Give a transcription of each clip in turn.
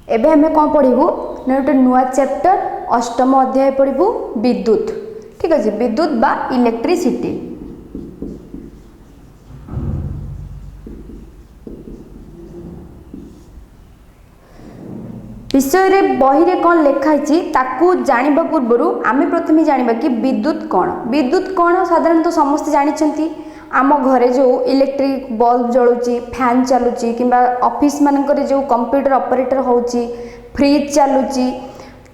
एबे हमें कौन पढ़ू ना गोटे नुआ चैप्टर अष्टम अध्याय पढ़ू विद्युत। ठीक अच्छे, विद्युत बा इलेक्ट्रिसिटी। विषय रे बही रे कौन लिखाई ताकू जानिबा पूर्व आमे प्रथमे जानिबा कि विद्युत कौन। विद्युत कौन साधारणतः समस्त जानिछंती। आम घरे जो इलेक्ट्रिक बल्ब जलुची, फैन चलुची, किंबा ऑफिस मानकर जो कंप्यूटर ऑपरेटर होची, फ्रिज चलुची,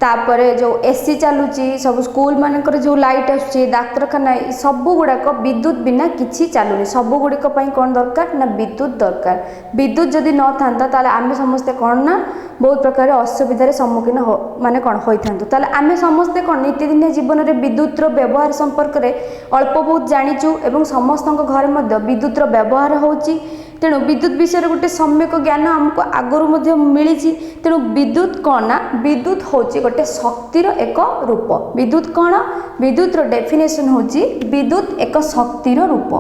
तापरे जो एसी चलुची, सब स्कूल मानकर जो लाइट आसुची, डाक्तरखाना सब गुड़ाक विद्युत बिना किछि चलुनी। सब गुड़िक कौन दरकार ना विद्युत दरकार। विद्युत जदि न था ताले आमे समस्ते कौन ना बहुत प्रकार असुविधार सम्मुखीन माने कौन होइथांतु। ताले आमे समस्ते कौन नीतिदिनिया जीवन में विद्युत व्यवहार संपर्क में अल्प बहुत जानिचु एवं समस्त घरे मध्य विद्युत व्यवहार होची। तेणु विद्युत विषय गोटे सम्यक ज्ञान आमको आगुरी मिली। तेणु विद्युत कौन ना विद्युत होची गोटे शक्तिर एक रूप। विद्युत कौन, विद्युत डेफिनेशन होची विद्युत एक शक्तिर रूप।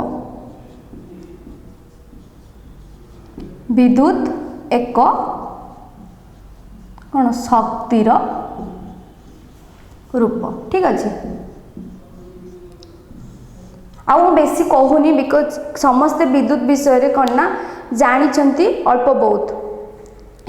विद्युत एक कौन शक्तिर रूप। ठीक अच्छे, आउ बेसी कहूनी बिकज समस्ते विद्युत विषय रे कौन ना जानिछंती अल्प बहुत।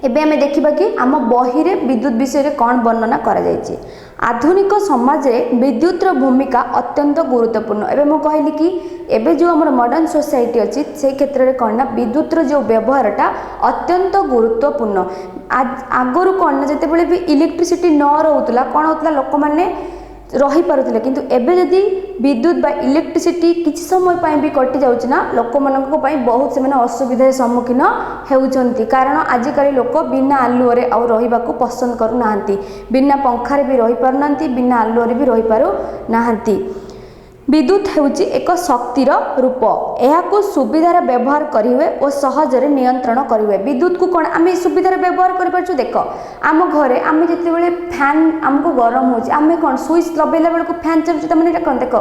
एबे हमें देखिबा कि आम बही रे विद्युत विषय रे कौन वर्णना करा जायछि। आधुनिक समाज रे विद्युत रो भूमिका अत्यंत गुरुत्वपूर्ण। एबे मो कहली कि एबे जो हमर मॉडर्न सोसाइटी अछि से क्षेत्र रे कौन ना विद्युत रो जो व्यवहारटा अत्यंत गुरुत्वपूर्ण। आगरु कौन ना जते बेले भी इलेक्ट्रिसिटी न रहउतला कौन होतला लोक माने रही पारुथिले, किंतु एबे जदि विद्युत बा इलेक्ट्रिसिटी किछि समय पाई भी कटि जाउछि ना लोक माननको पाई बहुत से माने असुविधार सम्मुखीन हेउछंती। कारण आजिकाली लोक बिना आलुओरे आउ रहिबाकू पसंद करू नाहंती, बिना पंखारे भी रही पारु नाहंती, बिना आलुओरे भी रही पारु नाहंती। विद्युत हेउछि एक शक्तिर रूप। एहाकू सुविधार व्यवहार करिवे और सहजरे नियंत्रण करिवे। विद्युत को कौन आम सुविधार व्यवहार कर देख आम घरे आम जिते बड़े फैन आमको गरम हो आम कौन स्विच दबेला बेलू फैन चलुचे मैंने कौन देख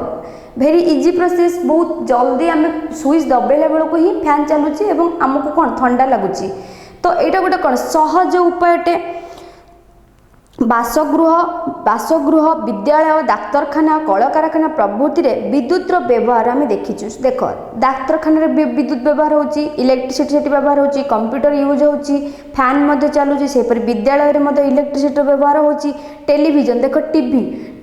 भेरी इजी प्रोसेस। बहुत जल्दी आम स्विच दबेला बेलू ही फैन चलुची और आमको कौन ठंडा लगुच। तो यहाँ गोटे कौन सहज उपायटे। बासगृह विद्यालय डाक्तरखाना कलकारखाना प्रभृति विद्युत व्यवहार आम देखीचु। देख डाक्तरखाना विद्युत व्यवहार होची, इलेक्ट्रिसिटी व्यवहार होची, कंप्यूटर यूज होची, फैन मध्य चलुची, सेपरि विद्यालय में इलेक्ट्रिसिटी व्यवहार होची। टेलीविजन देख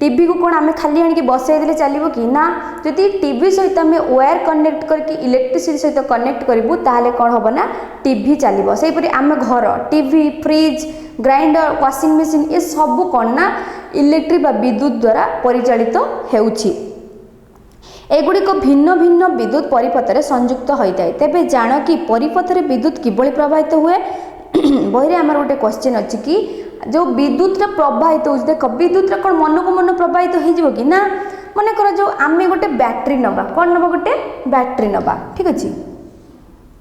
टीवी को कौन आम खाली आनिक बसई चलो कि ना, जदि टीवी सहित आम वायर कनेक्ट करके इलेक्ट्रिसिटी सहित कनेक्ट करूँ ताहले कौन हम ना टीवी चलो। सेपरि आम घर TV fridge grinder washing machine ये सब कौन ना इलेक्ट्रिक विद्युत द्वारा परिचालित होउछि। एगुड़िक भिन्न भिन्न विद्युत परिपथ में संयुक्त होता है। तेबे जान कि परिपथ में विद्युत किभଳି प्रवाहित हुए। बही आमर गोटे क्वेश्चन अच्छी कि जो विद्युत प्रवाहित हो देख विद्युत कौन मन को मन प्रवाहित हो कि ना। मन कर जो आम गोटे बैटेरी नवा कौन नवा गोटे बैटेरी नवा। ठीक अच्छे,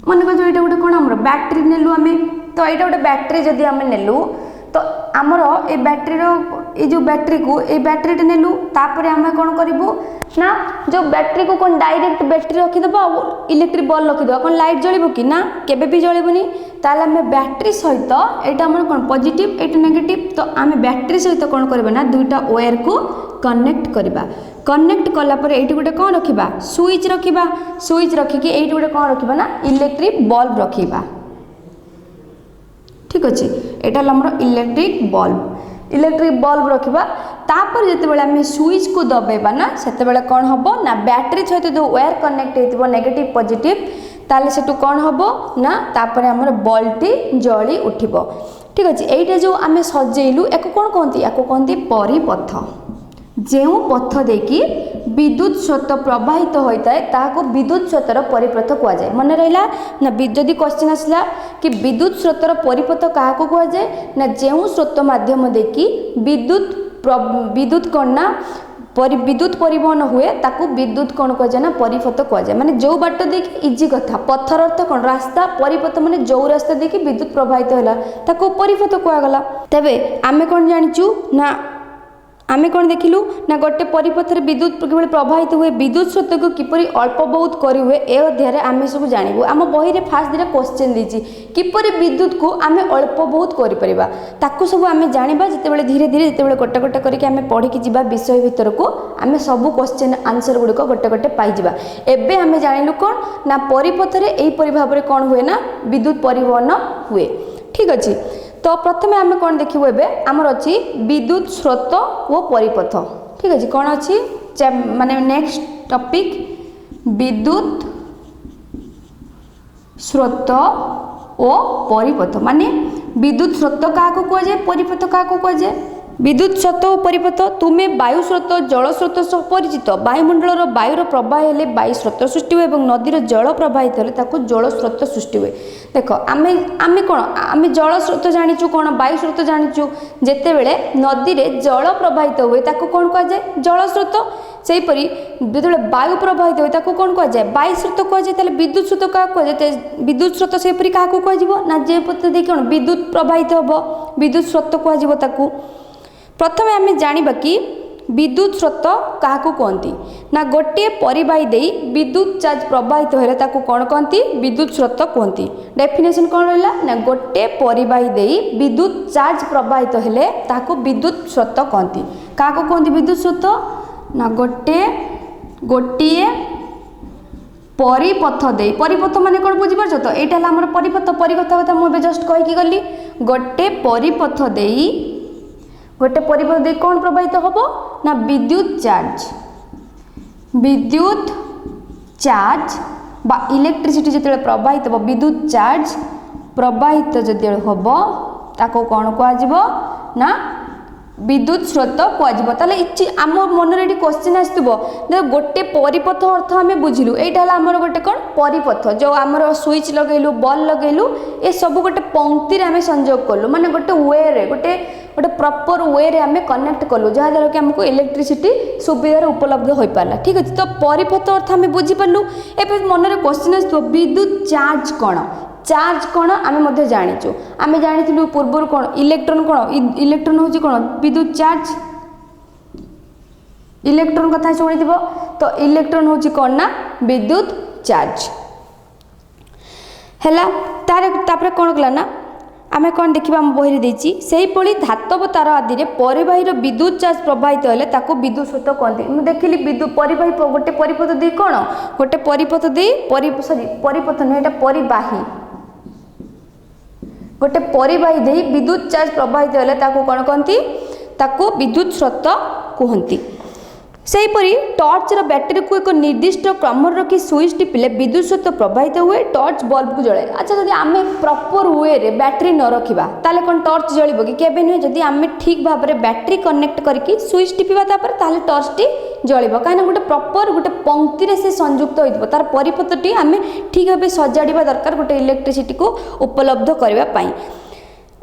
मन कर जो यहाँ गोटे कौन आम बैटेरी नेलु आम तो यहाँ गोटे बैटेरी जदि आम नेलु तो आमर ए बैटेरी ये जो बैटेरी को ये बैटेरी नेलु तापर आम कौन करूँ ना जो बैटेरी को कौन डायरेक्ट बैटेरी रखीदेव इलेक्ट्रिक बल्ब रखीदेव कौन लाइट जलिब कि ना केबे भी जलिबनी। ताले आम बैटेरी सहित यहाँ आम कौन पॉजिटिव यहाँ नेगेटिव तो आम बैटेरी सहित कौन करबा ना दुईटा वायर को कनेक्ट करबा। कनेक्ट कलापर ये गोटे कौन रखा स्विच रखा स्विच रखिकी ये गोटे कौन रखा ना इलेक्ट्रिक बल्ब रखा। ठीक अच्छे, यहाँ आमर इलेक्ट्रिक बल्ब रखा। तापर जितेबाला आम स्विच को दबेबा ना सेतेबाला कौन हम ना बैटेरी सहित जो वायर कनेक्ट हो नेगेटिव पॉजिटिव ताले सेटू कौन हम ना तापर आमर बल्बटी जली उठिब। ठीक अच्छे, यहाँ जो आम सजेलु या कौन कहती या कहती परिपथ। जो पथ देकी विद्युत स्रोत प्रवाहित होता है ताको विद्युत स्रोतर परिपथ कह जाए। मन रहा ना जदि क्वेश्चन आसला कि विद्युत स्रोतर परिपथ क्या कह जाए ना जो स्रोत माध्यम देकी विद्युत कौन ना विद्युत परिवहन हुए ताकू विद्युत कौन कह जाए ना परिपथ कह जाए। माने जो बाट देखी इजी कथा पथर अर्थ कौन रास्ता परिपथ माने जो रास्ता देखी विद्युत प्रवाहित होला ताकू परिपथ कहगला। तेबे आमे कौन जानिचु ना आमे कौन देखिलु ना गोटे परिपथ रे विद्युत किभଳି प्रवाहित हुए विद्युत स्रोत को किपरि अल्प बहुत करी हुए ए अध्याय रे आमे सब जानिबु आम बही रे फास्ट दिरा क्वेश्चन दीची किपरि विद्युत को आमे अल्प बहुत करि परिबा ताकू सब आमे जानिबा जेतेबेले धीरे धीरे जेतेबेले गोटे गोटे करके आमे पढ़ी कि जिबा विषय भीतर को आमे सब क्वेश्चन आंसर गुडी को गोटे गोटे पाई जिबा एबे आमे जानिलु कोन ना परिपथ रे एई परि भाव रे कोन हुए ना विद्युत परिवहन हुए ठीक अछि। तो प्रथमे आमे कौन देखिबो एबे हमर अछि विद्युत स्रोत ओ परिपथ ठीक अछि कौन अछि माने नेक्स्ट टॉपिक विद्युत स्रोत ओ परिपथ माने विद्युत स्रोत का को कह जाय परिपथ का को कह जाय विद्युत स्रोत और परिपथ तुम्हें वायु स्रोत जल स्रोत सह परिचित वायुमंडल वायुर प्रवाह हेले वायु स्रोत सृष्टि हुए और नदीर जल प्रवाहित हेले ताको जल स्रोत सृष्टि हुए देख आमे आमे कोन आमे जल स्रोत जानिचु कोन वायु स्रोत जानिचु जेतेबेले नदी रे जल प्रवाहित हुए ताको कोन कह जाय जल स्रोत सेही परी जेतेबेले वायु प्रवाहित हुए ताको कोन कह जाय वायु स्रोत कह जाय ताले विद्युत स्रोत का कह जाय विद्युत स्रोत सेही परी का को कह जिवो ना जे पते दे कोन विद्युत प्रवाहित होबो विद्युत स्रोत कह जिवो ताको प्रथमे आमे जानिबा कि विद्युत स्रोत क्या कहती ना गोटे परिवाही दे विद्युत चार्ज प्रवाहित होले ताकू कौन कहती विद्युत स्रोत कहती डेफिनेशन कौन रहा ना गोटे परिवाही दे विद्युत चार्ज प्रवाहित होले ताकू विद्युत स्रोत कहती क्या कहती विद्युत स्रोत ना गोटे परिपथ दे परिपथ माने कौन बुझीपार तो यहाँ आम परिपथ परिपथ कथा मुझे जस्ट कहीकि गली गोटे परिपथ दे गोटे परिपथ दे कौन प्रवाहित हम ना विद्युत चार्ज बा इलेक्ट्रिसिटी जिते प्रवाहित हम विद्युत चार्ज प्रवाहित जो हम ताको कौन कह ना विद्युत स्रोत कह आम मन ये क्वेश्चन आसो गोटे परिपथ अर्थ आम बुझिलु यहाँ आमर गोटे कौन परिपथ जो आमर स्विच लगेलु बल्ब लगेलु ए सब गोटे पंक्ति आम संयोग कलु माने गोटे वे रे गोटे गोटे प्रॉपर वे रे आम कनेक्ट कलु जहाँद्वारा कि आमको इलेक्ट्रिसिटी सुविधा उपलब्ध हो पारा ठीक अच्छे तो परिपथ अर्थ आम बुझीपारू एवं मन में क्वेश्चन आसो विद्युत चार्ज कौन आम जाचु आम जानी पूर्व कौन इलेक्ट्रॉन हूँ कौन विद्युत चार्ज इलेक्ट्रॉन कथा शुणी तो इलेक्ट्रॉन हूँ कौन ना विद्युत चार्ज है तापर कौन कला ना आम कौन देखा आम बही देती से धातव तार आदि में परिवाही विद्युत चार्ज प्रवाहित होले ताको विद्युत स्रोत कहते मुझे देखिली विद्युत परिवाही गोटे परिपथ दे कौन गोटे परिपथ दे सॉरी परिपथ नुह परिवाही गोटे परिवाही दे विद्युत चार्ज प्रवाहित होले ताको कौन कहती ताको विद्युत स्रोत कहती सेहीपरि टर्चर बैटेरी को एक निर्दिष्ट क्रम रखी स्विच टिपिले विद्युत स्रोत प्रवाहित हुए टर्च बल्ब को जलाए अच्छा जब आम प्रॉपर वे रे बैटेरी न रखा ताले कौन टर्च जलिब कि केबे नुहे जदि आम ठीक भाव में बैटेरी कनेक्ट करके स्विच टिपिबा तापर ताले टर्च टी जलिब कहीं गोटे प्रॉपर गोटे पंक्ति से संयुक्त हो तार परिपथटी आम ठीक भाव सजाड़ा दरकार गोटे इलेक्ट्रिसिटी को उपलब्ध करने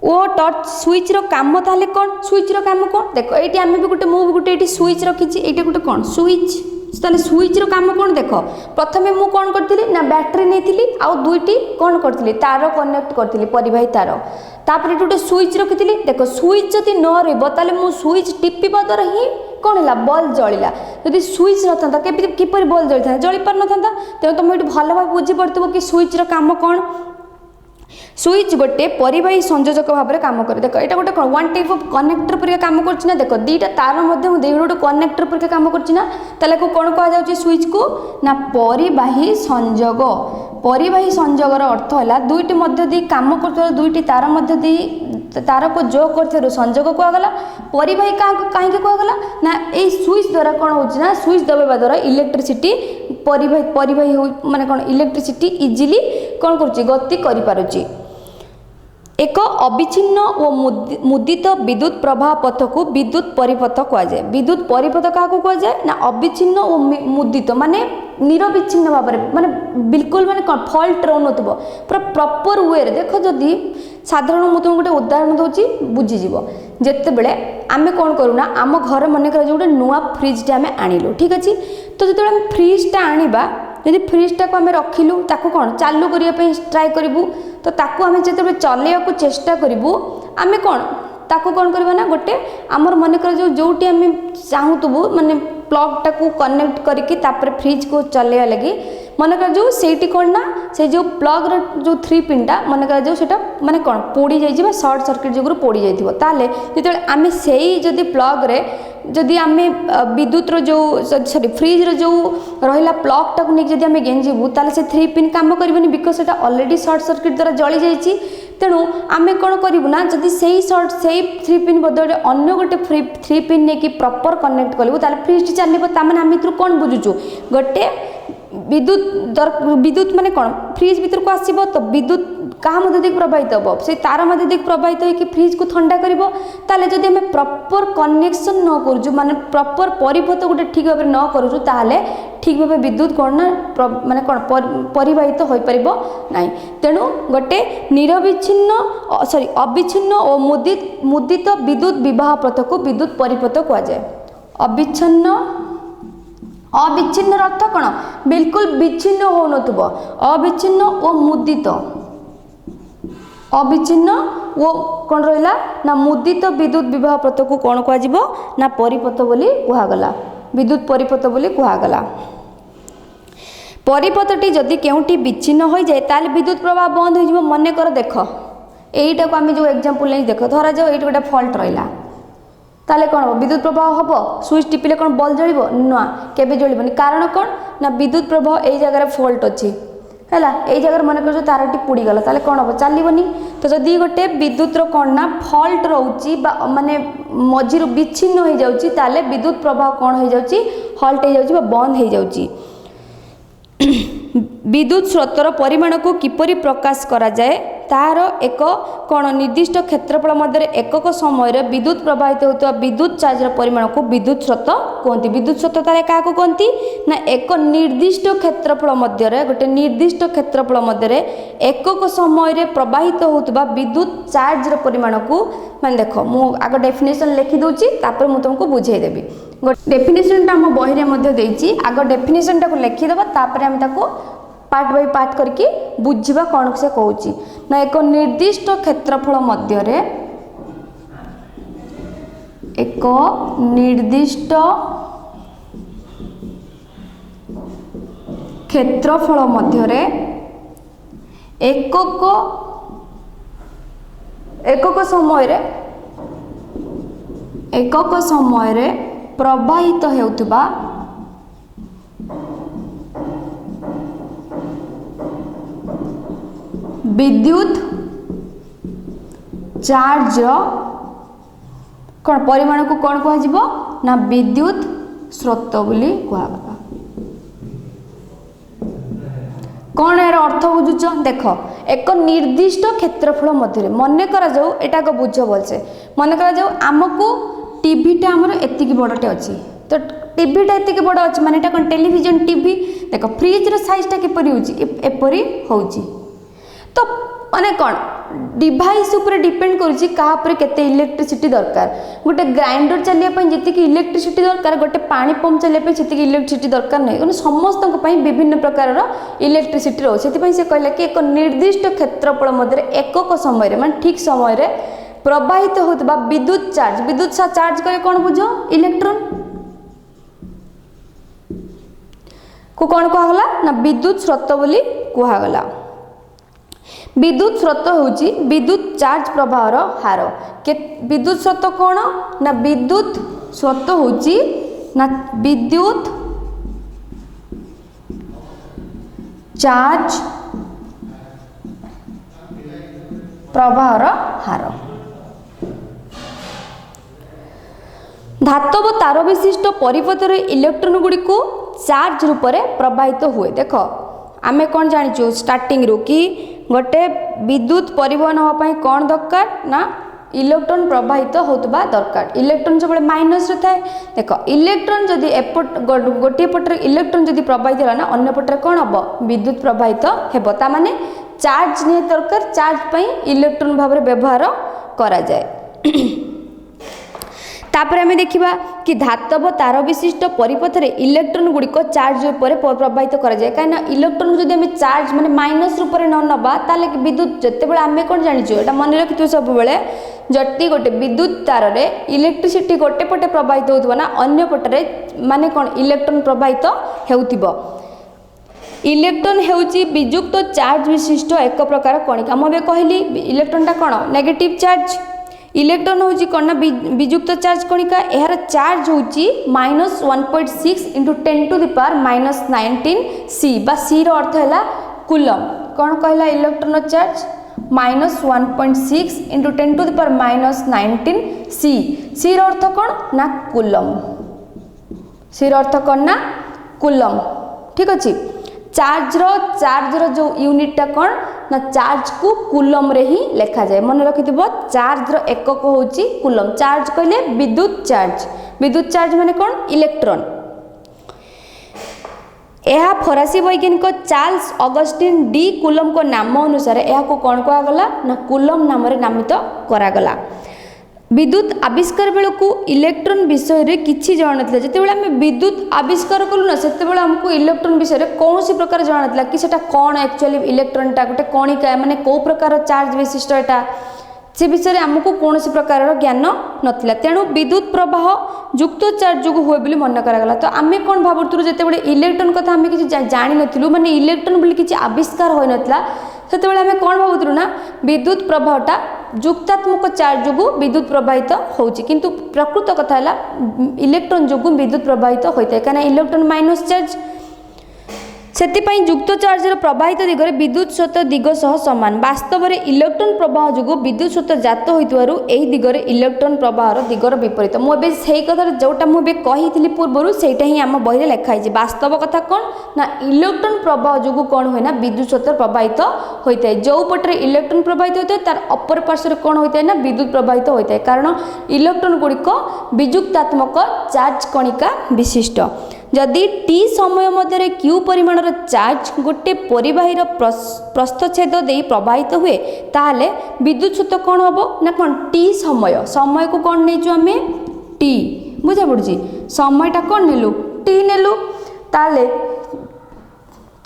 ओ टर्च स्विच रो काम ताले कौन स्विच रो काम कौन देख ये आम भी गोटे मुझे गोटे स्विच रखी ये गोटे कौन स्विच ताले स्विच रो काम कौन देख प्रथमे मु कौन करथिली ना बैटरी नेथिली आ दुईटी कौन करथिली तार कनेक्ट करथिली परिवाही तार तापर गोटे स्विच रखिथिली देख स्विच जदि न रहबो ताले मु स्विच टिपिबा द्वारा ही कौन है बल्ब जलिला जदि स्विच नथा किपर बल्ब जली था जली पार नथा तेणु तुम ये भल भाव बुझी पड़ो कि स्विच रो काम कौन स्विच गोटे परिवाही संयोजक भाव में काम करे देख ये गोटे वन टाइप ऑफ कनेक्टर पर काम करना देख दीटा तार गोटे कनेक्टर पर काम करना कौन कह स्विच को ना परिवाही संयोगर अर्थ है दुईटी मध्य दी काम कर दुईटी तार मध्य दी तार को जो कर संयोग कहगला परिवाही कहीं कहगला ना ये स्विच द्वारा कौन हो स्विच दबाइबा द्वारा इलेक्ट्रिसिटी परिवाही माने कौन इलेक्ट्रिसिटी इजिली कौन कर गति कर एक अविच्छिन्न और मुदित विद्युत प्रवाह पथ को विद्युत परिपथ कहुए विद्युत परिपथ क्या कहुए ना अविच्छिन्न और मुदित माने निरविच्छिन्न भाव में माने बिल्कुल माने फल्ट रोन पूरा प्रॉपर वे देख जदि साधारण मुझे तुमको गोटे उदाहरण दूसरी बुझीज जिते बड़े आम कौन करूना आम घर मन कर गोटे नुआ फ्रिजटे आम आणिलु ठीक अच्छे तो जो फ्रिजटा आनिबा यदि फ्रिजटा को आम रखिलु ताकू कौन चालू करने ट्राए करूँ तो ताकू आम जो चलैया को चेष्टा करूँ आम कौन ताकू कौन करबा ना गोटे आमर मन कर जोटी आम चाहूबू माने प्लग टाकू कनेक्ट करके तापर फ्रिज को चलैया लगी मन कर जो सेठी कौन ना से जो प्लग रो 3 पिनटा मन कर जो सेटा माने कौन पोड़ी जाइए सर्ट सर्किट जो पोड़ी जाइए ताले जो आम से जदि प्लग रे जदि आम विद्युत रो जो सॉरी फ्रिज रो जो रहिला प्लग टाकू नहीं जदि आम गेंजीबू ताले से 3 पिन काम करबनी बिकज सेटा ऑलरेडी सर्ट सर्किट द्वारा जली जाइए तेणु आम कौन करूँ ना जदि से 3 पिन बदल अन्य गोटे 3 पिन नहीं प्रॉपर कनेक्ट कलु ताले फ्रिज चलो ताने आम भर कौन बुझुचु गोटे विद्युत माने कौन फ्रिज भीतर को आसब तो विद्युत क्या मध्य प्रवाहित हम से तार मध्य प्रवाहित हो फ्रिज को ठंडा कर जदि आम प्रॉपर कनेक्शन न करूँ माने प्रॉपर परिपथ गोटे ठीक भाव न करूँ ताहले ठीक भाव विद्युत कौन ना माने कौन परिवाहित हो पार ना तेणु गोटे निरविच्छिन्न सॉरी अविच्छिन्न और मुदित विद्युत विवाह पथ को विद्युत परिपथ कहुए अविच्छिन्न अर्थ कौन बिल्कुल विच्छिन्न हो नथुबो अविच्छिन्न और मुदित अविच्छिन्न वो कौन रहा ना मुदित विद्युत विवाह पथ को कौन कहुआ ना परिपथ बोली कहगला विद्युत परिपथ बोली कहगला परिपथटी जदि केउटी विच्छिन्न हो जाए ताले विद्युत प्रवाह बंद हो मन कर देख यहीटा को आम जो एग्जांपल नहीं देख धरा जाओ ये गोटे फॉल्ट रहा ताले कौन हम विद्युत प्रवाह हम स्विच टिपिले कौन बल्ब जलिबो ना केबे जलिबोनी कारण कौन ना विद्युत प्रवाह यही जगह फॉल्ट अच्छी है यही जगह मन कर तारटी पोड़ी गला ताले कौन हम चलबनी तो जदि गोटे विद्युत कौन ना फॉल्ट रोची माने मझी विच्छिन्न हो जाउची ताले विद्युत प्रवाह कौन हो जाउची हॉल्ट हो जाउची बंद हो जाउची विद्युत स्रोतर परिमाण को किपरि प्रकाश करा जाए तार एक कौन निर्दिष्ट क्षेत्रफल मध्य एकक समय विद्युत प्रवाहित होता विद्युत चार्ज परिमाण को विद्युत स्रोत कहते विद्युत स्रोत तारे क्या कहती ना एक निर्दिष्ट क्षेत्रफल मध्य गोटे निर्दिष्ट क्षेत्रफल मध्य एकक समय प्रवाहित होता विद्युत चार्ज परिमाण को मान देख मु आग डेफिनेशन लिखि दूची तापर मु तुमको बुझेदेवी डेफिनेशन टा हम बही में आग डेफिनेशन टाक लिखिदेवा तापर आम ताको पार्ट बाय पार्ट करके बुझा कौन से कहूँ ना एक निर्दिष्ट क्षेत्रफल मध्य एक निर्दिष्ट क्षेत्रफल मध्य एकक समय प्रवाहित हेउथबा विद्युत चार्ज कौन परिमाण को कौन कह ना विद्युत स्रोत बोली कहगला कौन यार अर्थ बुझुच देख एक निर्दिष्ट क्षेत्रफल मध्य मन करा जाऊ एटा को बुझ भलसे मन करा जाऊ आमको टीवीटा आमर एतिकी बड़टे अच्छी तो टीवीटा एतिकी बड़ अच्छी माने एटा कौन टेलीविजन टीवी देख फ्रिज रो साइजटा किपरि होची एपरि होची तो माने कौन डिवाइस ऊपर डिपेंड करुच्ची क्या केते इलेक्ट्रिसिटी दरकार गोटे ग्राइंडर चलिए जी इलेक्ट्रिसिटी दरकार गोटे पानी पंप चलिए जी इलेक्ट्रिसिटी दरकार नहीं समस्त विभिन्न प्रकार इलेक्ट्रिसिटी रोचे से कहला कि एक निर्दिष्ट क्षेत्रफल मध्य एकक समय माने ठीक समय प्रवाहित होता विद्युत चार्ज करे कौन बुझ इलेक्ट्रॉन को कौन कहगला ना विद्युत स्रोत बोली कहगला विद्युत स्रोत होची विद्युत चार्ज प्रवाहर हार विद्युत स्रोत कौन ना विद्युत स्रोत होची ना विद्युत चार्ज प्रवाहर हार धातव तार विशिष्ट परिपथर इलेक्ट्रॉन गुड़ी को चार्ज रूप में प्रवाहित हुए देख आमे कौन जानिचु स्टार्टिंग रू कि गोटे विद्युत परिवहन होपाई कौन दरकार ना इलेक्ट्रॉन प्रवाहित होतबा दरकार इलेक्ट्रॉन सब माइनस रे थाए देख इलेक्ट्रॉन जदि एपट गोटे पटर इलेक्ट्रॉन जदि प्रवाहित होला ना अन्य पटर कौन हम विद्युत प्रवाहित हेबो ता माने चार्ज नहीं दरकार चार्ज पई इलेक्ट्रॉन भाव में व्यवहार करा जाए तापर आम देखा कि धातव तार विशिष्ट परिपथ में इलेक्ट्रॉन गुड़िक चार्ज पर प्रभावित कराए कहीं इलेक्ट्रॉन को जब चार्ज माने माइनस रूप में न नवा ताले विद्युत जिते आम कौन जाचु यहाँ मन रखिए सब जति गोटे विद्युत तार में इलेक्ट्रिसिटी गोटे पटे प्रवाहित होता ना अन्य पटे माने कौन इलेक्ट्रॉन प्रवाहित हो इलेक्ट्रॉन हेउची विजुक्त चार्ज विशिष्ट एक प्रकार कणिका मुझे कहली इलेक्ट्रॉनटा कौन नेगेटिव चार्ज इलेक्ट्रॉन होची कौन ना विजुक्त चार्ज कणिका यार चार्ज होची -1.6 into 10 to the power -19 C बा सी रो अर्थ है कूलम कौन कहला electron charge -1.6 into 10 to the power -19 C C रो अर्थ कौन ना कूलम सी रो अर्थ कौन ना कूलम ठीक अच्छे चार्ज रो जो यूनिटा कौन ना चार्ज को कूलम रे ही लिखा जाए मन रखिथिबो चार्ज रो एकक होची कूलम चार्ज कहले विद्युत चार्ज माने कौन इलेक्ट्रॉन यह फरासी वैज्ञानिक चार्ल्स ऑगस्टिन डी कूलम को नाम अनुसार यह को कौन कहा गला ना कूलम नाम रे नामित करा गला विद्युत आविष्कार बेलू इलेक्ट्रॉन विषय रे किछि जान नथिला जेतेबेले हम विद्युत आविष्कार कलु ना सेतेबेले हमको इलेक्ट्रॉन विषय रे कौनसी प्रकार जान नथिला कि सेटा कौन एक्चुअली इलेक्ट्रॉन टा गोटे कणिका माने को प्रकार चार्ज विशिष्ट एटा से विषय रे हमको कौनसी प्रकार ज्ञान नथिला तेणु विद्युत प्रवाह युक्त चार्ज जो हुए बोली मन करा गला तो आमे कोन भाबुतरु जेतेबेले इलेक्ट्रॉन कथा हमें किछि जानि नथिलु माने इलेक्ट्रॉन बोली किछि आविष्कार होय नथिला सेतेबेले हमें कोन भाबुतरु ना विद्युत प्रवाहटा युक्तात्मक चार्ज जो विद्युत प्रवाहित होची किंतु प्रकृत कथा है इलेक्ट्रॉन जो विद्युत प्रवाहित होता है कहीं इलेक्ट्रॉन माइनस चार्ज से युक्त चार्ज प्रवाहित दिगरे विद्युत स्रोत दिग सह सामान वास्तव में इलेक्ट्रॉन प्रवाह जो विद्युत स्रोत जात होइतवारु एही दिगरे इलेक्ट्रॉन प्रवाहर दिगर विपरीत मुझे से कथा जोटा मुझे कही पूर्व से ही आम बही लिखाई वास्तव कथा कौन ना इलेक्ट्रॉन प्रवाह जो कौन हुए ना विद्युत स्रोत प्रवाहित होता है जो पटे इलेक्ट्रॉन प्रवाहित होता है तार अपर पार्श्व कौन होता है ना विद्युत प्रवाहित होता है कारण इलेक्ट्रॉन गुड़िक विजुक्तात्मक चार्ज कणिका विशिष्ट जदि टी समय मध्य क्यू परिमाण चार्ज गोटे परिबाहीर प्रस्थछेद दे प्रवाहित हुए ताहले विद्युत स्रोत कौन हम ना कौन टी समय को कौन नहीं आम टी बुझा पड़ी समयटा कौन नेलु टी नेलु ताले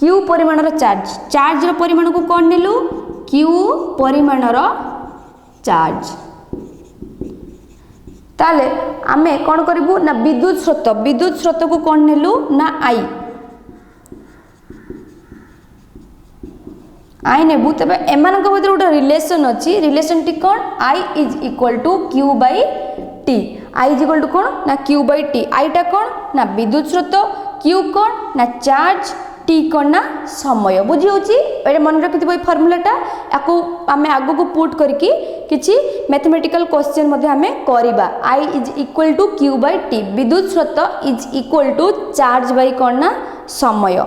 क्यू परिमाण चार्ज परिमाण को कौन नेलु क्यू परिमाण चार्ज ताले आमे कौन करूँ ना विद्युत स्रोत को कौन नेलु ना आई नेबू तबे एमान भीतर गोटे रिलेशन अच्छी रिलेशन टी कौन I is equal to Q by T I is equal to कौन ना क्यू बाई टी आईटा कौन ना विद्युत स्रोत क्यू कौन ना चार्ज टी कौन ना समय बुझी होची मन रखिथिबो फॉर्मूलाटा याकू आमे आगो को पुट करके किछि मैथमेटिकल क्वेश्चन मध्ये आमे करिबा I is equal to Q by T विद्युत स्रोत is equal to charge by कौन ना समय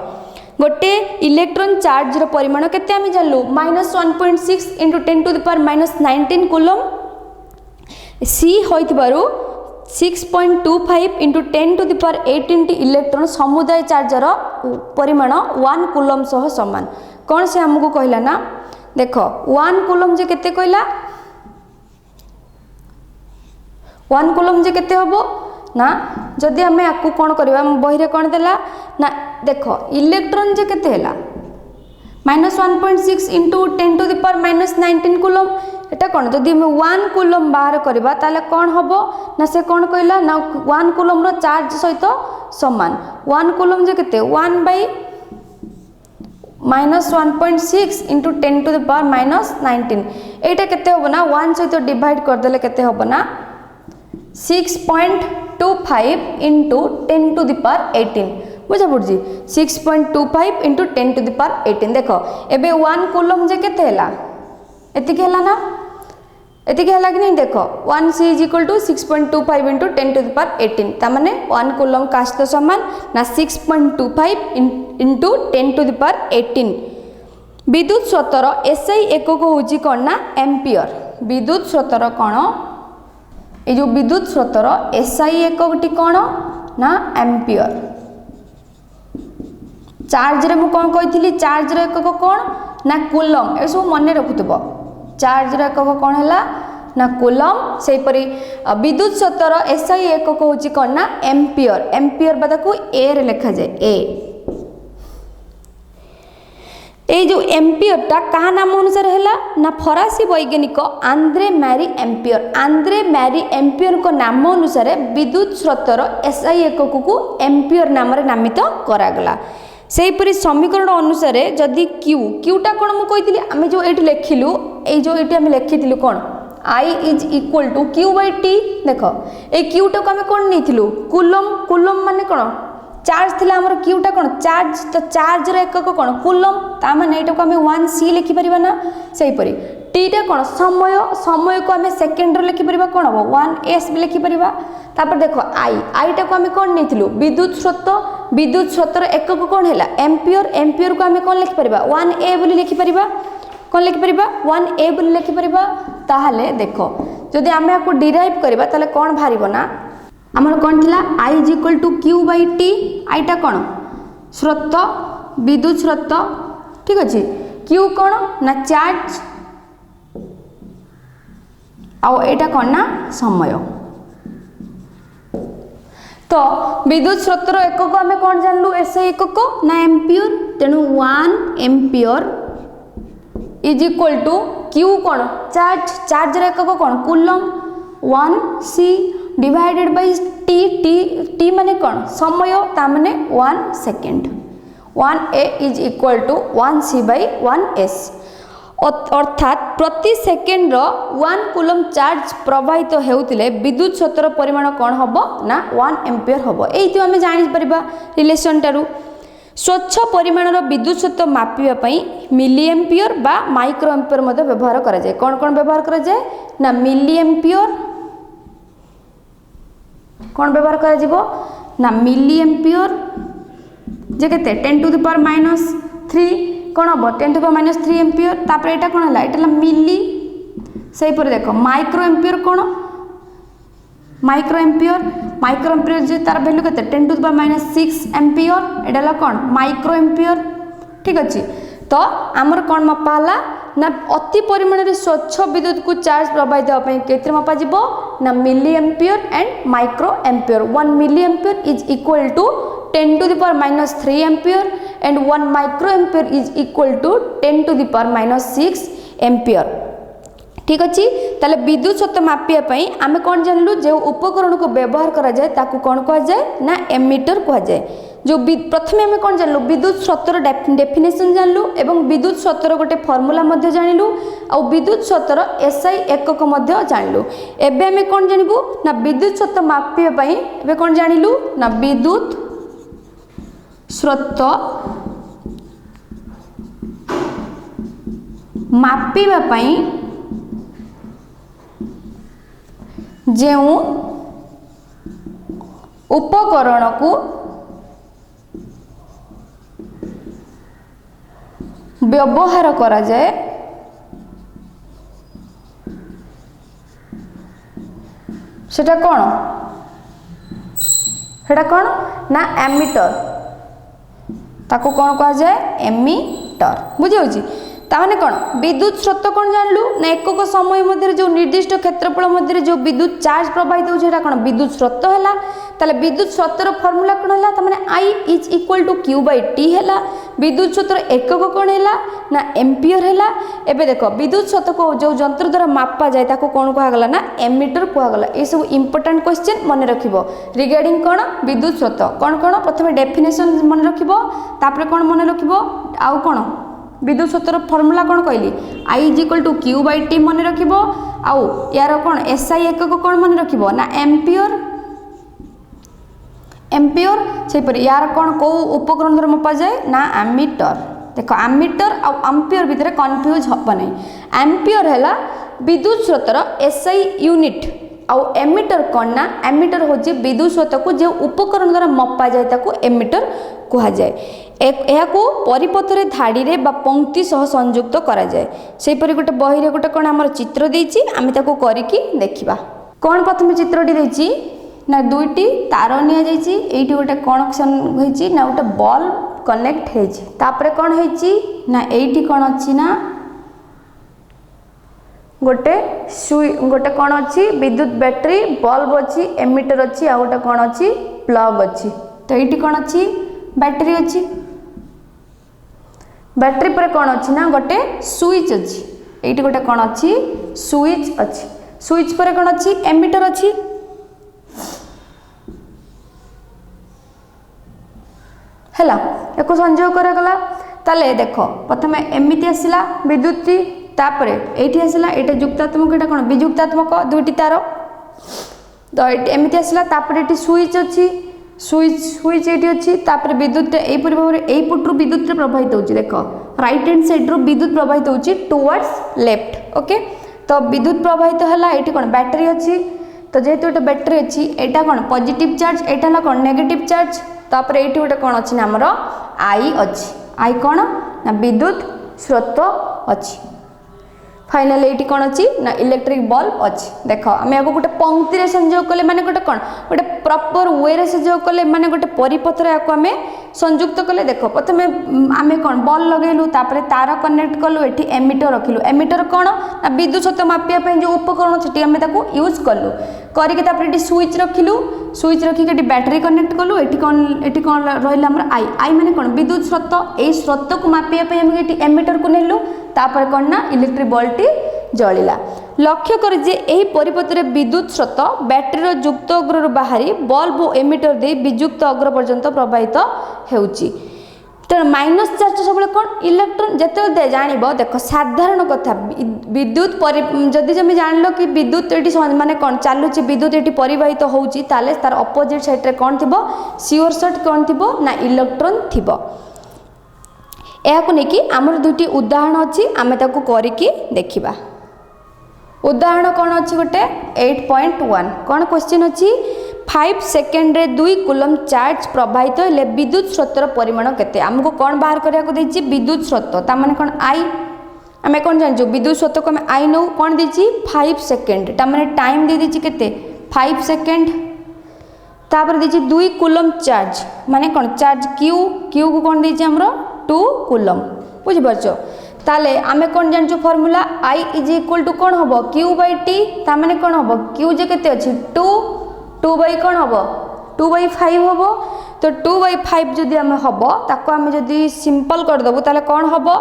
गोटे इलेक्ट्रॉन चार्ज रो परिमाण केते आमे जानलु -1.6 into 10 to the power -19 coulomb C होइतबारु 6.25 into 10 to the power 18 electron समुदाय चार्जर परिमाण 1 कूलम सह समान कौन से हमको कहला ना देख 1 कूलम जे केते कहला 1 कूलम जे केते होबो ना जदि आमे आकु कोन करबा बही रे कोन देला ना देख इलेक्ट्रॉन जे केते हैला -1.6 into 10 to the power -19 coulomb एटा कौन जदि हम 1 कूलम बाहर करबा ताले कौन होबो ना से कौन कहला ना 1 कूलम रो चार्ज सहित समान 1 कूलम जे केते 1 by -1.6 into 10 to the power -19 एटा केते होबो ना 1 सहित डिवाइड कर देले केते होबो ना 6.25 इंटू 10 टू द पावर 18 बुझा पड़ी 6.25 इंटू 10 टू द पावर 18 देख एबे 1 कूलम जे केते हैला एतिक हैला ना एतिक हैला कि नहीं देख 1 C is equal to 6.25 into 10 to the power 18 ता माने 1 कूलम का सहित समान ना 6.25 इंटू 10 टू द पावर 18 विद्युत स्रोतर एसआई एकक होची कोन ना एम्पियर विद्युत स्रोतर कोन ए जो विद्युत स्रोतर एसआई एककटी कोन ना एम्पियर चार्ज रे मु कोन कहिथिली चार्ज रे एकक कोन ना कूलम ए सब मन रखुतबो चार्ज रे एकक कोन हैला ना कूलम से परी विद्युत स्रोतर एसआई एकक होची कौन ना एम्पियर एम्पियर बा ताको ए रे लिखा जाए ए ए जो एम्पियर टा कहा नाम अनुसार है ना फरासी वैज्ञानिक आंद्रे मैरी एम्पियर को नाम अनुसार विद्युत स्रोतर एसआई एकक को एम्पियर नाम रे नामित करागला सेहीपरि समीकरण अनुसार जदि क्यूटा कौन मुझे आम जो ये लिखिलु ये जो ये लिखी कौन I is equal to Q by T देख ये क्यूटा को आम कौन नहीं कूलम कूलम माने कौन चार्ज थी आमर क्यूटा कौन चार्ज तो चार्ज एकक कौन कूलम ताने यहाँ को आम 1c लिखिपर ना सेहीपरि टीटा कौन समय समय को आम सेकेंड लिखिपर कौन हम 1s भी लिखिपर तापर देख आईटा को आम कौन नहीं विद्युत स्रोतर एकक कौन है एम्पियर एम्पियर को आम कौन लिखिपर 1a बोली लिखिपर कौन लिखिपर 1a बोली लिखिपर ताहले देख जदि आम या डिराइव करवा ताले कौन बाहर ना आमर कौन थिला I is equal to Q by T आईटा कौन स्रोत विद्युत स्रोत ठीक अच्छे क्यू कौन ना चार्ज आउ एटा कौन ना समय तो विद्युत स्रोतर एकक आम कौन जानलु एसआई एकक ना एम्पियर तेणु 1 ampere is equal to Q कौन चार्ज चार्ज एकक कौन coulomb 1c divided by T T T माने कौन समय ता माने 1 second 1a is equal to 1c by 1s अर्थात प्रति सेकेंड 1 कूलम चार्ज प्रवाहित होउतिले विद्युत स्रोतर परिमाण कौन हबो ना 1 एम्पियर हबो एइतो आमे जानि परबा रिलेशन टारु स्वच्छ परिमाणर विद्युत स्रोत मापिबा पई मिली एम्पियर बा माइक्रो एम्पियर मध्ये व्यवहार करा जाय कौन कौन व्यवहार करा जाय ना मिली एम्पियर कौन व्यवहार करा जिवो ना मिली एम्पियर जे केते 10 टू द पावर माइनस 3 कौन हम 10 to the power minus 3 ampere तापर एटा कौन है एटा मिली सही पर देखो माइक्रो एम्पियर कौन माइक्रो एम्पियर जे तार वैल्यू केते 10 to the power minus 6 ampere एटा कौन माइक्रो एम्पियर ठीक अच्छे तो आमर कौन मपाला ना अति परिमाण रे स्वच्छ विद्युत को चार्ज प्रवाहित होपाई केते मपा जिवो ना milli ampere and micro ampere 1 milli ampere is equal to 10 to the power minus 3 ampere and 1 micro ampere is equal to 10 to the power minus 6 ampere ठीक अच्छे ताले विद्युत स्रोत मापिया पई आमे कौन जानलु जो उपकरण को व्यवहार करा जाए ताकू कौन कहा जाए ना एमीटर कहा जाए जो प्रथमे आमे कौन जानलु विद्युत स्रोतर डेफिनेशन जानलु एवं विद्युत स्रोतर गोटे फॉर्मूला मध्ये जानिलु आ विद्युत स्रोतर एसआई एकक मध्ये जानलु एबे आमे कौन जानिबु ना विद्युत स्रोत मापिया पई एबे कौन जानिलु ना विद्युत स्रोत मापिबा पई जो उपकरण को व्यवहार करा जाए सेटा कौन ना एमीटर ताको कौन कहा जाए एमीटर बुझी ताने कौन विद्युत स्रोत कौन जानलु ना एकक समय मध्य जो निर्दिष्ट क्षेत्रफल मध्य जो विद्युत चार्ज प्रवाहित होता कौन विद्युत स्रोत है ताले विद्युत स्रोतर फॉर्मूला कौन है ताने I is equal to Q by T है विद्युत स्रोतर एकक कौन है ना एम्पियर है एबे देखो विद्युत स्रोत को जो यंत्र द्वारा मापा जाए ताको कौन कहगला ना एमीटर कहगला ये सब इंपोर्टेंट क्वेश्चन मन रखिबो रिगार्डिंग कौन विद्युत स्रोत कौन कौन प्रथम डेफिनेशन मन रखिबो तापर कौन मन रखिबो आउ कौन विद्युत स्रोतर फॉर्मूला कौन कहली I is equal to Q by T मन रखिबो आउ यार कौन एसआई एकक कौन मन रखिबो ना एम्पियर से पर यार कौन को उपकरण द्वारा मपा जाए ना एमीटर देखो एमीटर और एम्पियर भितर कन्फ्यूज हब नहीं एम्पियर है विद्युत स्रोतर एसआई यूनिट आउ एमीटर कौन ना एमीटर होची विद्युत स्रोत को जो उपकरण द्वारा मपा जाए ताको एमीटर कहा जाए को परिपथ रे धाड़ी रे बा पंक्ति सह संयुक्त करा जाए से परि गोटे बही रे गोटे कौन आमर चित्र देछि आमे ताको करिकी देखिबा कौन प्रथम चित्रटी देछि ना दुईटी तार निया जाइछि एइटी गोटे कनेक्शन होइछि ना गोटे बल्ब कनेक्ट होइछि तापरे कौन होइछि ना एइटी कौन अछि ना गोटे गोटे कौन अच्छी विद्युत बैटरी बल्ब अच्छी एमिटर अच्छी आ गोटे कौन अच्छी प्लग अच्छी। तो ये कौन अच्छी बैटरी अच्छी बैटरी पर कौन अच्छी ना गोटे स्विच अच्छी ये गोटे कौन अच्छी स्विच अच्छी स्विच पर कौन अच्छी एमिटर अच्छी। हैला एको संयोग करागला ताले देख प्रथम एमती आसला विद्युत तापर ये आसला ये युक्तात्मक ये कौन विजुक्तात्मक दुईटी तार तो एमती आसला तापर ये स्विच अच्छी स्विच स्विच ये अच्छी तापर विद्युत यहीपरि भाव में यहीपटू विद्युत प्रवाहित होची देख राइट हैंड साइड रू विद्युत प्रवाहित होची टुवर्ड्स लेफ्ट ओके। तो विद्युत प्रवाहित है ये कौन बैटरी अच्छी तो जेहेतु ये बैटरी अच्छी यहाँ कौन पॉजिटिव चार्ज यहाँ कौन नेगेटिव चार्ज तापर ये गोटे कौन अच्छी ना आमर आई अच्छी आई कौन ना विद्युत स्रोत अच्छी। फाइनल ये कौन अच्छी ना इलेक्ट्रिक बल्ब अच्छी देख आम या गोटे पंक्ति संयोग कले माने गोटे कौन गोटे प्रॉपर वे रे संयोग कले माने गोटे परिपथर या आम संयुक्त कले देख प्रथम आम कौन बल लगेलु तापर तार कनेक्ट कलु ये एमिटर रखिलु एमिटर कौन ना विद्युत स्रोत मापिया जो उपकरण से आम यूज कलु करके स्विच रखिलु स्विच रखिक बैटरी कनेक्ट कलु ये कौन रहा आम आई आई माने कौन विद्युत स्रोत यही स्रोत को मापिया आम ये एमिटर को नेलु तापर कौन ना इलेक्ट्रिक बल्बटी जलिला। लक्ष्य कर जे एही परिपथरे विद्युत स्रोत बैटरी युक्त अग्र बाहरी बल्ब और एमिटर दे विजुक्त अग्र पर्यंत प्रवाहित हेउची। तो माइनस चार्ज सब कौन इलेक्ट्रॉन जिते जान देख साधारण कथा विद्युत जदि जमी जान कि विद्युत ये माने कौन चलुची विद्युत ये परिवाहित होउची ताले तार अपोजिट साइड रे कौन थी सियोर सर्ट कौन थी ना इलेक्ट्रॉन थी। यह नहीं आमर दुईटी उदाहरण अच्छी आम करके देखा उदाहरण कौन अच्छी गोटे 8.1 कौन क्वेश्चन अच्छी 5 सेकेंड रे 2 कूलम चार्ज प्रवाहित हेले विद्युत स्रोतर परिमाण केते आमको कौन बाहर करिया को देछि विद्युत स्रोत ता माने कौन आई आम कौन जानछु विद्युत स्रोत को आम आई नौ कौन देछि 5 सेकेंड ता माने टाइम दे देछि केते 5 सेकेंड तापर देछि 2 कूलम चार्ज माने कौन चार्ज क्यू क्यू को कौन देछि हमरो 2 कूलम बुझि परछो ताले आमे कौन जानछु formula I is equal to कौन होबो Q बाय T ता माने कौन होबो Q जे केते अछि 2 बाय कौन होबो 2 बाय 5 होबो तो 2 बाय 5 जदि आमे होबो ताको आमे जदि सिंपल कर दबो ताले कौन होबो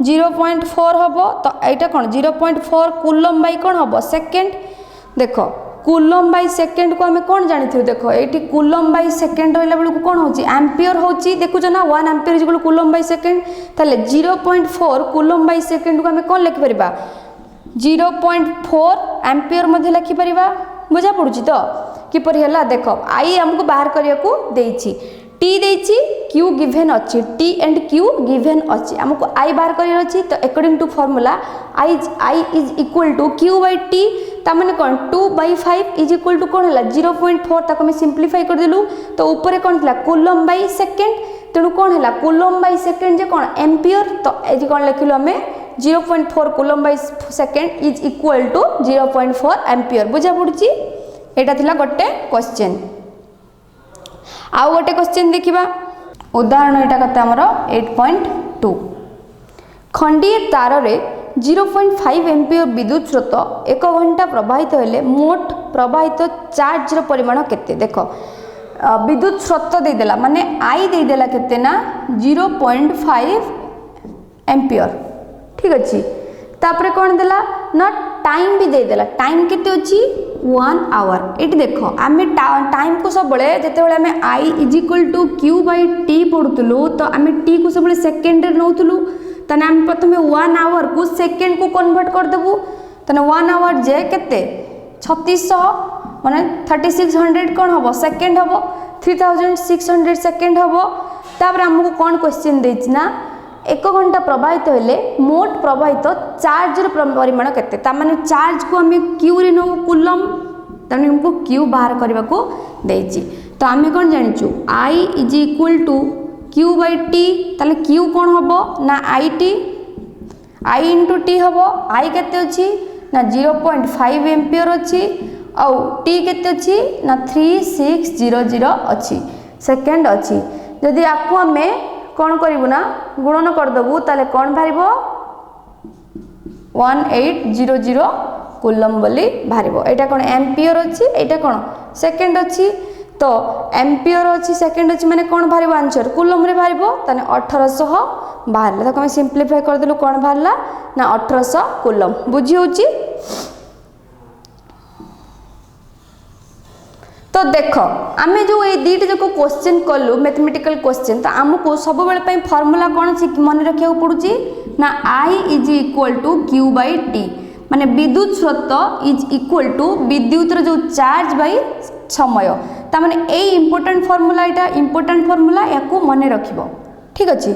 0.4 होबो तो एटा कौन 0.4 कूलम बाय कौन होबो सेकंड देखो कूलम बाय सेकंड को आमे कौन जानिथियो देखो एठी कूलम बाय सेकंड रहला बेलू को कौन होची एम्पियर होची देखुछ ना 1 ampere is equal to coulomb by second ताले 0.4 कूलम बाय सेकंड को आमे कौन लिखि परिबा 0.4 एम्पियर मध्ये लिखि परिबा बुझा पडुची तो किपरि हला देखो आई हमको बाहर करिया को देइची टी देइची क्यू गिवन अच्छी टी एंड क्यू गिवन अच्छी हमको आई बाहर करिया अच्छी तो according to formula I is equal to Q by T ता माने कौन 2 बाय 5 इज इक्वल टू कौन हला 0.4 ताको हम सिंपलीफाई कर देलु तो ऊपर कौन थला कूलम बाय सेकंड तेणु कौन हला कूलम बाय सेकंड जे कौन एम्पियर तो एजी कौन लिखिलु हमें 0.4 coulomb by second is equal to 0.4 ampere बुझा पडुची एटा थिला गोटे क्वेश्चन। आउ गोटे क्वेश्चन देखिबा उदाहरण एटा कते हमर 8.2 खंडीय तार रे 0.5 एम्पियर विद्युत स्रोत 1 घंटा प्रवाहित हेले मोट प्रवाहित चार्ज रो परिमाण केते देखो विद्युत स्रोत दे देला माने आई दे देला केते ना 0.5 एम्पियर ठीक अछि तापरे कोन देला ना टाइम भी दे देला टाइम केते अछि 1 आवर एटी देखो आमे टाइम को सब बळे जते बळे आमे I is equal to q by t पढुतलु तो आमे t को सब बळे सेकंड रे नउतलु तने हम प्रथमे 1 आवर को सेकंड को कन्वर्ट कर देबु तने 1 आवर जे केते 3600 माने 3600 कोन हबो सेकंड हबो 3600 सेकंड हबो तापर हमको कोन क्वेश्चन देछि ना 1 घंटा प्रवाहित हेले मोट प्रवाहित चार्ज परिमाण केते ता माने चार्ज को हमें क्यू रे नो कूलम तने हमको क्यू बाहर करबा को देछि तो हमें कोन जानिचु I is equal to Q by T ताले क्यू कोन हबो ना I T I into T हबो आई केते अछि ना 0.5 एम्पियर अछि औ टी केते अछि ना 3600 अछि सेकंड अछि जदि आको हमें कौन करिबु ना गुणन कर दबु ताले कौन भारिबो 1800 कूलम बोली बाहर। यहाँ कौन एम्पियर अच्छी, यहाँ कौन सेकेंड अच्छी, तो एम्पियर अच्छी सेकेंड अच्छी माने कौन बाहर आंसर कूलम रे बाहर, ताने 1800 बाहर। ताको आम सिंप्लीफाई करदेलु कौन बाहर ना 1800 कूलम। बुझी होची? तो देख आम जो ये दुईटा जो क्वेश्चन कलु मैथमेटिकल क्वेश्चन, तो आमको सब बेले फर्मूला कौन मन रखा पड़ुची ना I is equal to Q by T, माने विद्युत स्रोत इज इक्वल टू विद्युत जो चार्ज बाई समय। तामाने ए इम्पोर्टेंट फर्मूला, यहाँ इम्पोर्टेंट फर्मूला या मन रखिबो। ठीक अच्छे।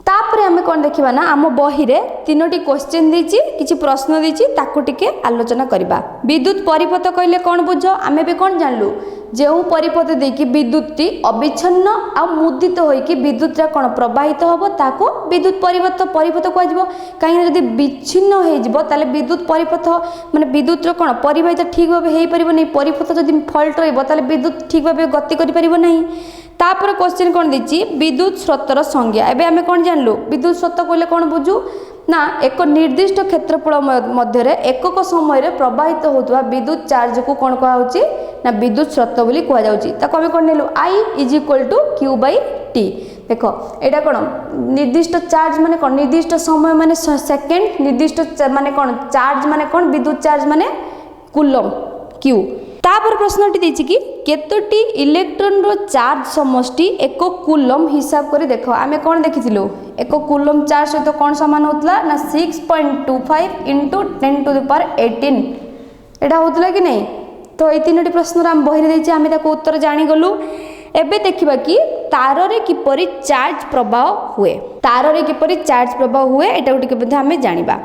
तापर आम कौन देखा ना आम बही रे तीनोटी क्वेश्चन देछि, किछि प्रश्न देछि, ताको टिके आलोचना करबा। विद्युत परिपथ कहले कौन बुझ, आम भी कौन जानलु जो परिपथ देकी विद्युत टी अविच्छिन्न आ मुदित होइकी विद्युत कौन प्रवाहित हम ताको विद्युत परिपथ कहजिवो। कहीं जदि विच्छिन्न हो ताले विद्युत परिपथ माने विद्युत कौन परिवाहित ठीक भाव हो पारिबो नहीं, परिपथ जदि फल्ट रहिबो ताले विद्युत ठीक भाव गति करि पारिबो नहीं। तापर क्वेश्चन कौन देछि विद्युत स्रोतर संज्ञा। एबे आमे कौन जानलु विद्युत स्रोत कहले कौन बुझू ना एक निर्दिष्ट क्षेत्रफल मध्य एकक समय प्रवाहित होता विद्युत चार्ज को कौन कहुची ना विद्युत स्रोत बोली कहुची। ताको आमे कौन नेलु I is equal to Q by T. देख एटा कौन निर्दिष्ट चार्ज माने कौन निर्दिष्ट समय माने सेकेंड, निर्दिष्ट माने कौन चार्ज माने कौन विद्युत चार्ज माने कूलम क्यू। तापर प्रश्नटी देछि कि केतोटी इलेक्ट्रॉन रो चार्ज समष्टि एक कूलम हिसाब करी देख। आमे कौन देखिथिलु एक कूलम चार्ज सहित कौन समान होतला ना 6.25 इंटू 10 टू द पावर 18 एटा होतला कि नहीं। तो ये तीनोटी प्रश्न आम बही देछि, आमे ताको उत्तर जानि गलु। एबे देखिबा कि तार रे किपरि चार्ज प्रवाह हुए, तार रे किपरि चार्ज प्रवाह हुए एटा टिके मध्ये आमे जानिबा।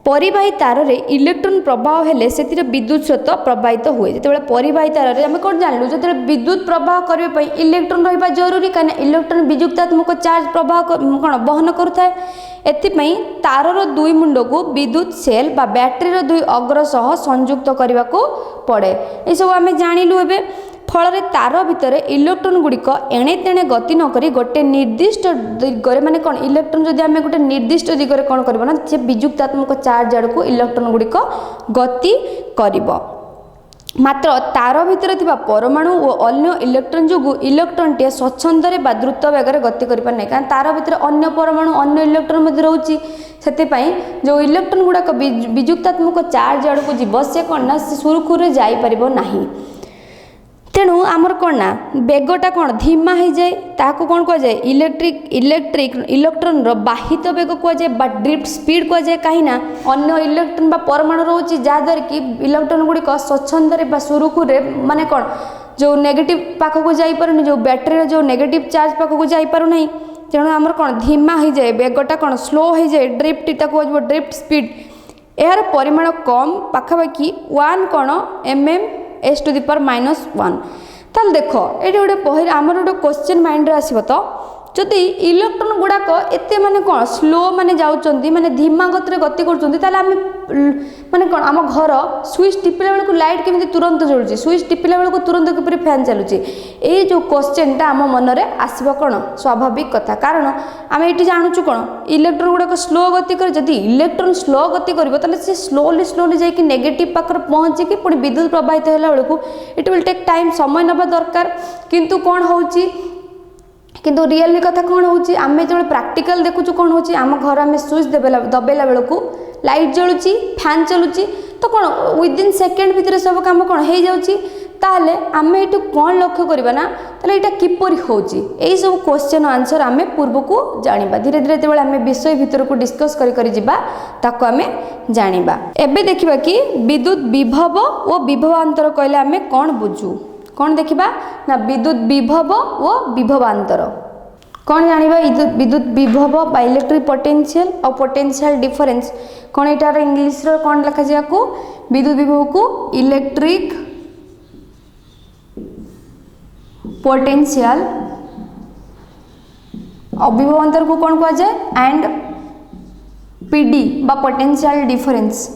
परिवाही तार रे इलेक्ट्रॉन प्रवाह हेले सेतिर विद्युत स्रोत प्रवाहित हुए। जेतेबेले परिवाही तार रे आमे कोन जानलु जेतेबेले विद्युत प्रवाह करबे पई इलेक्ट्रॉन रहिबा जरूरी, काने इलेक्ट्रॉन विद्युतात्मक चार्ज प्रवाह कोन बहन करूथाय। एथि पई तार रो दुई मुंड को विद्युत सेल बा बैटरी रो दुई अग्र सह संयुक्त करबा को पड़े। ए सब आमे जानिलु। एबे फल तार भितर इलेक्ट्रॉन गुड़िक एणे तेणे गति नक गोटे निर्दिष्ट दिगरे माने कौन इलेक्ट्रॉन जदि आमे गोटे निर्दिष्ट दिगरे कौन करबो ना जे विद्युतात्मक चार्ज आड़ को इलेक्ट्रॉन गुड़िक गति करिबो। मात्र तार भितर थिबा परमाणु और अन्य इलेक्ट्रॉन जोगु इलेक्ट्रॉन टे स्वच्छंदरे बा द्रुत वेगरे गति करि पार नै, कारण तार भितर अन्य परमाणु अन्य इलेक्ट्रॉन मध्ये रहउची। सेते पई जो इलेक्ट्रॉन गुड़ाक विद्युतात्मक चार्ज आड़ को जीव से कौन ना सुरखुरे जाई परिबो नाही। तेणु आमर कौन ना बेगटा कौन धीमा हो जाए, ताकू कौन कह जाए इलेक्ट्रॉन रो बाहित बेग कह जाए बा ड्रिफ्ट स्पीड कह जाए। कहीं ना अन्य इलेक्ट्रॉन बा परमाणु रोची जहाँद्वारा कि इलेक्ट्रॉन गुड़िक स्वच्छंदरे बा सुरुखुरे माने कौन जो नेगेटिव पाखक जाई पारुनी, जो बैटेरी जो नेगेटिव चार्ज पाखक जाई पारुनी। तेणु आमर कौन धीमा हो जाए, बेगटा कौन स्लो हो जाए, ड्रिफ्ट ताको ड्रिफ्ट स्पीड यार परिमाण कम पाखापाखि 1 कौन mm (s to the power -1। ताल देख ये गोटे बही आमर गोटे क्वेश्चन माइंड आसो तो जदि इलेक्ट्रॉन गुड़ाक एते माने कौन स्लो माने जाउचंती माने धीमा गति गति करचंती ताले आम माने कौन आम घर स्विच टिपिला बेलू लाइट केमी तुरंत जलुची, स्विच टिपिला बेलू तुरंत किपरि फैन चलुची। ये जो क्वेश्चनटा आम मनरे आसबो कौन स्वाभाविक कथा, कारण आम ये जानूँ कौन इलेक्ट्रॉन गुड़ाक स्लो गति कर जदि इलेक्ट्रॉन स्लो गति करिवो ताले से स्लोली स्लोली जाइए नेगेटिव पाखर पहुँचिकी पुणी विद्युत प्रवाहित होला बेलू इट विल टेक टाइम, समय नबा दरकार। किंतु कौन होउची किंतु रियली कथा कौन होउची आमे जो प्रैक्टिकल देखुचु कौन होउची आम घर आमे स्विच दबेला बेलू लाइट जलुची फैन चलुची तो कौन विदिन सेकेंड भितर सब काम कौन हो जाउची। ताहले आमे एटू कौन लक्ष्य करबा ना ताले एटा किपरि होउची एई सब क्वेश्चन आंसर आमे पूर्व को जानिबा। धीरे धीरे जेबे आमे विषय भितर को डिस्कस करी जिबा ताको आमे जानिबा। एबे देखिबा कि विद्युत विभव और विभवांतर कहले आमे कौन बुझू, कौन देखिबा ना विद्युत विभव और विभवांतर कौन जानिबा। विद्युत विभव बा इलेक्ट्रिक पोटेंशियल और पोटेंशियल डिफरेंस कौन एटार इंग्लिश रो कौन लिखा जाय को विद्युत विभव को इलेक्ट्रिक पोटेंशियल और विभवांतर को कौन कहा जाए एंड पीडी बा पोटेंशियल डिफरेंस।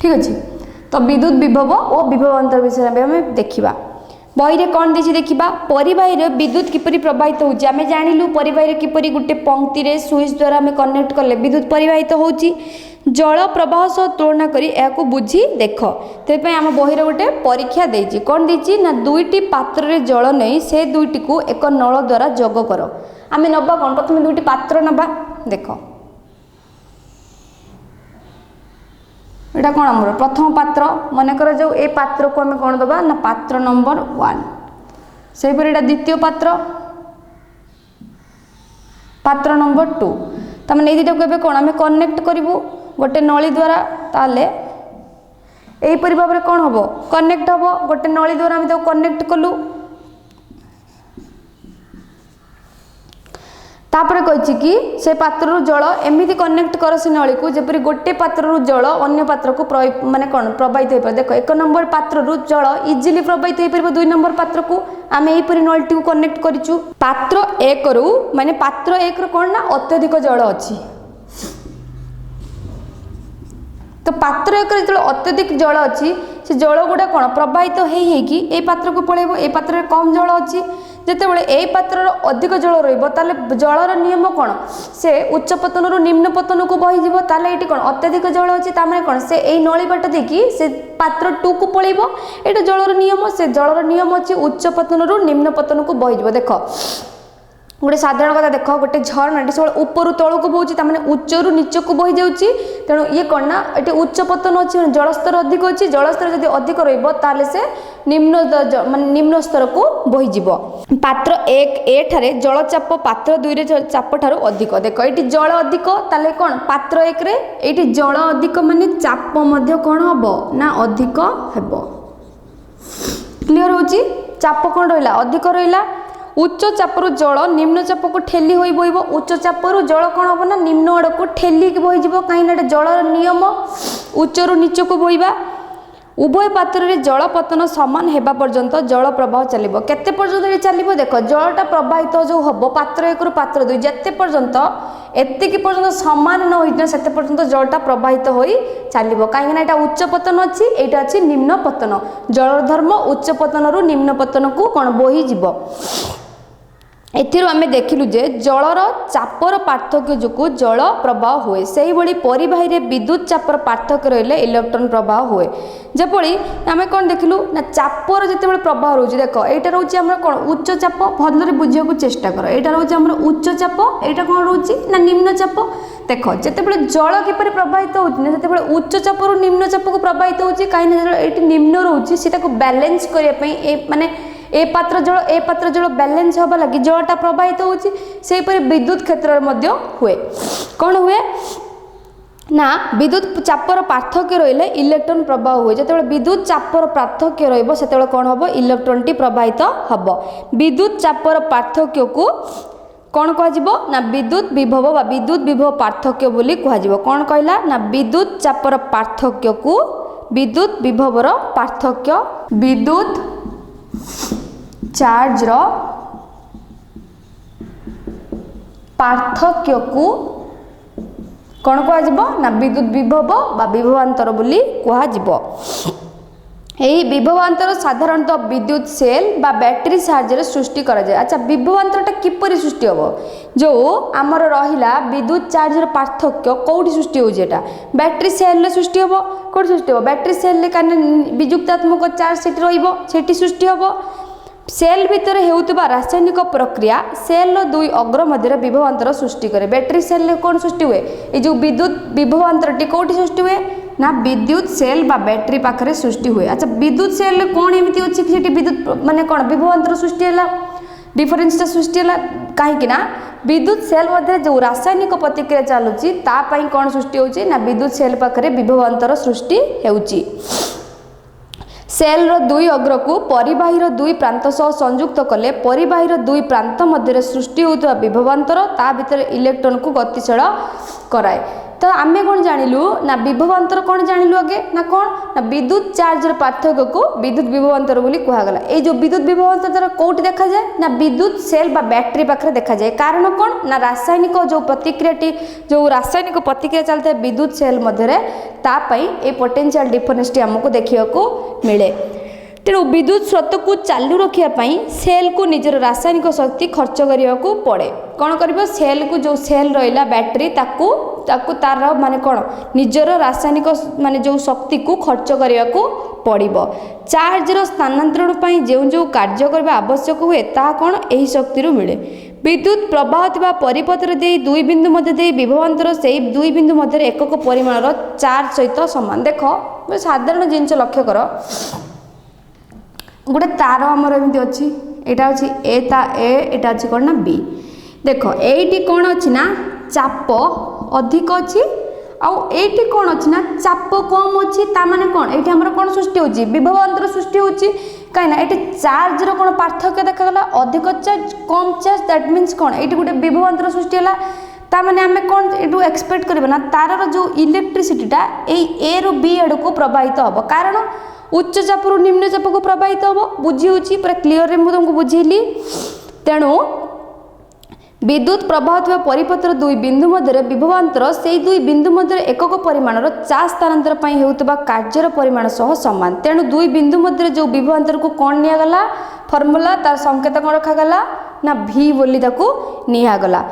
ठीक अच्छे तो विद्युत विभव और विभवांतर विषय में हमें देखा बही कौन देछि देखिबा परिवाही विद्युत किपरि प्रवाहित होउची आमे जानिलु परिवाही किपरि गुटे पंक्ति रे स्विच द्वारा आमे कनेक्ट करले विद्युत परिवाहित होउची जल प्रवाह सह तुलना करी याकू बुझी देख तेपई आम बही गोटे परीक्षा देछि कौन देछि ना दुईटी पात्र रे जल नहीं से दुईटी को एक नल द्वारा जोग कर आमे नबा कौन प्रथम दुईटी पात्र नबा देख एटा कौन आमर प्रथम पात्र मनकर जो ए पात्र को आम कौन दबा ना पात्र नंबर 1 से पर एटा द्वितीय पात्र पात्र नंबर 2 तमें नहीं दुटा को कौन आम कनेक्ट करूँ गोटे नली द्वारा ताले एहीपरि भाव कौन हम कनेक्ट हम गोटे नली द्वारा आम कनेक्ट कलु तापर कही कि से पात्र जल एमती कनेक्ट कर से नली को जपरी गोटे पात्र जल अन्य पात्र को माने कौन प्रवाहित हो पारे देख 1 नंबर पात्र जल इजिली प्रवाहित हो पारे 2 नंबर पात्र को आम यहीपरि नलटी को कनेक्ट करूँ पात्र 1 रु माने पात्र 1 रु कौन ना अत्यधिक जल अच्छी तो पात्र 1 जो अत्यधिक जल अच्छी से जल गुड़ा कौन प्रवाहित होगी ए पात्र को पलैब ए पात्र में कम जल अच्छी जितेबाला ए पात्र अधिक जल रही जलर नियम कौन से उच्च पतन रु निम्न पतन को बहीज ये कौन अत्यधिक जल अच्छी कौन से यही नली बाट देखी से पात्र 2 को पलैब ये जलर नियम से जलर नियम अच्छी उच्च पतन रु निम्न पतन को बहीज देख गोटे साधारण कथा देख गोटे झरना सब ऊपर तौक बोची उच्चर नीच को बही जाऊँगी तेणु ये कौन ना ये उच्च पतन अच्छी जलस्तर अधिक अच्छी जलस्तर जब अधिक रही से निम्न मान निम्न स्तर को बहीज पात्र 1 एठारे जलचाप पात्र 2 रे चाप ठारू अधिक देख ये जल अधिक ताले कौन पात्र 1 रे ये जल अधिक माने चाप मध्य कौन हम ना अधिक हेब क्लियर होची चाप कौन रहा अधिक रहा उच्च चापरू जल निम्न चाप को ठेली हो बहब उच्च चापरू जल कौन हम ना निम्न आड़ को ठेलिक बहीज कहीं जलर नियम उच्चरू नीच को बहवा उभय पात्र रे जल पतन समान हेबा पर्यंत जल प्रवाह चलिबो केते पर्यंत ये चलिबो देख जलटा प्रवाहित जो हबो पात्र 1 रु पात्र 2 जेते पर्यंत एतिकी पर्यंत समान न होइना सेते पर्यंत जलटा प्रवाहित होई चलिबो काहे ना एटा उच्च पतन अछि एटा अछि निम्न पतन जलर धर्म उच्च पतन रु निम्न पतन को कोन बोही जिवो एथिरु आमे देखिलु जे जलर चापर पार्थक्य जो जल प्रवाह हुए से भाई परिवाही रे विद्युत चापर पार्थक्य रहिले इलेक्ट्रॉन प्रवाह हुए जपरी आमे कौन देखिलु ना चापर जिते प्रवाह रोचे देख एटा रोचे हमर कौन उच्च चाप भलरे बुझिया को चेष्टा कर एटा रोचे हमर उच्च चाप एटा कौन रोचे ना निम्न चाप देख जिते जल किपर प्रवाहित होती ना जिते उच्च चापर निम्न चाप को प्रवाहित होची कहीं ये निम्न रोचे से बैलेंस करने माने ए पात्र जल बैलेंस हवा लगी जलटा प्रवाहित होची सेपरि विद्युत क्षेत्र में हुए कौन हुए ना विद्युत चापर पार्थक्य रहिले इलेक्ट्रॉन प्रवाह हुए जिते विद्युत चापर पार्थक्य रहिबो सेते कौन हम इलेक्ट्रॉन टी प्रवाहित हम विद्युत चापर पार्थक्य को कौन कह ना विद्युत विभव बा विद्युत विभव पार्थक्य बोली कह कौन कहला ना विद्युत चापर पार्थक्य को विद्युत विभवर पार्थक्य विद्युत चार्ज रो पार्थक्य को कौन कह ना विद्युत विभव बा विभवांतर बोली कह यही विभवांतर साधारणतः विद्युत सेल बा बैटरी साहाय्य सृष्टि करा जाए अच्छा विभवांतरटा किपरि सृष्टि हम जो आमर रहिला विद्युत चार्जर पार्थक्य कौटी सृष्टि होटा बैटरी सेल सृष्टि हम कौटी सृष्टि हम बैटरी सेल विजुक्तात्मक चार्ज से सृष्टि हम सेल भितर हेउतबा रासायनिक प्रक्रिया सेल दुई अग्र मध्य विभवांतर सृष्टि करे बैटरी सेल कौन सृष्टि हुए ये जो विद्युत विभवांतरटी कौटी सृष्टि हुए ना विद्युत सेल बा बैटरी पाखरे सृष्टि हुए अच्छा विद्युत सेल कौन एमती अच्छी कि विद्युत माने कौन विभवांतर सृष्टि है डिफरेन्सटा सृष्टि है कहीं विद्युत सेल मध्य जो रासायनिक प्रतिक्रिया चलुची तापाई कौन सृष्टि होची ना विद्युत सेल पाखरे विभवांतर सृष्टि हेउची सेल रो दुई अग्र को परिवाही रो दुई प्रांत सह संयुक्त कले परिवाही रो दुई प्रांत मध्य सृष्टि होता विभवांतर ता भीतर इलेक्ट्रॉन को गतिशील कराए तो आम कौन जानिलु ना विभवांतर कौन जानिलु आगे ना कौन ना विद्युत चार्जर पार्थक्य को विद्युत विभवांतर बोली कहगला ये जो विद्युत विभवांतर द्वारा कौटी देखा जाए ना विद्युत सेल बा बैटरी पाखरे देखा जाए कारण कौन ना रासायनिक जो प्रतिक्रियाटी जो रासायनिक प्रतिक्रिया चलता है विद्युत सेल मध्य तापाई ए पोटेंशियल डिफरेंस टी हमको देखा मिले तेणु विद्युत स्रोत को चालू रखापी सेल को निजर रासायनिक शक्ति खर्च करने को पड़े। कौन कर सेल को जो सेल रहा बैटेरी ताकू तार माने कौन निजर रासायनिक माने जो शक्ति को खर्च करने को पड़ो। चार्जर स्थानांतरण पर जो जो कार्य करने आवश्यक हुए ता कौन यही शक्ति मिले। विद्युत प्रवाह परिपथ दे दुई बिंदु मध्य दे विभवांतर से दुई बिंदु मध्य एकक परिमाण चार्ज सहित सामान। देख साधारण जिनस लक्ष्य कर गोटे तार आमर एमती अच्छी यहाँ अच्छी एटा अच्छी कौन ना बी। देख ये कौन अच्छी ना चाप अधिक अच्छी आउटी कौन अच्छी ना चाप कम अच्छी ताने कौन ये आम कौन सृष्टि होची विभवांतर सृष्टि होची कहीं ये चार्ज रो कौन पार्थक्य देखा अधिक charge come charge that means कौन ये गोटे विभवांतर सृष्टि है ताने आम कौन ये एक्सपेक्ट करवा तार जो इलेक्ट्रिसिटीटा ए रु बी आड़ को प्रवाहित हम कारण उच्च चाप रु निम्न चाप को प्रवाहित हम बुझी होची पूरा क्लीयर मुझे तुमको बुझेली। तेणु विद्युत प्रवाह परिपथर दुई बिंदु मध्य विभवांतर से दुई बिंदु मध्य एकक परिमाण चार्ज स्थानांतर होता कार्यर परिमाण सह सामान। तेणु दुई बिंदु मध्य जो विभवांतर को कौन निगला फर्मूला तार संकेत कौन रखागला ना भी बोली निगला।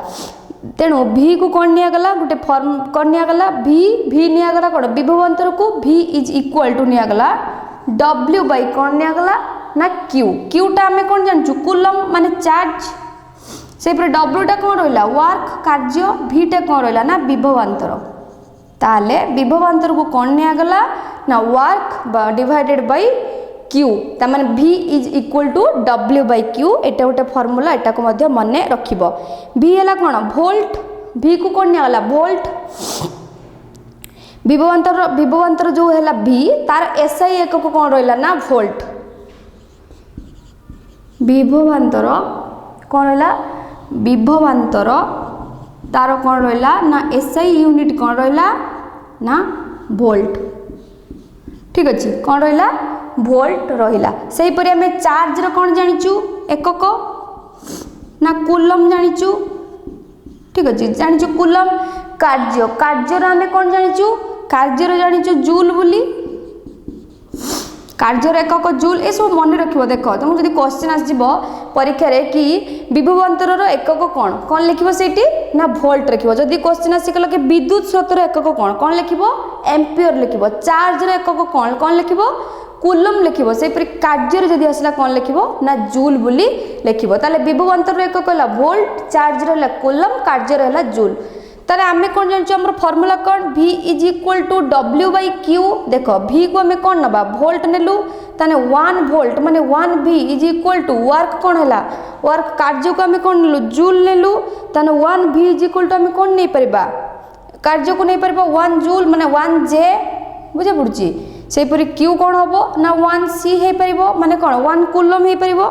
तेणु भी को कौन निगला गोटे फर्म कौन निगला भी निगला कौन विभवांतर को भी इज इक्वल टू निगला डब्ल्यू बाई कौन निगला ना क्यूटा आम कौन जानचु कूलम माने चार्ज से डब्ल्यूटा कौन रहा वर्क कार्य भीटा कौन रहा ना विभवांतर। ताले विभवांतर को कौन निगला ना वर्क डिवाइडेड बाई क्यू ताने V is equal to W by Q एटा गोटे फर्मूला एटा को मध्य मन रखिबो। भी है कौन वोल्ट भी को कौन निगला वोल्ट विभवांतर जो है भी तार एसआई एकक कौन रहा ना वोल्ट विभवांतर कौन रहा विभवांतर तार कौन रहा ना एसआई यूनिट कौन रहा ना वोल्ट। ठीक अच्छे कौन रहा वोल्ट रहा से परी आम चार्ज कौन जानिचु एकक ना कूलम जानिचु। ठीक अच्छे जानिचु कूलम कार्यर आम कौन जानिचु कार्यर जानिचु जूल बोली कार्यर एकक जूल ये सब मन रख देख तुमको जब क्वेश्चन आसो परीक्षा कि विभवांतर एकक कौन कौन लिख से ना भोल्ट लिख जदि क्वेश्चन आसिकल कि विद्युत स्रोतर एकक कौन कौन लिख एम्पियर लिख चार्जर एकक कौन कौन लिख कूलम लिख से कार्य जदि आसला कौन लिख ना जूल बोली लिख ताले विभवांतर एकक है भोल्ट चार्जर है कूलम कार्य है जूल। ताले आमे कौन जानचु हमर फार्मूला कौन V is equal to W by Q। देख V को आमे कौन नबा वोल्ट नेलु ताने 1 वोल्ट माने 1 V is equal to work कौन हैला वर्क कार्य को आमे कौन नेलु जूल नेलु ताने 1 V इज इक्वल टू आमे कौन नै परबा कार्य को नै परबा 1 जूल माने 1 J बुझे पड़ची से परी Q कौन हबो ना 1 C हे परबो माने कौन 1 कूलम हे परबो।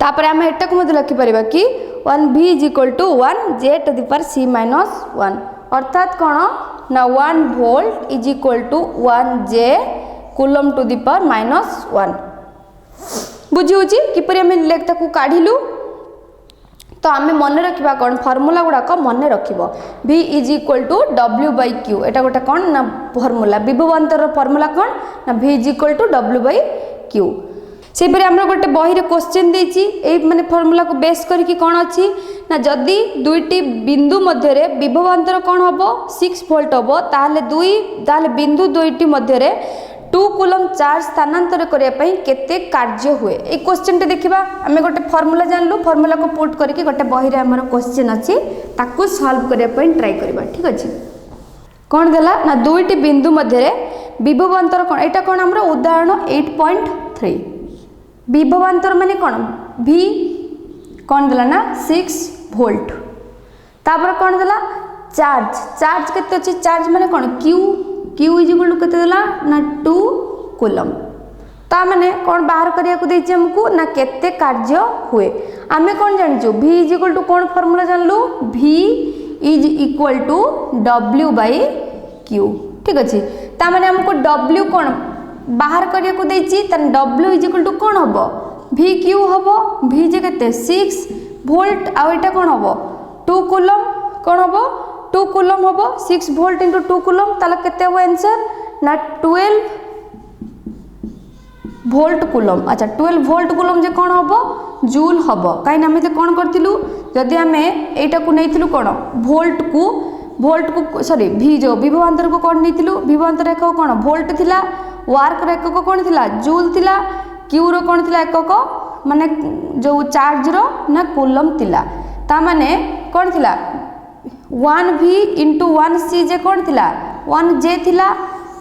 तापर आमे एटा को मते लिखि परबा कि 1 V is equal to 1 J to the power C minus 1 अर्थात कौन ना 1 volt is equal to 1 J coulomb to the power minus 1 बुझी होची किपरि आमे लेखता को काढिलु। तो आमे मन रखिबा कौन फार्मूला गुडा को मन रखिबो V is equal to W by Q एटा गोटा कौन ना फार्मूला विभवांतर फार्मूला कौन ना V is equal to W by Q। से परे हमरा गोटे बही रे क्वेश्चन देछि ए माने फार्मूला को बेस करके कौन अछि ना जदि दुईटी बिंदु मध्य रे विभवांतर कौन हबो 6 वोल्ट हबो ताले बिंदु दुईटी मध्य रे 2 कूलम चार्ज स्थानांतर करिया पई केते कार्य हुए ए क्वेश्चन टे देखिबा आमे गोटे फार्मूला जानलु फार्मूला को पुट करके गोटे बही रे हमर क्वेश्चन अछि ताकू सॉल्व करिया पई ट्राई करबा। ठीक अछि कौन देला ना दुईटी बिंदु मध्य रे विभवांतर कौन एटा कौन हमर उदाहरण 8.3 विभवांतर माने कौन V कौन देला ना 6 वोल्ट तापर कौन देला चार्ज केते अछि चार्ज माने कौन Q इज इक्वल टू केते देला ना 2 कूलम ता माने कौन बाहर करिया को देछि हमको ना केते कार्य हुए आमे कौन जानिचु V इज इक्वल टू कौन फार्मूला जानलु V is equal to W by Q। ठीक अछि ता माने हमको W कौन बाहर करिया को देछि तन W इज इक्वल टू कौन हबो V Q हबो V जे केते 6 वोल्ट आ एटा कौन हबो 2 कूलम कौन हबो 2 कूलम हबो 6 वोल्ट इंटू 2 कूलम ताले केते हबो आंसर ना 12 भोल्ट कुलम। अच्छा 12 भोल्ट कुलम जे कौन हम जूल हम कहीं आम कौन करूँ जदि आम यटा को नहीं कौन भोल्ट को सॉरी भी जो विभवांतर को कौन नहीं विभवांतर एकक कौन भोल्ट थिला वार्क एकक कौन थिला जूल थिला क्यू रो कौन थिला एकक माने जो चार्ज रो ना कुलम थिला ता माने कौन थिला 1v इंटू 1c जे कौन थिला 1j थिला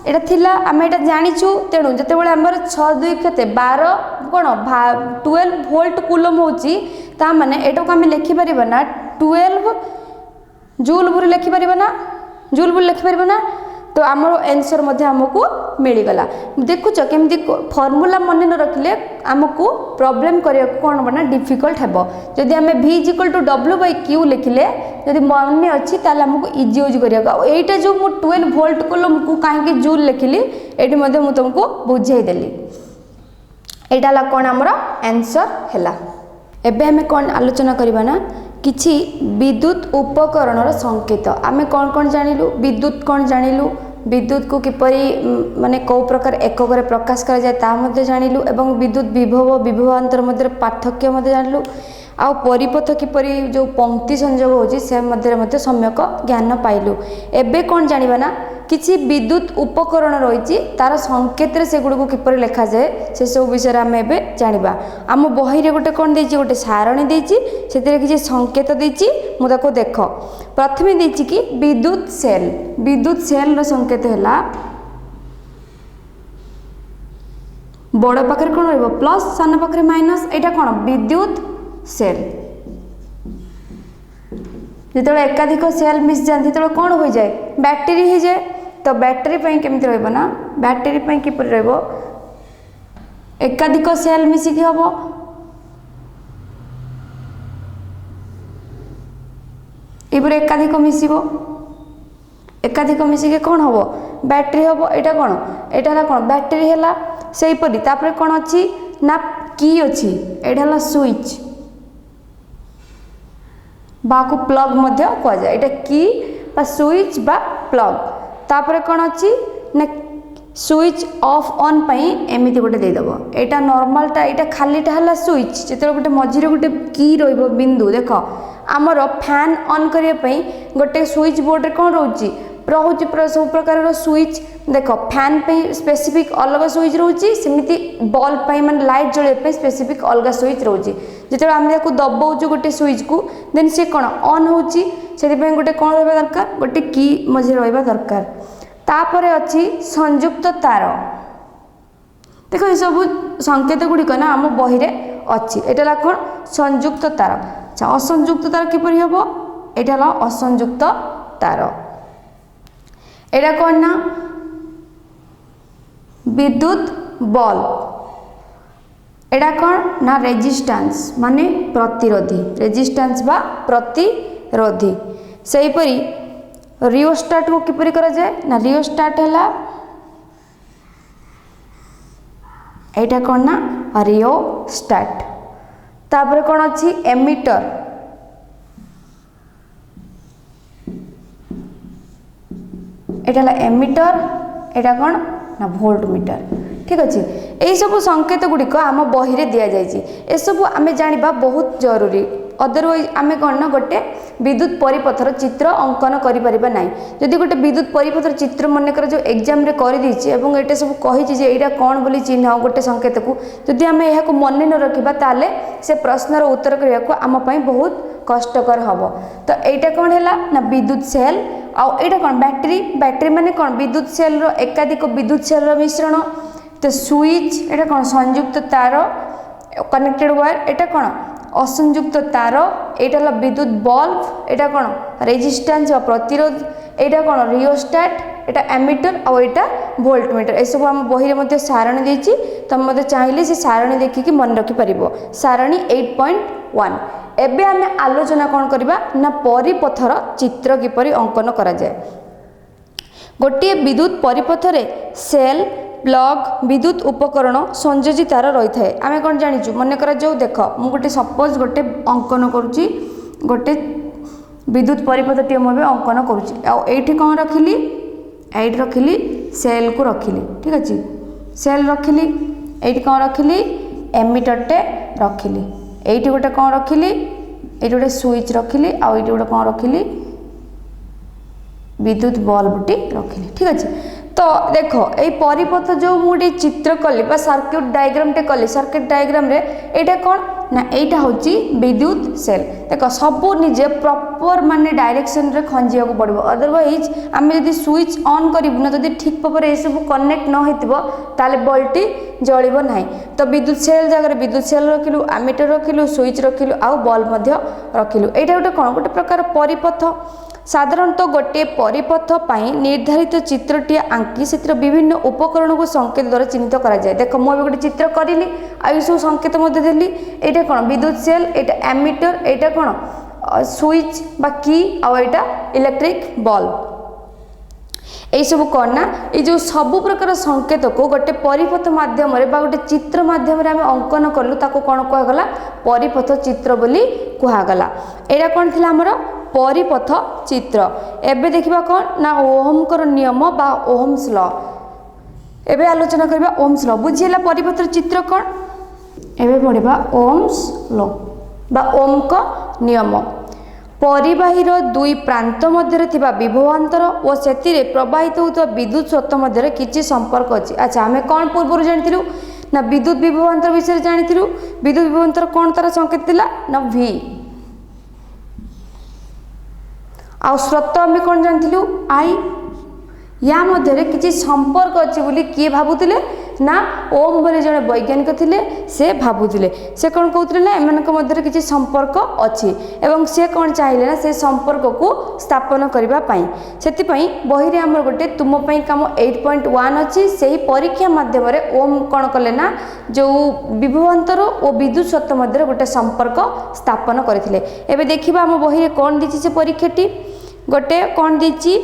एटा थिला आम एटा जानिछु तेणु जते बेले हमर 6 2 केते 12 कोन 12 वोल्ट कूलम होची ता माने एटा को हम लिखि परिबा ना 12 जूल बुरी लिखि परिबा ना जूल बुरी लिखि परिबा ना तो आमर आंसर मध्य हमको मिल गला। देखुच केमती फॉर्मूला मन न रखिले आमको प्रॉब्लम करिया कोन बना डिफिकल्ट हेबो जदि हमें v = w/q लिखिले जदि मन अच्छी ताले हमको इजी यूज करिया एटा जो मु 12 वोल्ट कूलम को काहे जूल लिखिली एटी मध्य मु तुमको बुझाई देली एटा ला कोन हमर आंसर हैला। एबे हमें कोन आलोचना करबा ना किछि विद्युत उपकरणर संकेत आमे कौन कौन जानिलु विद्युत कौन जानिलु विद्युत को किपरि माने को प्रकार एकक रे प्रकाश करा जाय ता मध्ये जानिलु एवं विद्युत विभव विभवांतर मध्ये पार्थक्य मध्ये जानिलु आ परिपथ किपरि जो पंक्ति संयोग होची से मध्ये सम्यक ज्ञान पाइलु। एबे कौन जानिबा ना किछि विद्युत उपकरण रही तार संकेत से गुड़ को किपर लिखा जाए से सब विषय आम ए जाना आम बही गोटे कौन देती गोटे सारणी देती से किसी संकेत देती मुझे देख प्रथम देती कि विद्युत सेल संकेत है बड़ पाखे कौन रहा सान पाखे माइनस यहाँ कौन विद्युत सेल जो एकाधिक सेल मिस जाती जो कौन हो जाए बैटेरी हो जाए तो बैटेरी केमती रहिबो ना बैटेरी किपर रहिबो एकाधिक सेल मिसिकी हबो इबरे एकाधिक मिसिबो एकाधिक मिसिके कौन हबो बैटेरी हबो एटा कौन एटा कौन बैटेरी हैला सेही परि तापरे कौन अछि ना की अछि एटा हला स्विच बाकु प्लग मध्य कह जाए एटा की बा स्विच बा प्लग तापरे कौन अच्छी ना स्विच ऑफ ऑन पाई एमती गोटे देदेव यहाँ नॉर्मलटा यहाँ खालीटा है स्विच जो गोटे मझे गोटे की रो बिंदु देख आमर फैन ऑन करने गोटे स्विच बोर्ड रे कौन रोचे रोचे सब प्रकार स्विच देख फैन पे स्पेसिफिक अलग स्विच रोचे सेमती बल्ब माने लाइट जलैया स्पेसिफिक अलग स्विच रोचे जो आम दबाऊँ गोटे स्विच को देन से कौन ऑन होची से गोटे कौन रहा दरकार गोटे की मझे रहा दरकार तापर अच्छी संयुक्त तार देख ये सब संकेत गुड़िक ना आम बही अच्छी यहाँ कौन संयुक्त तार अच्छा असंयुक्त तार किपर हम यहाँ असंयुक्त तार यहाँ कौन ना विद्युत बल्ब यहाँ कौन ना रेजिस्टेंस माने प्रतिरोधी रेजिस्टेंस बा प्रतिरोधी से हीपरी रियोस्टाट को किपरि करा जाए ना रियोस्टाट है यहाँ कौन ना रियोस्टाट तापर कौन अच्छी एमीटर यहाँ एमीटर यहाँ कौन ना वोल्ट मीटर ठीक अच्छे यही सब संकेत गुड़िक आम बही दि जाए सब आम जाना बहुत जरूरी अदरवाइज आम कौन ना गोटे विद्युत परिपथर चित्र अंकन करें जदि गोटे विद्युत परिपथर चित्र मनकर जो एग्जाम रे कर ये सब कही यहाँ कौन बोली चिन्ह गोटे संकेत को जदि आम यह मन न रखा ताले से प्रश्नर उत्तर करने को आम बहुत कष्टकर हम तो यहाँ कौन है ना विद्युत सेल आईटा कौन बैटेरी माने कौन विद्युत सेल रो एकाधिक विद्युत सेल रो मिश्रण तो स्विच यहाँ कौन संयुक्त तार कनेक्टेड वायर यहाँ कौन असंयुक्त तार यहाँ विद्युत बल्ब यहाँ कौन रेजिस्टेंस प्रतिरोध यहाँ कौन रियोस्टाट यहाँ एमीटर और यहाँ वोल्ट मीटर ये सब आम बही में सारणी देती तुम मत चाहिए से सारणी देखिकी मन रखिपर सारणी 8.1 एबे आमे आलोचना कौन करबा ना परिपथर चित्र किपरि अंकन करा जाए गोटे विद्युत परिपथ रे सेल प्लग विद्युत उपकरण संयोजी तार रही है आम कौन जाचु मन कर जो देख मु गोटे सपोज गोटे अंकन करुच्ची गोटे विद्युत परिपथ टी मुझे अंकन करुच्ची कौन रखिली एट रखिली सेल को रखिली ठीक अच्छे सेल रखिली ये कौन रखिली एमिटरटे रखिली ये गोटे कौन रखिली ये गोटे स्विच रखिली आउ ये गोटे कौन रखिली विद्युत बल्बटी रखिली ठीक अच्छे। तो देख ये परिपथ जो मुझे चित्र कली सर्किट डायग्राम टे कली सर्किट डायग्राम रे एटा कौन ना एटा होची विद्युत सेल देख सब निजे प्रॉपर माने डायरेक्शन रे खंजिया को पड़ो अदरवाइज आम जब स्विच ऑन करूँ ना जब ठीक भाव ये सब कनेक्ट न होइतिबो ताले बल्बटी जलिबो नाही। तो विद्युत सेल जगह विद्युत सेल रखिलु एमीटर रखिलु स्विच रखिलु आउ बल्ब मध्य रखिलु एटा गोटे कौन गोटे प्रकार परिपथ साधारणतः गोटे परिपथ पाई निर्धारित चित्रटी आंकी से विभिन्न उपकरण को संकेत द्वारा चिन्हित करा जाए। देख मुझे गोटे चित्र करी आई सब संकेत देली एटा कौन विद्युत सेल एटा एमीटर एटा कौन स्विच बा की आउ एटा इलेक्ट्रिक बल्ब यही सब कौन ना ये जो सब प्रकार संकेत को गोटे परिपथ माध्यम गोटे चित्र माध्यम आम अंकन कलु ताको कौन कहगला परिपथ चित्र बोली कहगला। एटा कौन थी आमर परिपथ चित्र। एबे देखिबा कौन ना ओहमकर नियम बा ओहम्स लॉ एबे आलोचना करबा ओहम्स लॉ बुझिला परिपथ चित्र कौन एबे पढ़िबा ओहम्स लॉ बा ओम का नियम परिबाहीर दुई प्रांत मध्य थिबा विभवांतर और सेतिरे प्रवाहित होता विद्युत स्रोत मध्य किछि संपर्क अछि। अच्छा आमे कौन पूर्व जानिथिलु ना विद्युत विभवांतर विषय जानिथिलु विद्युत विभवांतर कौन तार संकेत थिला ना V आ स्रोत आमे कौन जानिथिलु I या मध्य किछि संपर्क अछि बोली किए भाबुतिले ना ओम बोले जने वैज्ञानिक थिले से भाबुतिले से कौन कहउतिले ना एमानक मध्य किछि संपर्क अछि एवं से कौन चाहिए ना से संपर्क को स्थापन करिबा पई सेति पई बही रे हमर गोटे तुम पई काम 8.1 अछि सेही परीक्षा माध्यम रे ओम कौन कले ना जो विभवांतर और विद्युत स्रोत मध्य गोटे संपर्क स्थापन करथिले। एबे देखिबा हम बही रे कौन दिछि से परीक्षाटी गोटे कौन दिछि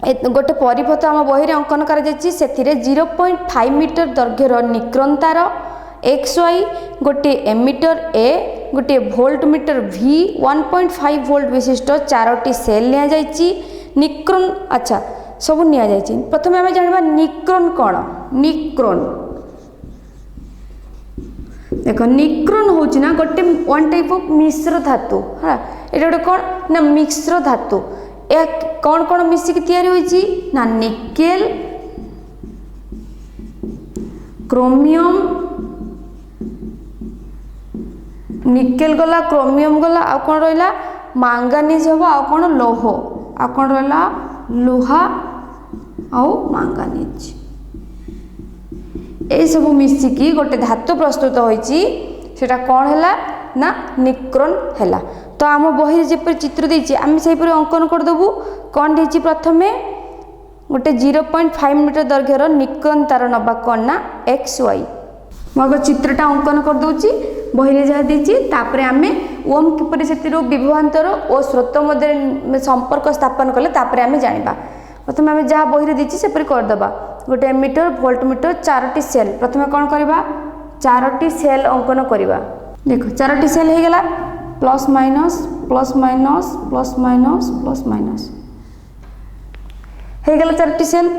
गोटे परिपथ आम बही अंकन कर 0.5 मीटर दैर्घ्यर निक्रन तार XY गोटे एमीटर A गोटे वोल्ट मीटर V 1.5 वोल्ट विशिष्ट 4टी सेल निया जाइछि निक्रन। अच्छा सब निया जाइछि प्रथमे आम जानबा निक्रन कौन निक्रन देख निक्रन होछि ना गोटे वन टाइप ऑफ मिश्र धातु हाँ एटा गोटे कौन ना मिश्र धातु एक कौन कौन मिसिक तैयारी होइछि ना निकेल क्रोमियम निकेल गला क्रोमियम गला आ कौन रहिला मांगानीज हबो आ कौन लोह आ कौन रहिला लोहा आ मांगानीज ए सब मिसिकी गोटे धातु प्रस्तुत होइछि सेटा कौन हैला ना निक्रन हैला। तो आम बही जेपर चित्र देछि आम सेपर अंकन कर देबु कौन देछि प्रथमे गोटे 0.5 मीटर दैर्घ्यर निक्रन तार नबा कौन ना XY मग चित्रटा अंकन कर दउछि बही रे जहा देछि तापरे आमे ओम किपरि सेतिरो विभवांतर और स्रोत मध्य संपर्क स्थापन कले तापरे आमे जानिबा। प्रथमे आमे जहा बही रे देछि सेपर कर दबा गोटे मीटर वोल्ट मीटर 4टी सेल प्रथमे कौन करबा 4टी सेल अंकन करबा देखो 4टी सेल हे गेला plus minus plus minus plus minus plus minus हे गेला 4टी सेल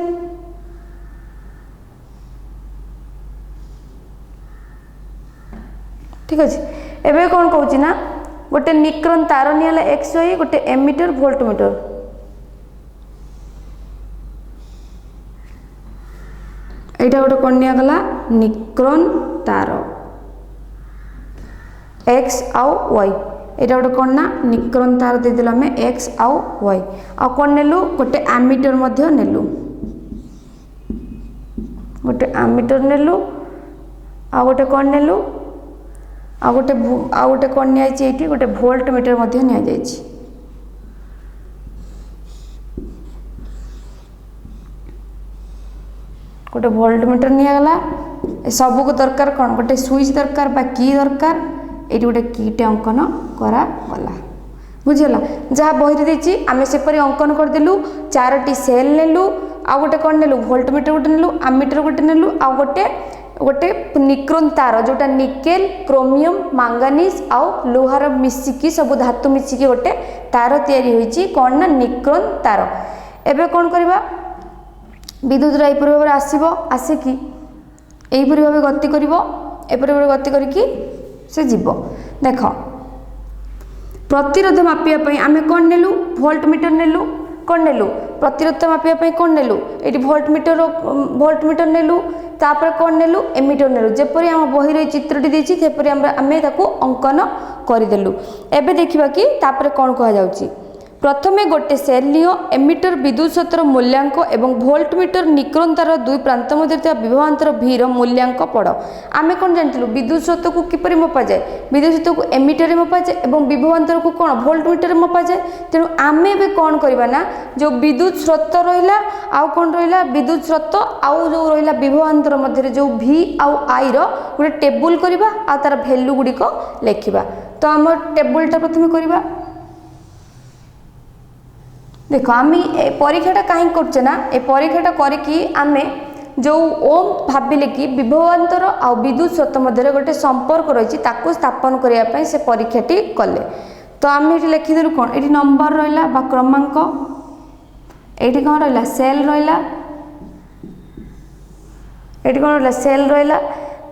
ठीक अछि। एबे कौन कहउछि ना गोटे निक्रन तार नियाला XY गोटे एमीटर वोल्ट मीटर एटा गोटे कौन निया गला निक्रन तार X आउ Y एटा गोटे कौन ना निक्रन तार दे दिला हमें X आउ Y आ कौन नेलु गोटे एमीटर मध्य नेलु गोटे एमीटर नेलु आ गोटे कौन नेलु आ गोटे कौन निया जाइछि एठी गोटे वोल्ट मीटर मध्य निया जाइछि गोटे वोल्ट मीटर निया गला सब को दरकार कौन गोटे स्विच दरकार बा की दरकार ये गोटे कीटे अंकन करा गला बुझला जहाँ बही देछि आमे सेपरी अंकन करदेलु 4टी सेल नेलु आ गोटे कौन नेलु वोल्ट मीटर गोटे नेलु एमीटर गोटे नेलु आ गोटे गोटे निक्रन तार जोटा निकेल क्रोमियम मांगानीज आउ लोहार मिसिकी सब धातु मिसिकी गोटे तार तैयारी होइछि कौन ना निक्रन तार। एबे कौन करबा विद्युत राय पर आसीबो आसे कि এইপରି ভাবে গতি করিব, এপরি ভাবে গতি করিকি সে যাব। দেখ प्रतिरोध मापिया आम कौन नेलु वोल्टमीटर नेलु, कौन नेलु प्रतिरोध मापिया कौन नेलु ये वोल्टमीटर नेलु, तापर कौन नेलु एमीटर नेलु। जेपरी आम बही चित्रटी देछि सेपरी आम ताकू अंकन करदेलु। एबे देखिबा कि तापर कौन कहा जाउछि। प्रथमे गोटे सेल नियो, एमीटर विद्युत स्रोतर मूल्यांक एवं वोल्टमीटर निकरंतार दुई प्रांत मध्य विभवांतर भी मूल्यांक पढ़। आम कौन जानिलु विद्युत स्रोत को किपरि मपा जाए, विद्युत स्रोत को एमीटर मपा जाए और विभवांतर को कौन वोल्टमीटर मपा जाए। तेणु आम ए कौन करवा ना जो विद्युत स्रोत रहा आउ कौन रहा विद्युत स्रोत आउ जो रहा विभवांतर मध्य जो भी आउ आई रोटे टेबुल करवा आ तार भैल्यू गुड़िक लिखा। तो आम टेबुलटा प्रथम करवा। देख आम परीक्षाटा कहीं करचे ना ए परीक्षाटा करिकी आमे जो ओम भाविले कि विभवांतर आ विद्युत स्रोत मध्य गोटे संपर्क रही ताकू स्थापन करने से परीक्षाटी कले। तो आम ये लिखिदेलु कौन ये नंबर रहा बा क्रमांक, ये कौन रहा सेल रहा, ये कौन रहा सेल रहा,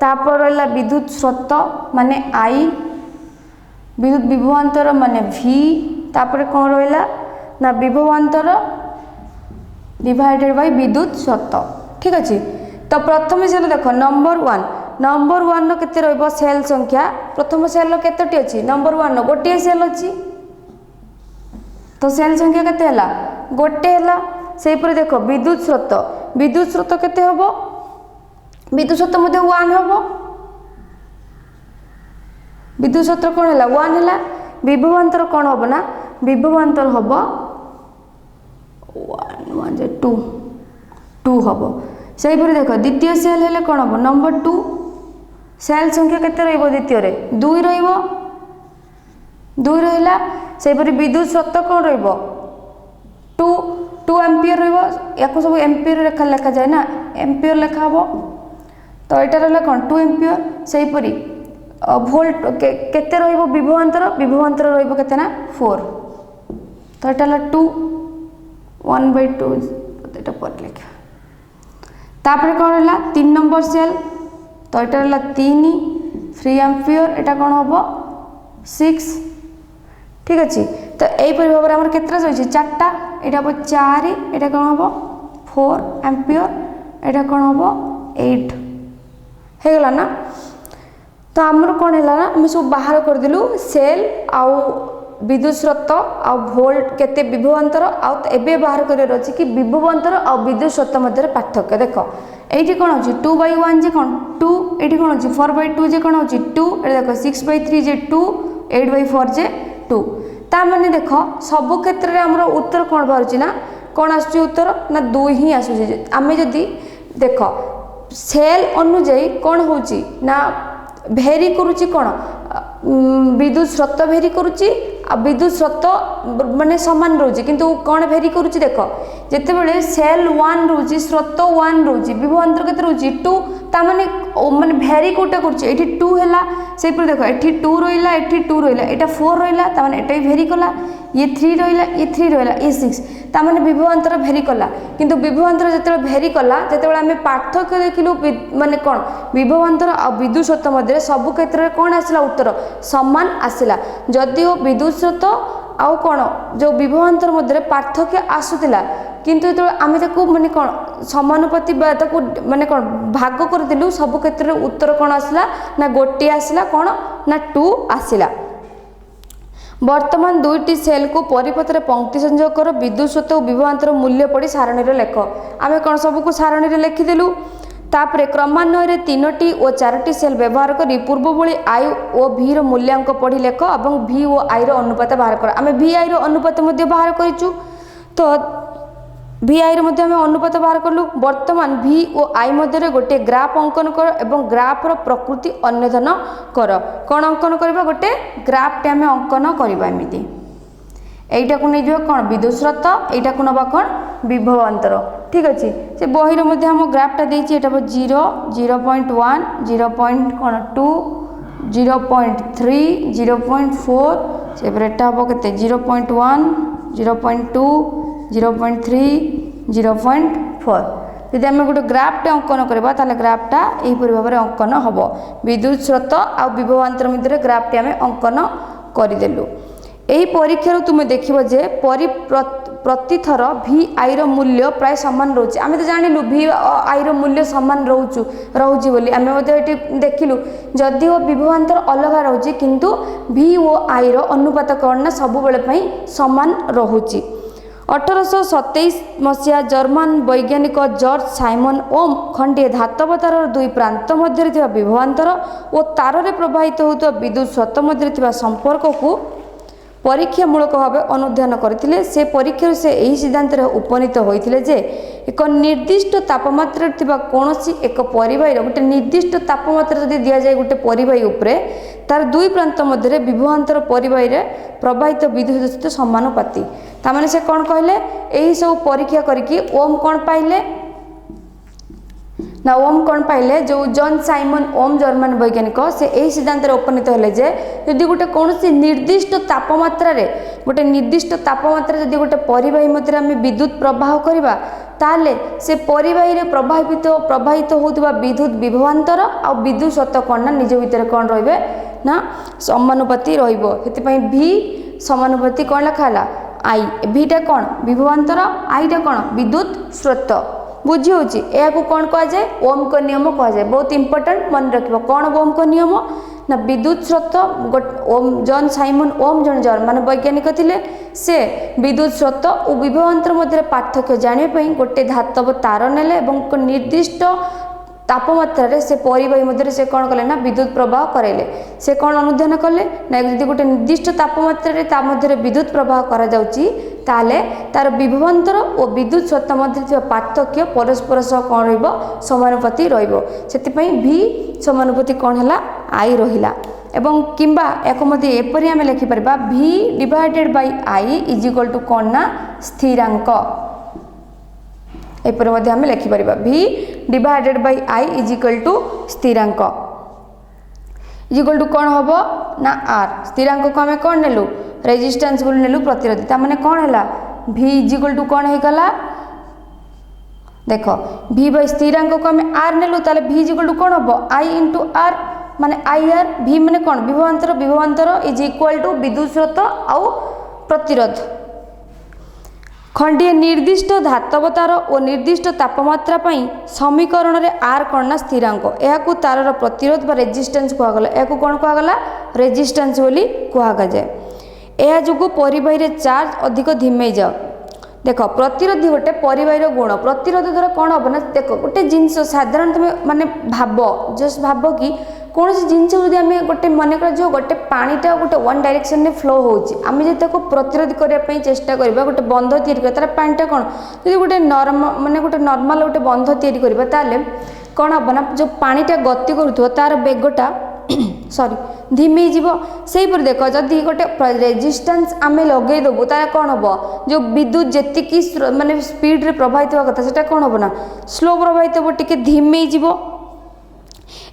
तापर रहा विद्युत स्रोत माने आई, विद्युत विभवांतर माने भी, तापर कौन रहा ना विभवांतर डिवाइडेड बाय विद्युत स्रोत। ठीक अच्छे। तो प्रथम सेल देख नंबर वन केते रहइबो सेल संख्या, प्रथम सेल केतोटी अछि नंबर वन गोटे सेल अछि तो सेल संख्या केते हला गोटे हला। सेहि पर देखो विद्युत स्रोत केते हबो, विद्युत स्रोत मध्ये 1 हबो, विद्युत स्रोत कोन हला 1 हला। विभवांतर कोन हबो ना विभवांतर हबो 2 हबो। सेहि पर देखो द्वितीय सेल हेले कोन हबो नंबर 2, सेल संख्या केते रहइबो द्वितीय रे 2 रहइबो, 2 रहिला। सेहि पर विद्युत स्रोत कोन रहइबो 2 एम्पियर रहइबो, याको सब एम्पियर लेखा जाए ना एम्पियर लेखा हबो। तो एटा रहला कोन 2 एम्पियर। सेहि पर वोल्ट केते रहइबो विभवांतर रहइबो केते ना 4। तो एटा हला 2 1/2 एटा पर लिखा। तापर कौन रहा 3 नंबर सेल, तो एटा रहा 3 एम्पियर, एटा कौन हम 6। ठीक अच्छे। तो यहीपरि भाव में आम केतटा रही 4टा, यहाँ हम 4, यहाँ कौन हम 4 एम्पियर, यहाँ कौन हम 8 होगला ना। तो आमर कौन है ना आम सब बाहर करदेलु सेल आउ विद्युत स्रोत आ वोल्ट केते विभवांतर आबे बाहर कर कि विभवांतर आ विद्युत स्रोत मध्य पार्थक्य। देख ये कौन हो 2/1 जे कौन 2, ये कौन हो 4/2 जे कौन हो 2, ये देख 6/3 जे 2, 8/4 जे 2। ता माने देख सबु क्षेत्र में आमर उत्तर कौन बाहर ना कौन आसुची उत्तर ना 2 ही आसुची। आम जदि देख सेल अनुजाई कौन होची ना भेरी करुची कौन विद्युत स्रोत भेरी करुची आ विद्युत स्रोत माने समान रोची किंतु कौन भेरी करुची। देख जितेबाला सेल 1 रोची स्रोत 1 रोची विभवांतर केते रोची 2, ता माने माने भेरी कोटा करुची एठी 2 हैला। से पर देख एठी 2 रहिला, एठी 2 रहिला, एटा 4 रहिला, ता माने एटा भेरी कला, ये 3 रहिला, ये 3 रहिला, ये 6, ता माने विभवांतर भेरी कला। किंतु विभवांतर जते भेरी कला जतेबाला आमे पार्थक्य देखिलु माने कोन विभवांतर आ विद्युत स्रोत मध्य सब क्षेत्र में कौन आसला उत्तर समान आसला। जदिओ विद्युत स्रोत आउ कौन जो विभवांतर मध्य पार्थक्य आसुला किंतु जो आम माने कौन समानुपाती माने कौन भाग करदेलु सब क्षेत्र में उत्तर कौन आसला ना गोटे आसला कौन ना 2 आसला। वर्तमान दुईटी सेल को परिपथ में पंक्ति संयोग कर विद्युत स्रोत और विभवांतर मूल्य पढ़ी सारणी लेख। आम कौन सबको सारणी लिखिदेलु। तापरे क्रमान्वय 3टी और 4टी सेल व्यवहार करी पूर्व भली आई और भी मूल्यांक पढ़ी लेख और भी और आई अनुपात बाहर कर। आम भी आई अनुपात बाहर करूँ तो भी आई अनुपात बाहर कलु। वर्तमान भी और आई मध्य गोटे ग्राफ अंकन कर एवं ग्राफ्र प्रकृति अन्वेषण कर। कौन अंकन करवा गोटे ग्राफ्टे आम अंकन करवा एमती এইটা को नहीं कौन विद्युत स्रोत এইটা को नवा कौन विभवांतर। ठीक अच्छे। से बही मध्य हम ग्राफटा देती 0 0.1 0.2 0.3 0.4 से हम के 0.1 0.2 0.3 0.4 जदि आम गोटे ग्राफटे अंकन करवा ताले ग्राफटा यहीपरि भाव में अंकन हम विद्युत स्रोत आ विभवांतर मध्य ग्राफटे आम अंकन करदेलु। यही परीक्षार तुम देख प्रतिथर भि आई मूल्य प्राय सामान रोचे। आम तो जानिलु भि आई मूल्य सामान रोचे बोली आम ये देखिलु जदि विभवांतर अलग रोचे किंतु भि और आई अनुपात कौन ना सब बेले सामान रोचे। 1827 मसीहा जर्मन वैज्ञानिक जॉर्ज साइमन ओम खंडे धातव तार दुई प्रांत मध्य विभवांतर और तार रे प्रवाहित होता विद्युत स्रोत मध्य संपर्क को परीक्षामूलक भाव अनुध्यान करथिले। से परीक्षा से यही सिद्धांत उपनीत होइथिले जे एक निर्दिष्ट तापमात्रा थिबा कोनोसी एक परिवाही गोटे निर्दिष्ट तापमात्रा जदि दिया जाए गोटे परिवाही उपरे तार दुई प्रांत मध्य विभवांतर परिवाही रे प्रवाहित विद्युत स्रोत समानुपाती। तामाने से कौन कहले यही सब परीक्षा करके ओम कौन पाइले ना ओम कौन पाइले जो जॉन साइमन ओम जर्मन वैज्ञानिक से यही सिद्धांत उपनीत होले जे यदि गोटे कौन निर्दिष्ट तापमात्रा रे गोटे निर्दिष्ट तापमात्रा जदि गोटे परिवाही मध्य आम विद्युत प्रवाह करवा ताले से परिवाही रे प्रवाहित होउतबा विद्युत विभवांतर आ विद्युत स्रोत कौन ना निज भितर कौन रहिबे ना समानुपाती रहिबो। सेति भी समानुपाती कौन लिखाला आई भीटा कौन विभवांतर आईटा कौन विद्युत स्रोत बुझी होची। या कौन कह जाए ओम को नियम कह जाए बहुत इंपोर्टेंट मन रखिबो कौन ओम को नियम ना विद्युत स्रोत ओम जॉन साइमन ओम जन जर्मन वैज्ञानिक थिले से विद्युत स्रोत और विभवांतर मध्य पार्थक्य जानिबा पई गोटे धातव तार नेले एवं निर्दिष्ट तापमात्रा रे से परिवाही मध्य से कौन कले ना विद्युत प्रवाह कराइले। से कौन अनुध्यान कले ना यदि गोटे निर्दिष्ट तापमात्रा रे ता मध्य विद्युत प्रवाह करा जाउची ताले तार विभवांतर और विद्युत स्रोत मध्य पार्थक्य परस्पर सह कौन रहिबो समानुपाती रहिबो। सेति पई भी समानुपाती कौन हला आई रहिला एवं किंबा एको मध्य एपरि आमे लिखि परबा v divided by i is equal to कौन ना स्थिरांक। एपर मध्य आमे लिखि परबा v divided by i is equal to स्थिरांक इज इक्वल टू कौन हबो ना r। स्थिरांक को आमे कौन नेलु रेजिस्टेंस बोल नेलु प्रतिरोधी ता माने कौन हैला v इज इक्वल टू कौन हे गला देखो v बाय स्थिरांक को आमे r नेलु ताले v इज इक्वल टू कौन हबो i * r माने ir v माने कौन विभवांतर इज इक्वल टू विद्युत स्रोत आउ प्रतिरोध। खंडीय निर्दिष्ट धातव तार और निर्दिष्ट तापमात्रा पई समीकरण रे आर कौन ना स्थिरांक या तार प्रतिरोध बा रेजिस्टेंस कहगला या कौन कहगला रेजिस्टेंस बोली कहगा जाए। या जो परिवाही रे चार्ज अधिक धिमेई जाओ देख प्रतिरोधी गोटे परिवाही गुण प्रतिरोध द्वारा कौन हम ना देख गोटे जिनस साधारण तुम माने भाव जस्ट भाव कि कौन जिनस आम गोटे मन कर जो गोटे पानीटा गोटे वन डायरेक्शन में फ्लो होची आम जो प्रतिरोध करने चेष्टा करवा गोटे बंध या पानीटा कौन जो गोटे माने गोटे नॉर्मल गोटे बंध या कौन हम ना जो पानीटा गति करूँ तार बेगटा सॉरी धिमेई जीव से देख जदि गोटे रेजिस्टेंस आम लगेदेबू तार कौन हम जो विद्युत जी माने स्पीड रे प्रवाहित होगा कथा से कौन हम ना स्लो प्रवाहित हम टे धिमेई जीव।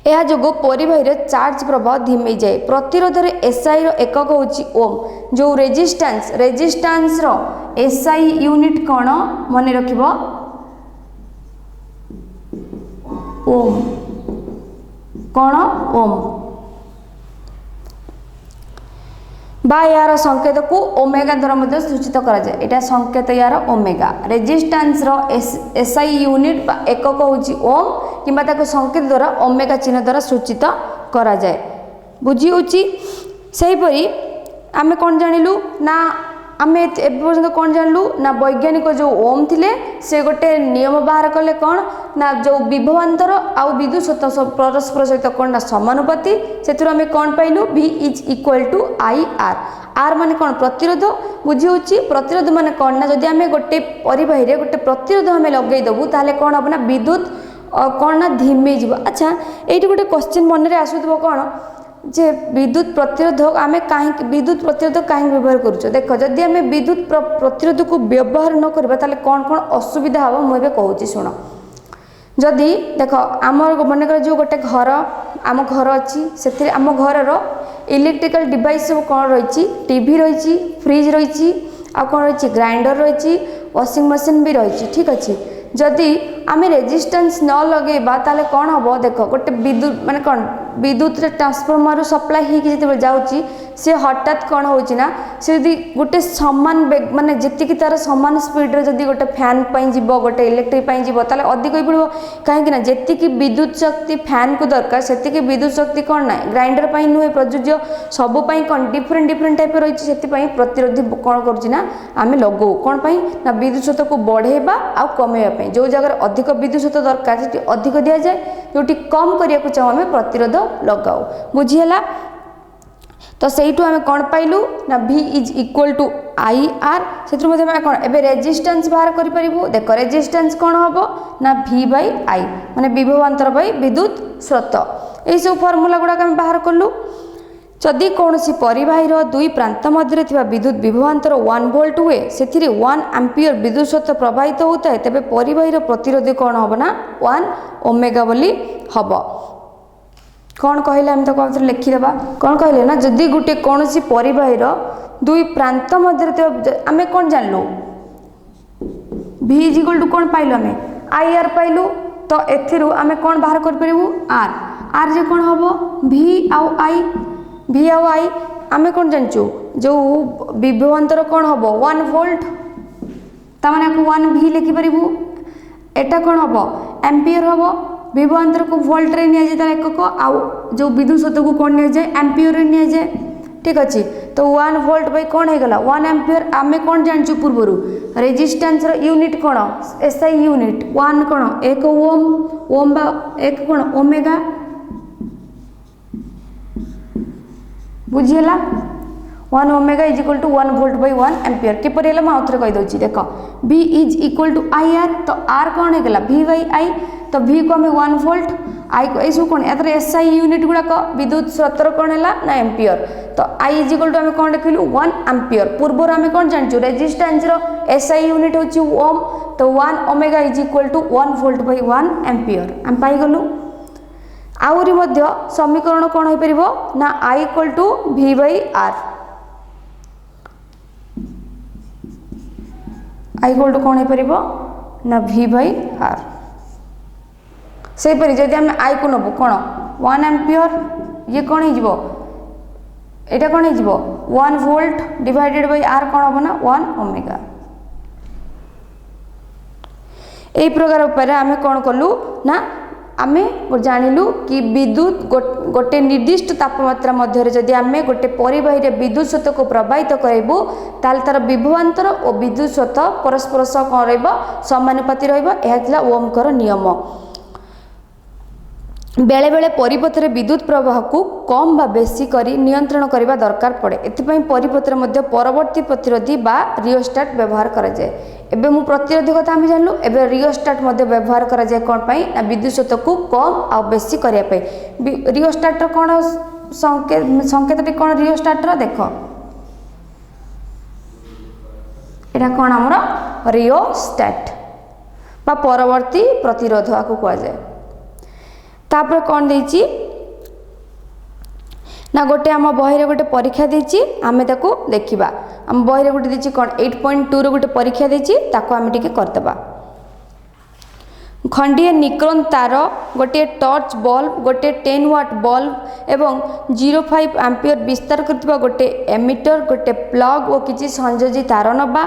यह जो परिवाही रे चार्ज प्रवाह धिमेई जाए। प्रतिरोध रे एसआई रो एकक होची ओम जो रेजिस्टेंस रो एसआई यूनिट कौन मन रखिबो ओम कौन ओम बा यार संकेत को ओमेगा द्वारा मध्य सूचित करा जाए। एटा संकेत यार ओमेगा रेजिस्टेंस रो एसआई यूनिट बा एकक होची ओम किंबा ताको संकेत द्वारा ओमेगा चिन्ह द्वारा सूचित करा जाए। बुझी होची सही परी आमे कोन जानिलु ना आमे पर्यंत कौन जानलु ना वैज्ञानिक जो ओम थिले से गोटे नियम बाहर कले कौन ना जो विभवांतर आउ विद्युत स्रोत परस्पर सहित कौन ना समानुपाती से आम कौन पाइलु v is equal to I R. R माने कौन प्रतिरोध बुझी होची प्रतिरोध माने कौन ना जदि आम गोटे परिवाही रे गोटे प्रतिरोध आम लगे देबू ताले कौन हम ना विद्युत कौन ना धिमेई जीव। अच्छा ये गोटे क्वेश्चन मन में आसुथबो कौन जे विद्युत प्रतिरोधक आम कहीं विद्युत प्रतिरोधक कहीं व्यवहार करुच देख जदि आम विद्युत प्रतिरोध को व्यवहार न करबा ताले कौन कौन असुविधा हम मुझे कहूँ शुण जदि देख आम मन कर जो गोटे घर आम घर अच्छी से आम घर इलेक्ट्रिकल डिवाइस सब कौन रही टीवी रही फ्रिज रही आ कौन रही ग्राइंडर रही वाशिंग मशीन भी रही ठीक अच्छे जदि आम रेजिस्टेंस न लगेबा ताले कौन हम देख गोटे विद्युत माने कौन विद्युत ट्रांसफॉर्मर सप्लाई होगी जो जाऊँगी सी हठात कौन होना से यदि गोटे सामान माने जी तार सामान स्पीड रे जदि गोटे फैन जीव गोटे इलेक्ट्रिक जीव ताले अधिक ही पड़ो कहीं जी विद्युत शक्ति फैन को दरकार से विद्युत शक्ति कौन ना ग्राइंडर नुहे प्रযোज्य सबूपाई कौन डिफरेंट डिफरेंट टाइप रही है प्रतिरोधी कौन करुँना आम लगो कौन पाई ना विद्युत स्रोत को बढ़ेबा आ कमेबा जो जगह अधिक विद्युत स्रोत दरकार से अधिक दि जाए जो कम करने को चाहूँ आम प्रतिरोध लगाओ बुझीगला। तो सहीठू आम कौन पाइलु ना V is equal to I R से कौन एबे रेजिस्टेंस बाहर करूँ देख रेजिस्टेंस कौन हम ना V बाई आई माने विभवांतर बाई विद्युत स्रोत यही सब फर्मूला गुड़ाक आम बाहर कलु। जदि कौन परिवाहीर दुई प्रांत मध्य थिबा विद्युत विभवांतर 1 वोल्ट हुए से 1 एम्पियर विद्युत स्रोत प्रवाहित होता है तेबे परिवाहीर प्रतिरोधी कौन हम ना 1 ओमेगा बोली हम कौन कहले आम तो लिखिदेबा कौन कहले ना जदि गोटे कौन परिवाहीर दुई प्रांत मध्य आम कौन जानलु V इज इक्वल टू कौन पाइलु आम आई आर पाइलु तो एथिरु आम कौन बाहर कर परिबु आर आर जे कौन हम V आउ आई आम कौन जानचु जो विभवांतर कौन हम 1 वोल्ट ताने 1 V लिखिपर एटा कौन हम एम्पियर हम विभवांतर को वोल्ट रे निया जाए एकक आउ जो विद्युत स्रोत को कौन निया जाए एम्पियर रे निया जाए ठीक अच्छे। तो 1 वोल्ट बाई कौन हो गला 1 एम्पियर आम कौन जानचु पूर्व रेजिस्टेंस रो यूनिट कौन SI यूनिट 1 कौन 1 ओम बा 1 कौन ओमेगा बुझीगला 1 omega is equal to 1 volt by 1 ampere किपर है मैं आउथरे कही दूसरी देख V is equal to I R तो आर कौन है V बाई आई तो V को हमें 1 वोल्ट आई को यू कौन या SI यूनिट गुड़ाक विद्युत स्रोतर कौन है ना एम्पियर तो आई इज इक्वल टू आम कौन लिखिलु 1 एम्पियर पूर्व आम कौन जानचु रेजिस्टेंस रो SI यूनिट होची ओम तो 1 omega is equal to 1 volt by 1 ampere आम पाइगलु। आउरी मध्य समीकरण कौन हो परिबो ना I equal to V by R I equal to कौन हो परिबो ना V बाई आर से परि जदि हम I को नबु कौन 1 एम्पियर ये कौन हो एटा कौन हो 1 वोल्ट डिवाइडेड बाई आर कौन हम ना 1 ओमेगा यही प्रकार उपर आम कौन कलु ना आम जानिलु कि विद्युत गोटे निर्दिष्ट तापमात्रा मध्य जदि आम गोटे परिवाही विद्युत स्रोत को प्रवाहित करूँ ताल तार विभवांतर और विद्युत स्रोत परस्पर सह कौन रमानुपाती रहा ओमकर नियम। बेले बेले परिपथरे विद्युत प्रवाह को कम बा बेसी करी नियंत्रण करने दरकार पड़े एथिपाई परिपथरे मध्य परवर्ती प्रतिरोधी बा रियोस्टाट व्यवहार करा जाए। एबे मु प्रतिरोधी कथा आम जानलु एबे रियोस्टाट मध्य व्यवहार करा जाए कौन पाई ना विद्युत स्रोत को कम आ बेसी करने पाई रियोस्टाट कौन संकेतटी कौन रियोस्टाट देख एटा कौन आमर रियोस्टाट बा परवर्ती प्रतिरोध को कह जाए। तापर कौन देची ना गोटे आम बही गोटे परीक्षा देची आमे ताको देखिबा आम बही गोटे देची कौन 8.2 रो गोटे परीक्षा देची ताको आमे टिके करतबा खंडीय निक्रोन तार गोटे टॉर्च बल्ब गोटे 10 वाट बल्ब एवं 0.5 एम्पियर विस्तार करथिबा गोटे एमिटर गोटे प्लग और किछि संयोजी तार नबा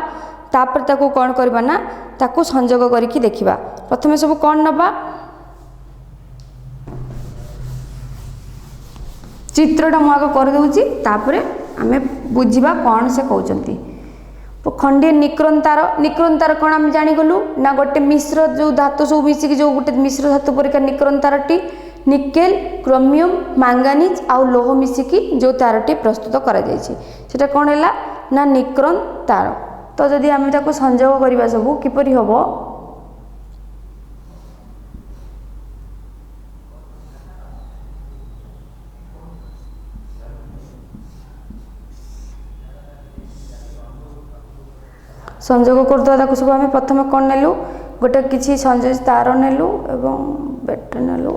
तापर ताको कौन करबा ना ताको संयोग करिकि देखिबा प्रथमे सब कौन नबा चित्रटा मु आग कर दूची तापर आमे बुझिबा कौन से कहउचंती खंडीय निक्रोन तार कौन आम जानीगलु ना गोटे मिश्र जो धातु सब मिसिकी जो गोटे मिश्र धातु परिका निक्रोन तारटी निकेल क्रोमियम मैंगानीज आउ लोह मिसिकी जो तारटी प्रस्तुत करा जायछि सेटा कौन हैला ना निक्रोन तार। तो जदि आमे ताको संयोग करबा सब किपरि हबो संयोग करदे सब आम प्रथम कौन नेलु गोटे किसी संयोज तार नेलु एवं बैटरी नेलु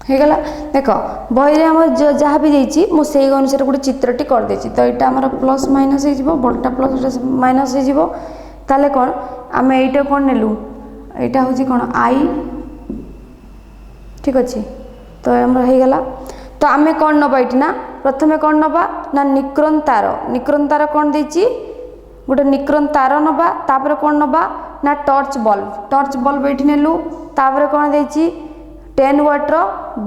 होगला देख बही आम जहाँ भी देती मुझे अनुसार गोटे चित्रटी करदे तो यहाँ आम प्लस माइनस हो बड़टा प्लस माइनस हो ताले कौन आम ये कौन नेलु यहाँ हूँ कौन आई ठीक अच्छे तो आमर हो गला तो आम कौन नवा ये ना प्रथम कौन नवा ना निक्रोन तार कौन देची गोटे निक्रोन तार नवा तापर कौन नवा ना टॉर्च बल्ब ये नेलु तापर कौन देची 10 वाट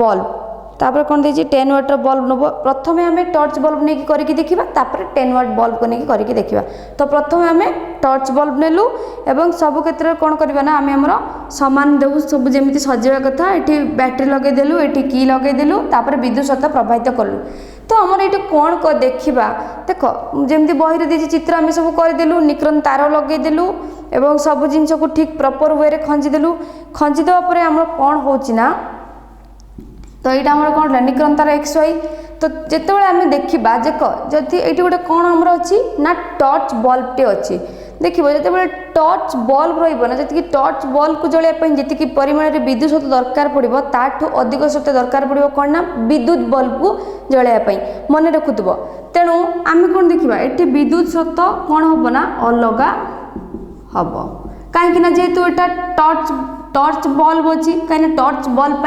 बल्ब तापर कौन देची 10 वाट बल्ब नब प्रथम आम टॉर्च बल्ब नहीं करके देखा तापर 10 वाट बल्ब को नहीं करके देखा तो प्रथम आम टॉर्च बल्ब नेलु एवं सब क्षेत्र कौन करवा ना आम आमर सामान देव सब जमी सजेवा कथा ये बैटेरी लगेदेलु ये की लगेदेलु तापर विद्युत सत्ता प्रभावित कलु तो आमर ये कौन देखा देख जमी बही दीजिए चित्र आम सब करदेलु निक्रोन तार लगेदेलु एवं सब जिनस को ठीक प्रॉपर वे खंजीदेलु खंजीदेवा आमर कौन होना तो यहाँ आम कौन निक्रोन तार एक्स वाई तो जिते आम देखा देख जदि ये गोटे कौन आमर अच्छी ना टॉर्च बल्ब टे अच्छी देखिए जो टॉर्च बल्ब रहा जी टॉर्च बल्ब को जलिया जी परिमाण में विद्युत स्रोत दरकार पड़ो ताठू अधिक स्रोत दरकार पड़ो कौन ना विद्युत बल्ब को जलिया मन रखुव तेणु आम कौन देखा ये विद्युत स्रोत कौन हम ना अलग हम कहीं जेहेतु यहाँ टॉर्च बल्ब अच्छी कहीं टॉर्च बल्ब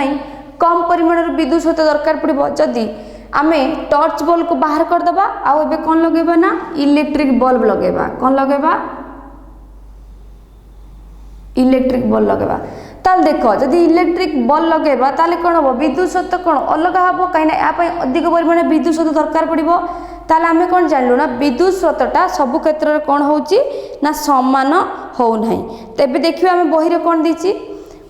कम परिमाण विद्युत स्रोत दरकार पड़ो जदि आम टॉर्च बल्ब को बाहर करदे आउ ए कौन लगेबा ना इलेक्ट्रिक बल्ब लगेबा कौन लगेबा इलेक्ट्रिक बल्ब लगेबा ताल देख जदि इलेक्ट्रिक बल्ब लगेबा ताले कौन हम विद्युत स्रोत कौन अलग हम कहीं या अधिक परिमाण विद्युत स्रोत दरकार पड़ो ताले आम कौन जानलु ना विद्युत स्रोतटा सब क्षेत्र में कौन होची ना समान होना तेज देखिए आम बही कौन देची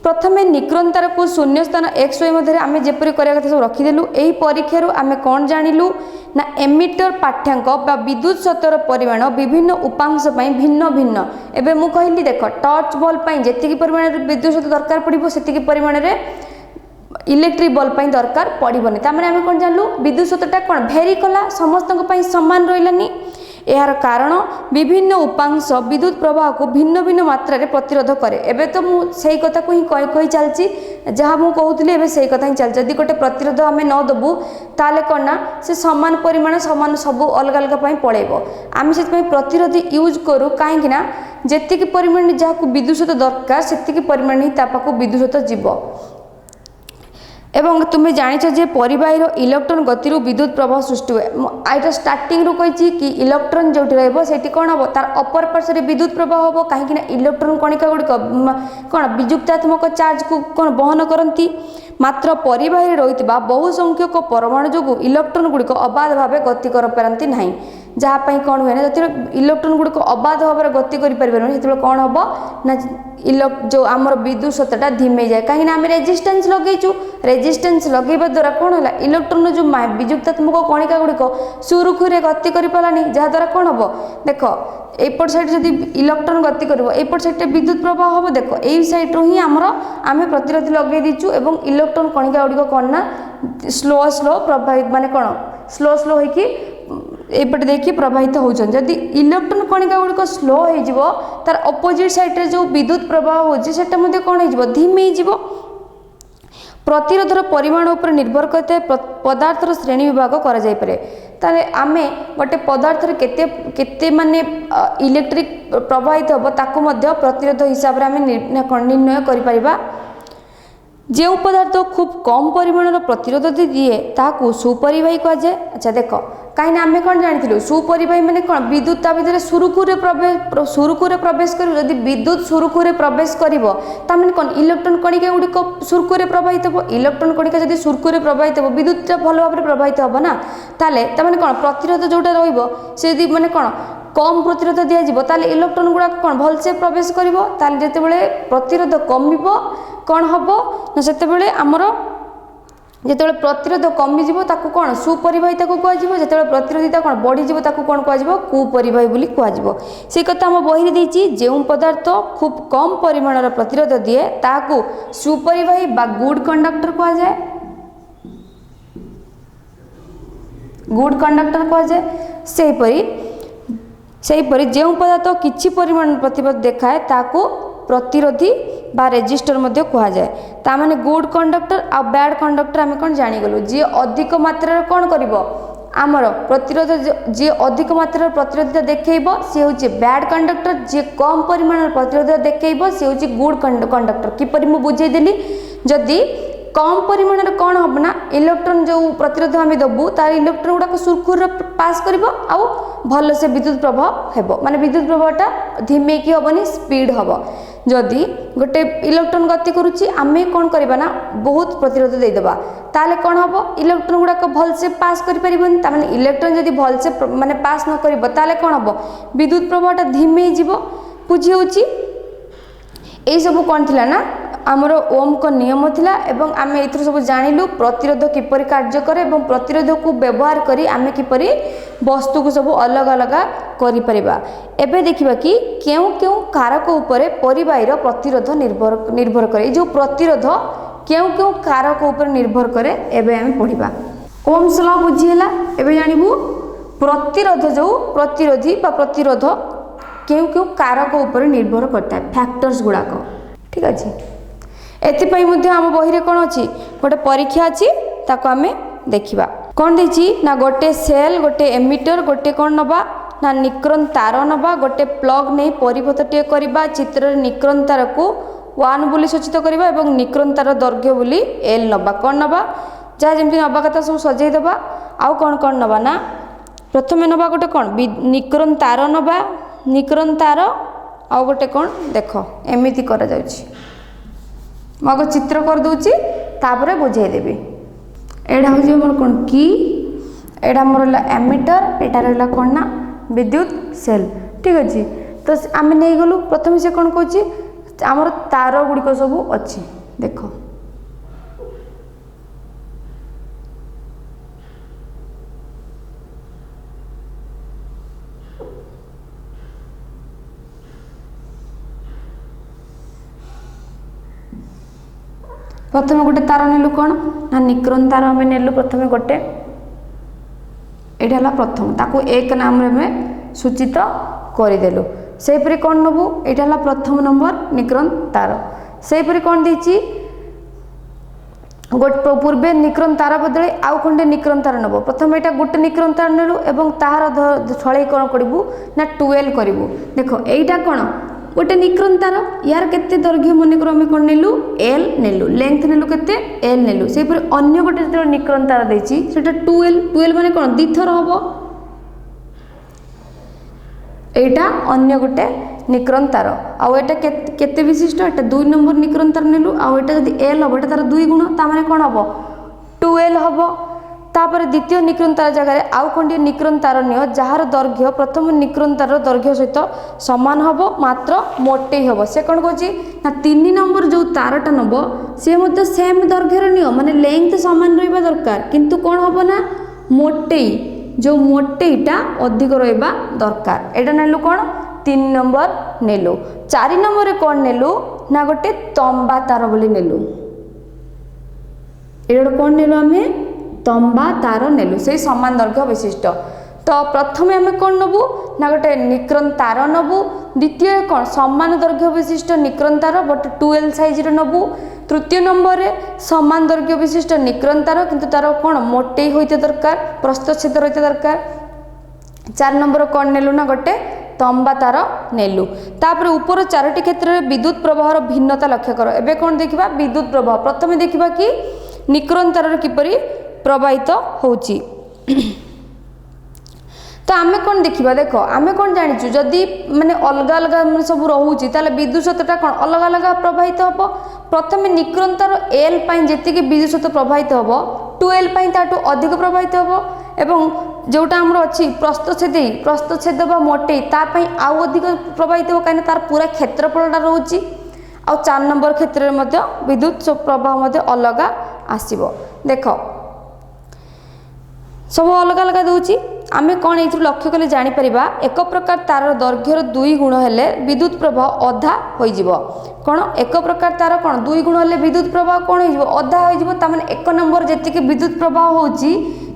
प्रथमे निक्रोन तार को शून्य स्थान एक्स वाई मध्य आम जपरी करवा कथा सब रखीदेलु यही परीक्षार आम कौन जानिलु ना एमिटर पाठ्यांक बा विद्युत स्रोतर परिमाण विभिन्न उपांश भिन्न भिन्न एवं मु कहली देख टॉर्च बल्ब जी परिमाण विद्युत स्रोत दरकार पड़ो से परिमाण में इलेक्ट्रिक बल्ब दरकार पड़ोनी तमें आम कौन जानलु विद्युत स्रोतटा कौन भेरी कला समस्त सामान रही यार कारण विभिन्न उपांश विद्युत प्रवाह को भिन्न भिन्न मात्रा रे प्रतिरोध करे एबे तो मु सही कथा को ही कही चलची जहाँ मु कहूली एबे सही कथा ही चलची जदि गोटे प्रतिरोध आम न देबू ताले कौन ना से समान परिमाण समान सब अलग अलग पलैब आम से प्रतिरोध यूज करूँ कहीं जी परिमाण जहाँ विद्युत स्रोत दरकार से परिमाण ही तापाक विद्युत स्रोत जीव एवं तुम्हें जानिछ जे परिबाहीर इलेक्ट्रॉन गति विद्युत प्रवाह सृष्टि हुए आईटा स्टार्टिंग रू कही कि इलेक्ट्रॉन जो रही कौन हम तार अपर पार्श्व विद्युत प्रवाह हम कहीं इलेक्ट्रॉन कणिका गुड़िक कौन विजुक्तात्मक चार्ज को कौन बहन करती मात्र परिबाही रही बहु संख्यक परमाणु जो इलेक्ट्रॉन गुड़िक अबाध भाव गति कर पारती ना जहाँपाई कौन हुए ना जो इलेक्ट्रॉन गुड़िक अबाध भाव गति कर कौन हम ना जो आमर विद्युत स्रोतटा धीमे जाए कहीं आम रेजिस्टेंस लगेचु रेजिस्टेंस लगेवा द्वारा कौन है इलेक्ट्रॉन जो विजुक्तात्मक कणिका गुड़िक सुरुखुरे गति कर पारानी जहाद्वारा कौन हम देख एपट साइड जब इलेक्ट्रॉन गति कर एपट साइड विद्युत प्रवाह हम देख यही सैड्रु ही आमर आम प्रतिरोधी लगे दीचु और इलेक्ट्रॉन कणिका गुड़िक कौन ना स्लो स्लो प्रभावित माने कौन स्लो स्लो होइकी एपटे देखिए प्रभावित होती जदि इलेक्ट्रॉन कणिका गुड़िक स्लो हो तार अपोजिट साइड जो विद्युत प्रवाह होता कौन हो धीमे हो प्रतिरोधर परिमाण उपर निर्भर करते पदार्थर श्रेणी विभाग कर ताले आमे गोटे पदार्थर केते केते माने इलेक्ट्रिक प्रभावित हम ताकू मध्य प्रतिरोध हिसाब से आम निर्णय करिपरिबा जो पदार्थ खूब कम परिमाणर प्रतिरोध दिए ताकू सुपरिबाही कहुए अच्छा देख कहीं आम कौन जानी सुपरिबाही माने कौन विद्युत ता भीतर सुरुखुरे प्रवेश कर जदि विद्युत सुरुखुरे प्रवेश कर कौन इलेक्ट्रॉन कणिका गुड़िक सुरुखुरे प्रभावित हो इलेक्ट्रॉन कणिका जदि सुरुखुरे प्रभावित हो विद्युत भल भाव प्रभावित हम ना ताले ताने कौन प्रतिरोध जोटा रही माने कौन कम प्रतिरोध दिज्व ताले इलेक्ट्रॉन गुड़ाक कौन भलसे प्रवेश कर जितेबाला प्रतिरोध कम कौन हम ना से आमर जिते प्रतिरोध कमिज कौन सुपरिबाही कहुए जो प्रतिरोधिता कौन बढ़ीज कौन कह कुपरिबाही बोली कह से कथा आम बही देती जो पदार्थ खूब कम परिमाणर प्रतिरोध दिए ताकू सुपरिबाही बा गुड कंडक्टर कहुए गुड कंडक्टर कहुए सेहीपरि जो पदार्थ किछि परिमाण प्रतिरोध देखाए ताकू प्रतिरोधी बा रेजिस्टर मध्य कहुए ताने गुड कंडक्टर आ बैड कंडक्टर आम कौन जानीगलु जी अधिक मात्रा कौन कर आमर प्रतिरोध जी अधिक मात्रा प्रतिरोधता देखब सी हूँ बैड कंडक्टर, जी कम परिमाण प्रतिरोधता देखब सी हूँ गुड कंडक्टर। किपरि मु बुझेदेली जदि कम परिमाण में कौन हम ना इलेक्ट्रॉन जो प्रतिरोध आम देवु तार इलेक्ट्रॉन गुड़ाक सुरखुर पास कर भल से विद्युत प्रवाह हेब माने विद्युत प्रवाहटा धीमे की हेनी स्पीड हम। जदि गोटे इलेक्ट्रॉन गति करुच्ची आम कौन करवा ना बहुत प्रतिरोध देदेबा ताले कौन हम इलेक्ट्रॉन गुड़ाक भल से पास करें ताने इलेक्ट्रॉन जदि भल से माने पास न कर ताले कौन हम विद्युत प्रवाहटा धीमे जीव। बुझी होची यही सब कौन थिला ना आमर ओम को नियम थिला एवं आमे एथुर सब जानिलु प्रतिरोध किपरि कार्य करे एवं प्रतिरोध को व्यवहार करी आमे किपरि वस्तु को सब अलग अलग करि परिबा। एबे देखिबा कि केउ केउ कारक उपरे परिबाहीर प्रतिरोध निर्भर करे। जो प्रतिरोध केउ केउ कारक उपरे निर्भर करे एबे आमे पढिबा। ओम्स लॉ बुझिला एबे जानिबु प्रतिरोध जो प्रतिरोधी बा प्रतिरोध केउ केउ कारक उपरे निर्भर करता है फैक्टर्स गुड़ाक। ठीक अछि एथिपाई मध्य आम बही कौन अच्छी गोटे परीक्षा अच्छी ताको आमे देखिबा। कौन देछि ना गोटे सेल गोटे एमिटर गोटे कौन नबा ना निक्रन तार नबा गोटे प्लग नहीं परिपथ टे करबा चित्र निक्रन तार को 1 बोली सूचित करबा एवं निक्रन तार दैर्घ्य बोली एल नबा। कौन नबा जहाँ जमी नबा कथा सब सजाई देबा। आउ कौन कौन नबा ना प्रथम नबा गोटे कौन निक्रन तार नबा निक्रन तार आउ गोटे कौन देख एमिति करा जाउछि मग चित्र कर दूची तापरे बुझाई देबी। एडा हो मोर कौन की एडा मोर एमिटर एटा रहला कौन ना विद्युत सेल। ठीक अच्छे तो आम नहीं गलु प्रथम से कौन कहूँ आमर तार गुड़िक सब अच्छी देख प्रथम गोटे तार नेलु कौन ना निक्रन तार आम नेलु प्रथम गोटे एटा प्रथम ताकू एक नाम रे सूचित करदेलु। सेपरी कौन नबू एटा प्रथम नंबर निक्रन तार। सेपरी कौन देछि गोटे पूर्वे निक्रन तार बदले आउ खंडे निक्रन तार नब प्रथम एटा गोटे निक्रन तार नेलु एवं तार छड़े कौन करू ना 12 करू। देख एटा कौन गोटे निक्रन तार यार केते दैर्घ्य मन कर आम कौन नेलु एल नेलु लेंथ नेलु केते एल नेलु। से अन्य गोटे जो निक्रन तार देछि सेटा 12 माने कौन दिथर हबो एटा अन्य गोटे निक्रन तार आउ एटा केते विशिष्ट एटा 2 नंबर निक्रन तार नेलु आउ एटा जदि एल हबो एटा तार 2 गुण ता माने कौन हबो 12 हबो। तापर द्वितीय निक्रन तार जगह आउ खंडे निक्रन तार नियो जार दैर्घ्य प्रथम निक्रन तार दैर्घ्य सहित समान हबो मात्र मोटे हबो। से कौन कहछि ना 3 नंबर जो तारटा नबो से मध्य सेम दैर्घ्यर नियो माने लेंथ समान रहबा दरकार किंतु कौन हबो ना मोटेई जो मोटेईटा अधिक रहबा दरकार। एटा नेलु कौन 3 नंबर नेलु। 4 नंबर रे कौन नेलु ना गोटे तंबा तार बोली नेलु। एटा कौन नेलु आमे तंबा तार नेलु से समान दैर्घ्य विशिष्ट। तो प्रथम आम कौन नबू ना गोटे निक्रन तार नबू द्वितीय कौन समान दैर्घ्य विशिष्ट निक्रन तार बट 12 साइज रे नबू। तृतीय नंबर रे समान दैर्घ्य विशिष्ट निक्रन तार किंतु तार कौन मोटे होइते दरकार प्रस्थच्छेद रहिते दरकार। 4 नंबर कौन नेलु ना गोटे तंबा तार नेलु। तापर ऊपर 4टी क्षेत्र में विद्युत प्रवाहर भिन्नता लक्ष्य कर। एबे कौन देखिबा विद्युत प्रवाह प्रथम देखिबा कि निक्रन तार किपरि प्रवाहित होउची। तो आमे कौन देखिबा देख आमे कौन जानिचु जदि माने अलग अलग सब रहउची ताले विद्युत क्षेत्रटा कौन अलग अलग प्रवाहित हबो। प्रथम निक्रन तार एल पई जेतिके विद्युत क्षेत्र प्रवाहित हबो 12 पई ताटू अधिक प्रवाहित हबो एवं जोटा हमर अछि प्रस्थच्छेद बा मोटे ता पई आउ अधिक प्रवाहित हो काने तार पूरा क्षेत्रफलटा रहउची। आ 4 नंबर क्षेत्र में मध्य विद्युत प्रवाह मध्य अलग आसीबो। देख सब अलग अलग दूची आमे कौन ये लक्ष्य कले जापर एक प्रकार तार दैर्घ्यर 2 गुण हेले विद्युत प्रवाह अधा हो कौन एक प्रकार तार कौन 2 गुण हेले विद्युत प्रवाह कौन हो अधा हो ताने 1 नंबर जी विद्युत प्रवाह होची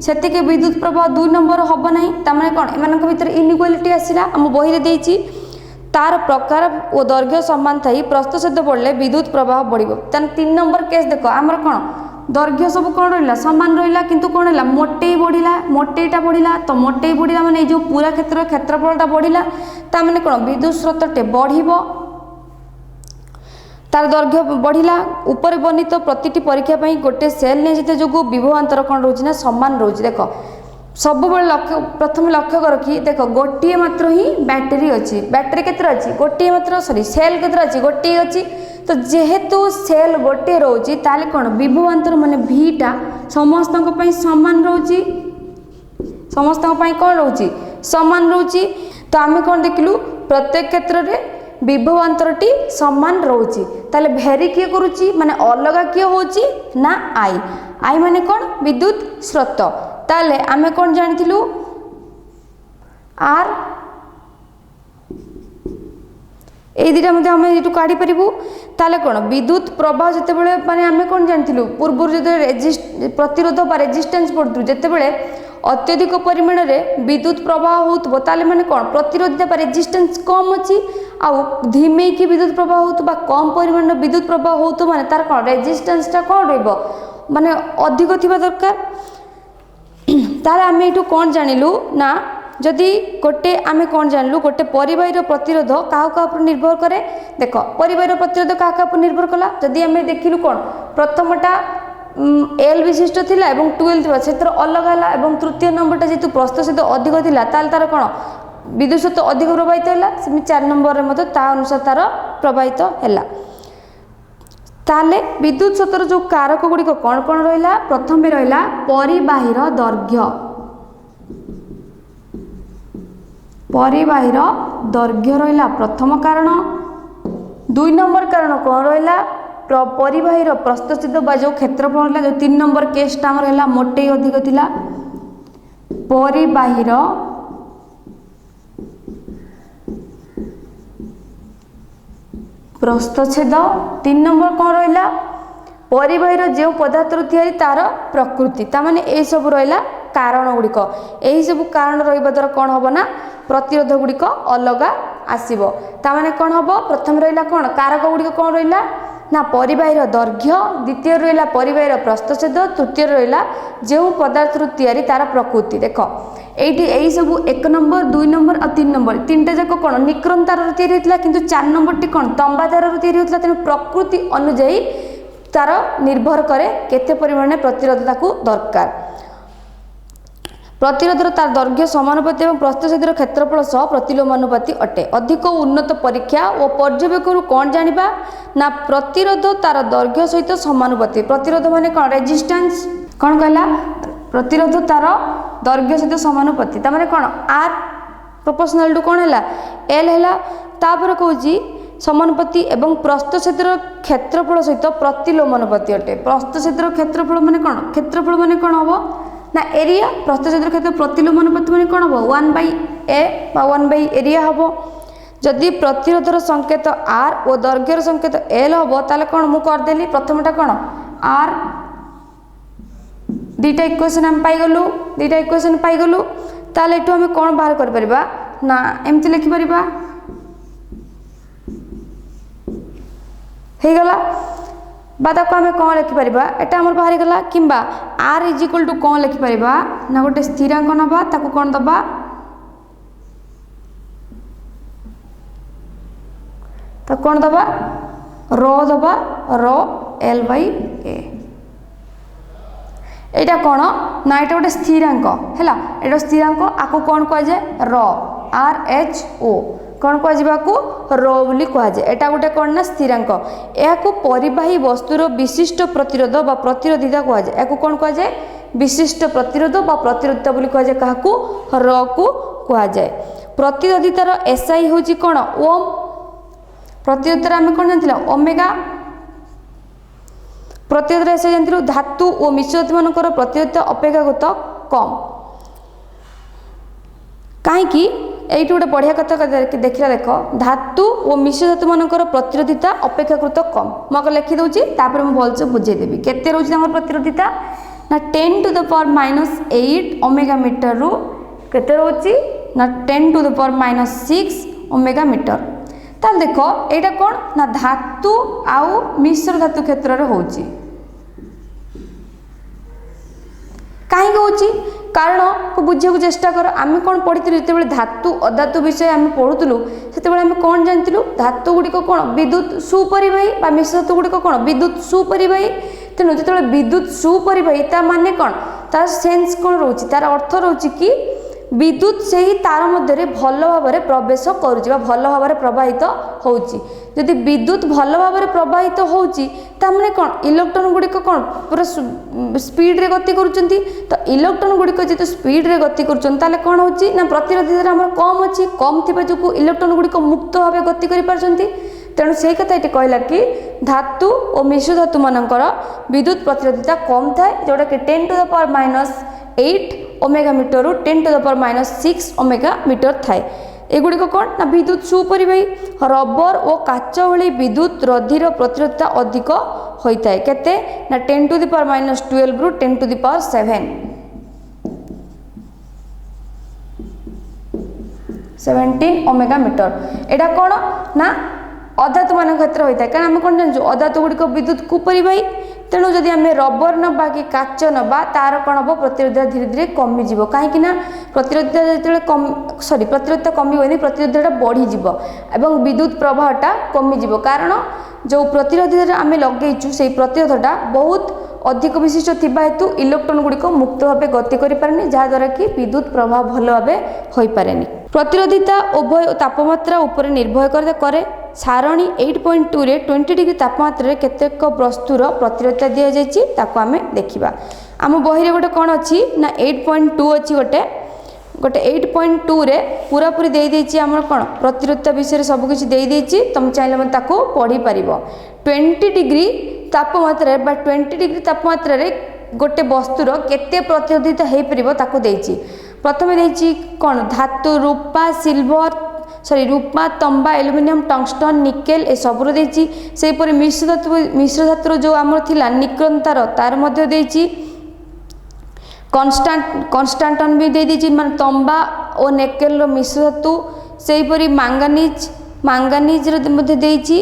सेतिके विद्युत प्रवाह 2 नंबर हम ना ताने कौन एम भर इनइक्वालिटी आसला आम बही देती तार प्रकार और दैर्घ्य समान थी प्रस्थच्छेद बढ़ले विद्युत प्रवाह बढ़ 3 नंबर केस देख आमर कौन दर्घ्य सब कौन रहा सामान रहा किंतु कौन है मोटे बढ़ला मोटेटा बढ़ला तो मोटे बढ़ला माने जो पूरा क्षेत्रफलटा बढ़ला ता माने कौन विद्युत स्रोतटे बढ़िबो तार दैर्घ्य बढ़ला ऊपर वर्णित प्रतिटी परीक्षा पई गोटे सेल ने जिते जो विभवांतर कौन रोची ना समान रोची देख सब लक्ष्य प्रथम लक्ष्य कर कि देख गोटे मात्र ही बैटेरी अच्छी बैटेरी केते अच्छी गोटे मात्र सॉरी सेल केते अच्छी गोटे अच्छी तो जेहेतु सेल गोटे रोची ताले कौन विभवांतर माने भीटा समस्त सामान रोची समस्त कौन रोची सामान रोची तो आम कौन देखिलु प्रत्येक क्षेत्र में विभवांतरटी समान रोची ताले भेरी किए करुची माने अलगा किए होची ना आई आई माने कौन विद्युत स्रोत ताले आमे कौन जानिथिलु आर ए दुटा मध्य आम ये काढ़ी पारू ताले कौन विद्युत प्रवाह जिते बड़े माने आमे कौन जानिथिलु पूर्व जो प्रतिरोध बा रेजिस्टेंस पड़ू जिते अत्यधिक परिमाण में विद्युत प्रवाह होतबो ताले माने कौन प्रतिरोधिता बा रेजिस्टेंस कम अच्छी आउ धीमे की विद्युत प्रवाह होतबा कम परिमाण विद्युत प्रवाह होतो माने तार कौन रेजिस्टेंसटा कौन रहइबो माने अधिक थिबा दरकार ताले आमे एठू कौन जानिलु ना जदि गोटे आमे कौन जानलु गोटे परिवार प्रतिरोध क्या पर निर्भर करे देख परिवार प्रतिरोध क्या पर निर्भर कला जदि आमे देखिलु कौन प्रथमटा एल विशिष्ट थिला एवं 12 थिबा सेतर अलग हला एवं तृतीय नंबरटा जेतु प्रस्थ सहित अधिक थिला ताल तार कौन विद्युत स्रोत अधिक प्रवाहित हैला सेमि 4 नंबर रे मते ता अनुसार तार प्रवाहित हैला ताले विद्युत स्रोतर जो कारक गुड़िक कौन कौन रहिला प्रथम रहिला परिबाहीर दैर्घ्य परिबाहीर दैर्घ्य रहिला प्रथम कारण 2 नंबर कारण कौन रहिला परिबाहीर प्रस्थस्थित बा जो क्षेत्रफल है जो 3 नंबर केसटा हमर हैला मोटे अधिक थिला परिबाहीर प्रस्थछेद 3 नंबर कौन रहिला परिबाहीर जो पदार्थ तैयारी तार प्रकृति ता माने ए सब रहिला कारण गुड़िक यही सब कारण रहिबा द्वारा कौन हम ना प्रतिरोध गुड़िक अलग आसीबो ता माने कौन हम प्रथम रहिला कौन कारक गुड़िक कौन रहिला ना परिबाहीर दैर्घ्य द्वितीय रहिला परिबाहीर प्रस्थछेद तृतीय रहिला जो पदार्थ तैयारी तार प्रकृति देख एठी एई सब 1 नंबर 2 नंबर और 3 नंबर तीनटा जाक कौन निक्रम तार तैयारी होतला किंतु 4 नंबर टी कौन तंबा तार तैयारी होतला तेनु प्रकृति अनुଯାयी तार निर्भर करे केते परिमाण प्रतिरोधता को दरकार प्रतिरोधर तार दैर्घ्य समानुपाती और प्रस्थछेदर क्षेत्रफल सह प्रतिलोमानुपाती अटे अधिक उन्नत परीक्षा और पर्यवेक्षण कौन जानिबा ना प्रतिरोध तार दैर्घ्य सहित समानुपाती प्रतिरोध माने कौन रेजिस्टेंस कौन कहला प्रतिरोध तार दैर्घ्य सहित समानुपाती ता माने कौन आर प्रोपोर्शनल टू कौन हैला एल हैला तापर कहूची समानुपाती एवं प्रस्थछेदर क्षेत्रफल सहित प्रतिलोमानुपाती अटे प्रस्थछेदर क्षेत्रफल माने कौन हबो ना एरिया प्रस्थछेदर क्षेत्र प्रतिलोमानुपाती माने कौन हबो 1/a बा 1 एरिया हबो जदि प्रतिरोधर संकेत आर और दैर्घ्यर संकेत एल हबो ताले कौन मु कर देली प्रथमटा कौन आर दुईटा इक्वेशन हम पाई गलु ताले एठू हम कौन बाहर कर परिबा ना एमती लिखि परिबा हे गला बादा को आम कौन लिखिपर एटा आमर बाहरी गला किंबा आर इज इक्वल टू कौन लिखिपर ना गोटे स्थिरांक नवा ताको कौन दबा तो कौन दबा रो एल बाई ए एटा कौन ना एटा गोटे स्थिरांक हैला एटा स्थिरांक आको कौन कह जाए रो आर एच ओ कौन कह रो बोली कहुए एटा गोटे कौन ना स्थिरांक या परिबाही वस्तुर विशिष्ट प्रतिरोध बा प्रतिरोधिता कहुए या कौन कहुए विशिष्ट प्रतिरोध बा प्रतिरोधिता बोली कहुए क्या रो को कहुए प्रतिरोधितार एसआई हूँ कौन ओम प्रतिरोधितार आम कौन जानते ओमेगा प्रतिरोधर एसआई जानते धातु और मिश्रधातु मानकर प्रतिरोधिता अपेक्षाकृत कम कहीं ये गोटे बढ़िया कथा देखा देख धातु और मिश्र धातु मानकर प्रतिरोधिता अपेक्षाकृत कम मुझे लिखिदे तापर मुझे भलसे बुझेदेवी केते रोज प्रतिरोधिता ना 10 to the power -8 omega metre रु केते रोची ना 10 to the power -6 omega metre ताल देख यहाँ कौन ना धातु आउ मिश्र धातु क्षेत्र में होची कहीं होची कारण को बुझे चेष्टा कर आम कौन पढ़ी जो धातु अधातु विषय आम पढ़ुलु से आम कौन जानूँ धातु गुड़िक कौन विद्युत सुपरिवाही बा मिश्र धातु गुड़िक कौन विद्युत सुपरिवाही तेणु जो विद्युत सुपरिवाही ता माने कौन तार सेन्स कौन रोचे तार अर्थ रोचे कि विद्युत से ही तार मध्य भल भाव में प्रवेश करुँच भल भाव में प्रवाहित होची जदि विद्युत भल भाव में प्रवाहित होची तामने कौन इलेक्ट्रॉन गुड़िक कौन पूरा स्पीड रे गति करुँच तो इलेक्ट्रॉन गुड़िक जो स्पीड रे गति करुँच कौन होची ना प्रतिरोधिता आम कम अच्छी कम थी जो इलेक्ट्रॉन गुड़िक मुक्त भाव गति कर तेणु से कथा ये कहला कि धातु और मिश्र धातु मानकर विद्युत प्रतिरोधिता कम थाए जोटा कि 10⁻⁸ ओमेगा मीटर रु 10⁻⁻6 ओमेगा मीटर थाए एगुड़िक कौन ना विद्युत सुपरिवाही रबर और काच भली विद्युत रधिर प्रतिरोधिता अधिक होता है केते ना 10⁻⁻12 रु 10⁻7 17 ओमेगा मीटर एटा कौन ना अधातु मान क्षेत्र होता है कारण आम कौन जानू अधातु गुड़िक विद्युत कुपरिवाही तेणु जदि आम रबर नवा कि काच नवा तार कौन हम प्रतिरोधता धीरे धीरे कमिज कहीं प्रतिरोधता जो कम सरी प्रतिरोधता कमी प्रतिरोधता बढ़ीज एवं विद्युत प्रवाहटा कमिज कारण जो प्रतिरोधता आम लगेचु से प्रतिरोधटा बहुत अधिक विशिष्ट थिबा हेतु इलेक्ट्रॉन गुड़िक मुक्त भाव गति करें जहाद्वारा कि विद्युत प्रवाह भल भाव हो पारे प्रतिरोधिता उभय तापमात्रा उपर निर्भर करे सारणी 8.2 रे 20 डिग्री तापमात्रा केतेक वस्तुर प्रतिरोधिता दि जाइए आम देखा आम बही गोटे कौन अच्छी ना 8.2 अच्छी गोटे 8.2 रे पूरा पूरी दे आम कौन प्रतिरोधिता विषय सबकिछ दे तुम चाहिए मतलब पढ़ी पार 20 डिग्री तापमात्रा 20 डिग्री तापमात्रा गोटे वस्तुर केते प्रतिरोधिता हो पार प्रथम देती कौन धातु रूपा सिल्वर सॉरी रूपा तंबा एल्युमिनियम टंगस्टन निकेल ए सबुर देती से मिश्र धातुर जो आमर थिला निक्रन तार मध्य देती कन्स्टांटन भी दे देती माने तंबा और निकेल मिश्र धातु सेहीपरि मांगानीज मध्य देती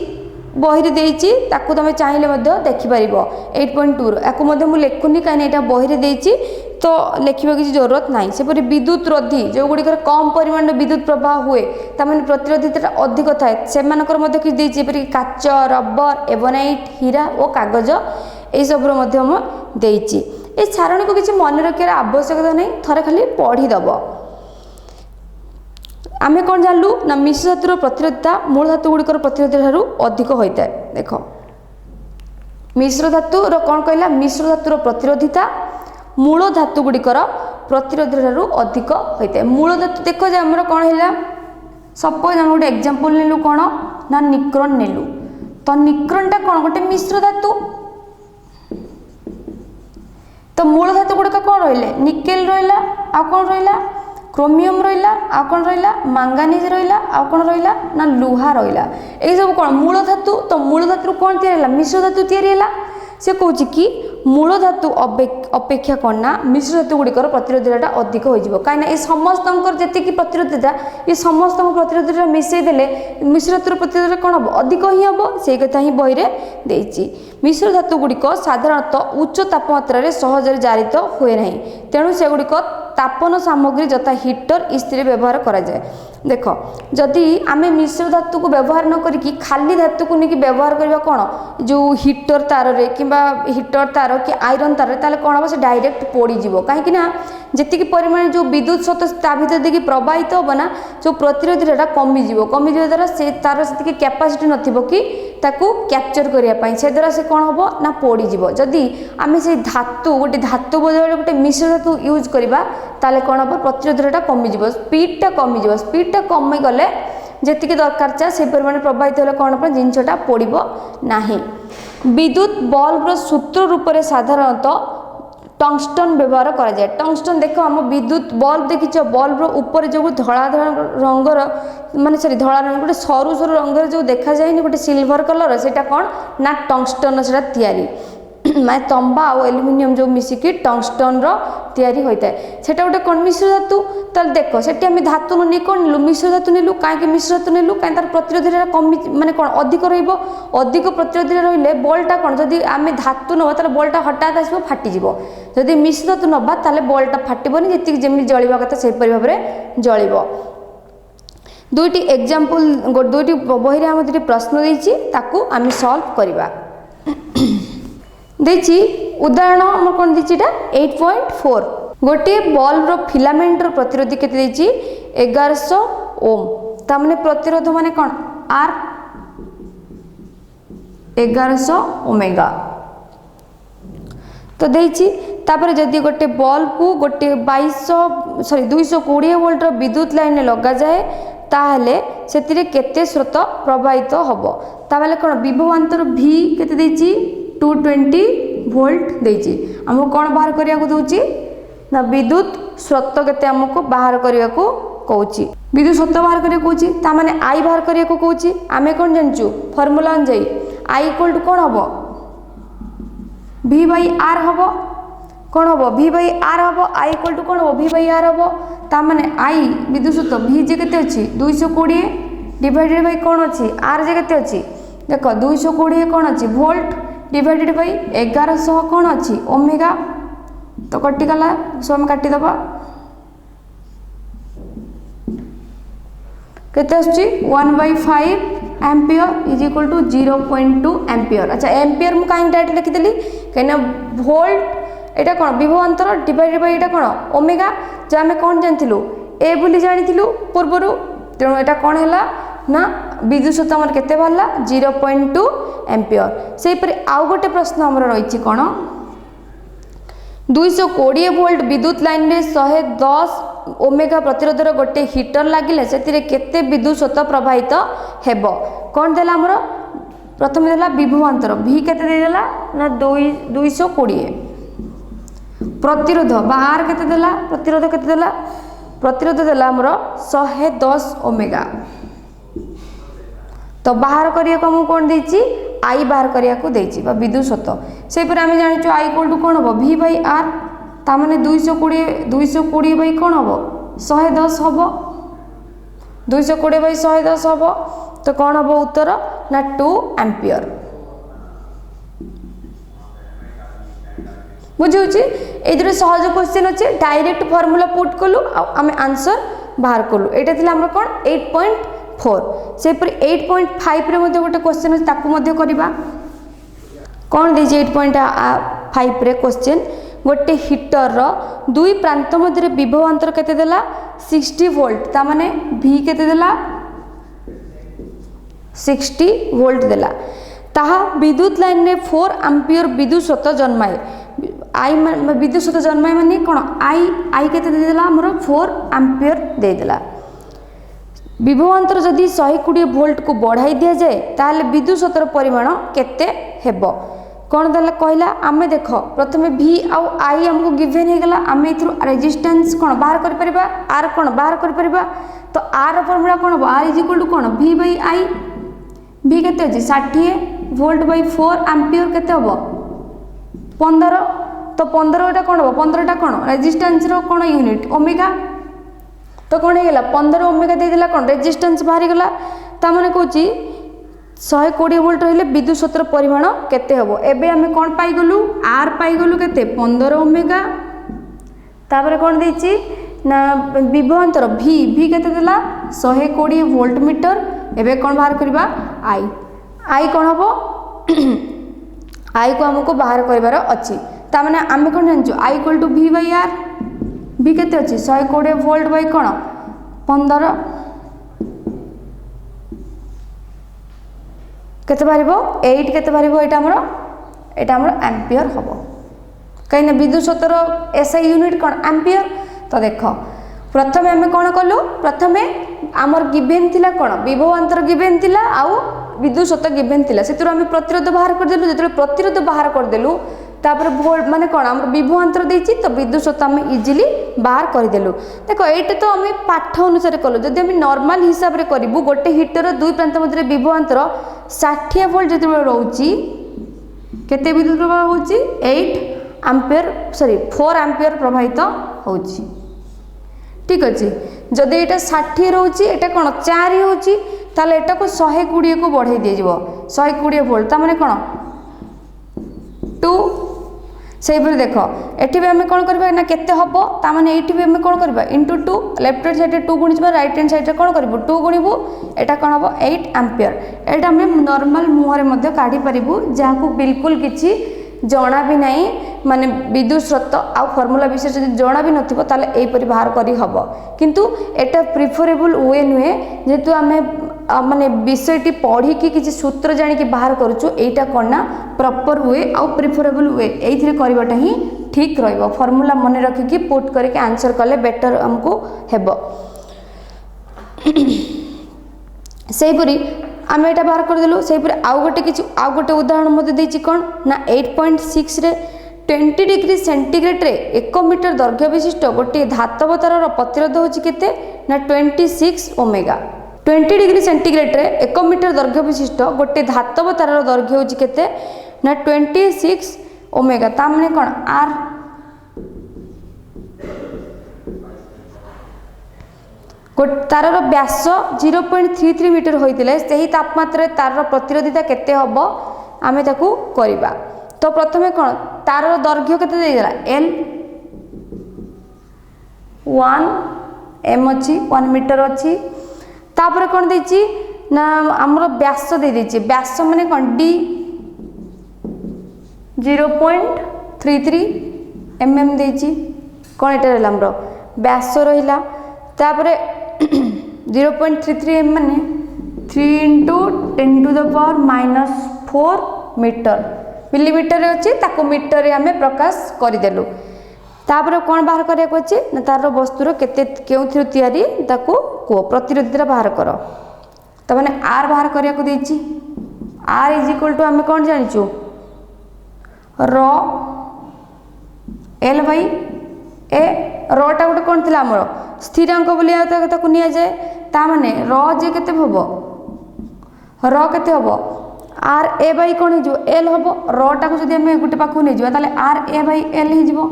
बही देती तुम चाहिए देखिपार 8.2 या लिखुनी कहीं बही देती तो लिखा किसी जरूरत ना सेपरि विद्युत रोधी जो गुड़िक कम परिमाण विद्युत प्रवाह हुए तमें प्रतिरोधिता अधिक थाए से किसी देपर काच रबर एबोनाइट हीरा और कागज यू देती ये सारणी को किसी मन रखार आवश्यकता नहीं थरे खाली पढ़ीदब आमे कौन जानलु ना मिश्र धातुर प्रतिरोधिता मूल धातु गुड़िकर प्रतिरोधिता ठारू अधिक होता है देख मिश्र धातुर कौन कहला मिश्र धातुर प्रतिरोधिता मूल धातु गुड़िकर प्रतिरोधिता ठारू अधिक होता है मूल धातु देख जे आमर कौन है सपोज आम गोटे एग्जांपल नेलु कौन ना निक्रन नेलु तो निक्रनटा कौन गोटे मिश्र धातु तो मूल धातु गुड़िक कौन रहिले निकेल रहिला आ कौन रहिला क्रोमियम रहिला आ कौन रहिला मांगानीज रहिला आ कौन रहिला ना लुहा रहिला ए सब कौन मूल धातु तो मूल धातु कौन तैयारी होला मिश्र धातु तैयारी होला से कहूँ कि मूल धातु अपेक्षा कौन ना मिश्र धातु गुड़िकर प्रतिरोधिता अधिक हो कहीं ये समस्त जी प्रतिरोधिता ये समस्त प्रतिरोधिता मिसईदे मिश्र धातुर प्रतिरोधिता कौन हम अधिक ही हम से कथा ही बही देती मिश्र धातु गुड़िक साधारणतः उच्च तापमात्रा सहजरे जारित हुए ना तेणु से गुड़िक तापन सामग्री जता हीटर इस्त्री व्यवहार करा जाए देख जदि आम मिश्र धातु को व्यवहार न करिकी खाली धातु को लेकिन व्यवहार करवा कौन जो हीटर तार रे किंबा हीटर तार कि आयरन तार ताले कौन हम से डायरेक्ट पोड़ीज कहीं जी परिमाण जो विद्युत सत ता भर देखिए प्रवाहित हम ना जो प्रतिरोधिता कमिज द्वारा से तार से कैपेसिटी नथिबो कि ताकू कैप्चर करने से द्वारा से कौन हम ना पोड़ीज जदि आम से धातु गोटे धातु बदल गोटे मिश्र धातु यूज करवा ताले कौन हम प्रतिरोधता कमिज स्पीडटा कमिज स्पीडटा कमी गले जी दरकार चाहे से परिमाण प्रवाहित होले कौन हम जिनटा पोड़ब ना विद्युत बल्बर सूत्र रूप से साधारणतः टंगस्टन व्यवहार करा जाए टंगस्टन देख आम विद्युत बल्ब देखिच बल्बर ऊपर जो धला धला रंगर माने सॉरी धला रंग गोटे सरू सरू रंगर जो देखा जाए गोटे सिल्वर कलर सेटा कौन ना टंगस्टन से तैयारी माने तंबा और एल्युमिनियम जो मिसिकी टंगस्टन तैयारी होता है सेटा गोटे कौन मिश्र धातु। ताल देख सेठी आम धातु नहीं कौन नेलु मिश्र धातु नेलु कहीं मिश्र धातु नेलु कहीं तार प्रतिरोधी कमी माने कौन अधिक अधिक प्रतिरोधी रही बल्टा कौन जदि आम धातु नवा तार बल्टा हठात आस फाटिज जदि मिश्र धातु नवा ताले बल्टा फाटबनी जी जमी जलवा कथा से भाव में जल। दुईटी एग्जाम्पल दुईटी बही आम दुईटी प्रश्न देती ताकू आम सॉल्व करवा देची उदाहरण आम कौन देची 8.4 गोटे बल्ब रो फिलामेंट रो प्रतिरोधी केते देची 1100 ओम तामने प्रतिरोध माने कौन आर 1100 ओमेगा तो देची तापर जदि गोटे बल्ब को गोटे 220 वोल्ट रो विद्युत लाइन लगा जाए ताहले सेतिरे केते स्रोत प्रवाहित होबो ताबले कोन विभवांतर V केते देची 220 वोल्ट देची हमको कौन बाहर करिया को दोची ना विद्युत स्रोत केते हमको बाहर करिया को कहूची विद्युत स्रोत बाहर करिया कहूची ता माने I बाहर करिया को कहूची आमे कोन जानचू फार्मूला अनुसार I इक्वल टू कोन हबो V बाई R हबो कौन हम V बाई R हम I इक्वल टू कौन हम V बाई R हम ता माने I विद्युत स्रोत V जे केते अछि 220 डिवाइडेड बाई कौन अछि R जे केते अछि देख 220 कौन अछि वोल्ट डिवाइडेड बाई 1100 कौन अछि ओमेगा तो कटिगला सो हम काटी दबा केते अछि 1/5 ampere is equal to 0.2 ampere. अच्छा एम्पियर मु काई डायरेक्ट लिखि देली कहिना वोल्ट एटा कोन विभवांतर divided by Etah cone omega जे आमे कोन जानथिलु ए बोली जानिथिलु पूर्वरु तेणु एटा कोन हैला ना विद्युत स्रोत हमर केते बाहरला 0.2 एम्पियर। सेहि परि आउ गोटे प्रश्न हमर रहिछि कोन 220 वोल्ट विद्युत लाइन रे 110 ओमेगा प्रतिरोधर गोटे हीटर लागिले सेतिरे केते विद्युत स्रोत प्रवाहित हेबो कोन देला हमर प्रथम देला विभवांतर V केते देला ना 220 प्रतिरोध बाहर केते देला प्रतिरोध केते देला प्रतिरोध देला हमर 110 ओमेगा तो बाहर करिया को हम कोन देछि I बाहर करिया को देछि बा विद्युत स्रोत से पर हम जानिछु I इक्वल टू कोन हो V बाई R ता माने 220 बाई कोन हो 110 हो 220 बाई 110 हो तो कोन हो उत्तर ना 2 एम्पियर बुझुची एदरे सहज क्वेश्चन अछि डायरेक्ट फार्मूला पुट कलु आमे आंसर बाहर कलु एटा थिला हमर कोन 8.4 से पर 8.5 रे मध्ये गोटे क्वेश्चन अछि ताकू मध्ये करबा कोन देछि 8.5 रे क्वेश्चन गोटे हीटर रो दुई प्रांत मध्य विभवांतर केते देला 60 वोल्ट ता माने V केते देला 60 वोल्ट देला ताहा विद्युत लाइन ने 4 एम्पियर विद्युत स्रोत जन्माए I विद्युत स्रोत जन्माए माने कोन I केते दे देला हमर 4 एम्पियर दे देला विभवांतर जदि 120 वोल्ट को बढ़ाई दिया जाए ताले विद्युत स्रोतर परिमाण केते हेबो कोन देला कहला आमे देखो प्रथमे V आउ I हमको गिवन हे गेला आमे इथु रेजिस्टेंस कोन बाहर कर परबा R कोन बाहर कर परबा तो R फॉर्मूला कोन हो R इज इक्वल टू कोन V बाई I V केते अछि 60 वोल्ट बाई 4 एम्पियर केते होबो 15 तो 15 टा कोन हो 15 टा कोन रेजिस्टेंस रो कोन यूनिट ओमेगा तो कोन हे गेला 15 ओमेगा दे देला कोन रेजिस्टेंस बाहर गेला ता माने कहूची 120 वोल्ट रहिले विद्युत स्रोतर परिमाण केते होबो एबे हमें कोन पाई गलु R पाई गलु केते 15 ओमेगा तापर कोन देछि ना विभवांतर V केते देला 120 वोल्ट मीटर एबे कोन बाहर करबा I कोन होबो I को हमको बाहर करबार अछि ता माने आमे कोन जानछु I equal to V by R V केते अछि 120 वोल्ट बाई कोन 15 केते बारिबो 8 केते बारिबो एटा हमर एम्पियर हबो कहिना विद्युत स्रोतर SI यूनिट कोन एम्पियर तो देखो प्रथमे हमें कोन कलु प्रथमे हमर गिवन थिला कोन विभवांतर गिवन थिला आउ विद्युत स्रोत गिवन थिला सेतुर हम प्रतिरोध बाहर कर देलु जेतले प्रतिरोध बाहर कर देलु तापर वोल्ट माने कोन हमर विभवांतर देछि तो विद्युत स्रोत हम इजीली बाहर कर देलु देखो एटा तो हम पाठ अनुसार कलु जदि हम नॉर्मल हिसाब रे करिवु गोटे हीटर दुई प्रांत मध्य विभवांतर 60 वोल्ट जेतले रहउची केते विद्युत प्रवाह होची 8 एम्पियर 4 एम्पियर प्रवाहित होची। ठीक अच्छे जदि यहाँ 60 रोचे एटा कौन 4 होची ताले एटा को 120 को बढ़ाई दि जाव 120 वोल्ट ता माने कौन 2 से देख एटी भी आम कौन करबा ना केते हबो ता माने एटी भी आम कौन करबा इंटू 2 लेफ्ट हैंड साइड 2 गुणिबा राइट हैंड साइड कौन करबो 2 गुणिबो एटा कौन हबो 8 एम्पियर। एटा आम नॉर्मल मुहरे मध्य काढी परिबु जहाँ को बिल्कुल किछि जना भी नहीं माने विद्युत स्रोत आ फॉर्मूला विषय जब जना भी नथिबो ताले एपरि बाहर करी हबो किंतु एटा प्रिफरेबल वे नुहे जेतु आमे माने विषयटी पढ़ी कि किछि सूत्र जानि कि बाहर करूछु एटा कोना प्रॉपर वे आ प्रिफरेबल वे एथिरे करबाटा ही ठीक रहइबो फॉर्मूला मन रखि कि पुट करके आंसर कले बेटर हमको हेबो। सेहिपरि आम एटा बाहर करदेलु सेहिपरि आउ गोटे उदाहरण मते देछि कोन ना 8.6 रे 20 डिग्री सेंटीग्रेड रे 1 मीटर दैर्घ्य विशिष्ट गोटे धातव तारर प्रतिरोध होछि केते ना 26 ओमेगा। 20 डिग्री सेंटीग्रेड रे 1 मीटर दैर्घ्य विशिष्ट गोटे धातव तारर दैर्घ्य होछि केते ना 26 ओमेगा ता माने कोन आर तारर व्यास 0.33 मीटर होइतिले सेही तापमात्रा तारर प्रतिरोधिता केते हबो आमे ताकू करिबा। तो प्रथमे कोन तारर दैर्घ्य केते देइला l 1 m अछि 1 मीटर अछि तापर कोन देछि ना हमरो व्यास दे देछि व्यास माने कोन d 0.33 mm देछि कोन एटा रहला हमरो व्यास रहिला तापर 0.33 m माने 3 × 10⁻⁴ मीटर मिलीमीटर अच्छी ताको मीटर रे आमे प्रकाश करदेलु तापर कौन बाहर करिया को अछि ना तार वस्तुर केते केउथि तयारी ताको को प्रतिरोधिता बाहर कर त माने r बाहर करिया को देछि r = आमे कोन जानिचु र l बाई ए रटा गोटे कौन थिला हमर स्थिरांक बोली ताको निया जाए ता माने र जे केते हबो र केते हबो आर ए बाई कौन हो एल हम रटा को जब आम गोटे पाखक नहीं जावा ताले आर ए बाई एल हो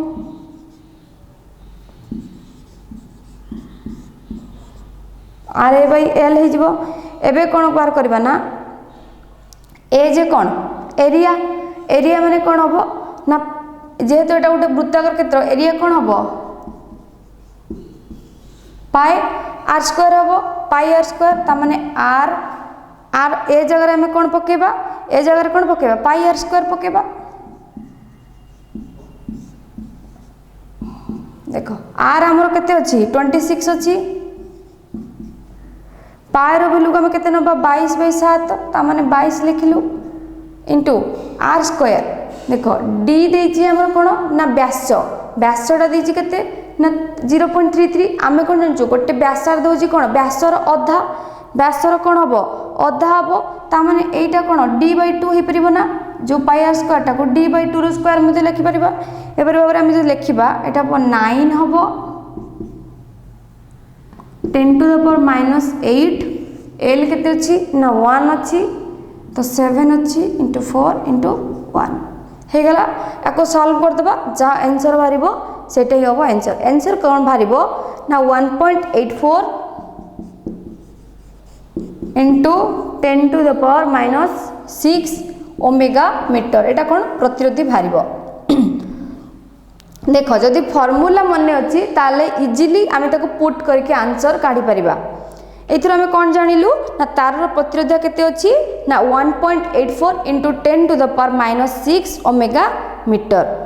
आर ए बाई एल हो एबे कौन बाहर करबा ना ए जे कौन एरिया एरिया माने कौन हम ना जेहेतु एटा गोटे वृत्ताकार क्षेत्र एरिया कौन हम पाई आर स्क्वायर हम पाई आर स्क्वायर ता माने आर आर ए जगह आम कौन पकेबा ए जगह कौन पकेबा पाई आर स्क्वायर पकेबा देख आर आमर केते अछि 26 अछि पाई रो वैल्यू हम केते नबा 22/7 ता माने 22 लिखिलु इनटू आर स्क्वायर देख डी देछि हमर कोन ना व्यास व्यासटा देछि केते ना 0.33 आमे कोन जानचो गोटे व्यासार दोछि कोन व्यासर अधा व्यासर कोन हबो अधा हबो ता माने एटा कोन d/2 हे परिबो ना जो पाई आर स्क्वायर टा को d/2 रो स्क्वायर मध्ये लिखि परिबा एबर बाबरे हम जे लिखिबा एटा 9 हबो 10⁻⁸ l केते अछि ना 1 अछि तो 7 अछि * 4 * 1 हे गला एको सॉल्व कर दबा जा आंसर बारिबो सेटा ही हबो आंसर आंसर कोन बारिबो ना 1.84 * 10⁻⁶ ओमेगा मीटर एटा कोन प्रतिरोधी बारिबो देखो जदि फार्मूला मन अछि ताले इजीली आमे ताको पुट करके आंसर काढी परिबा एथरो आमे कोन जानिलु ना तार प्रतिरोध केते अछि ना 1.84 * 10⁻⁶ ओमेगा मीटर।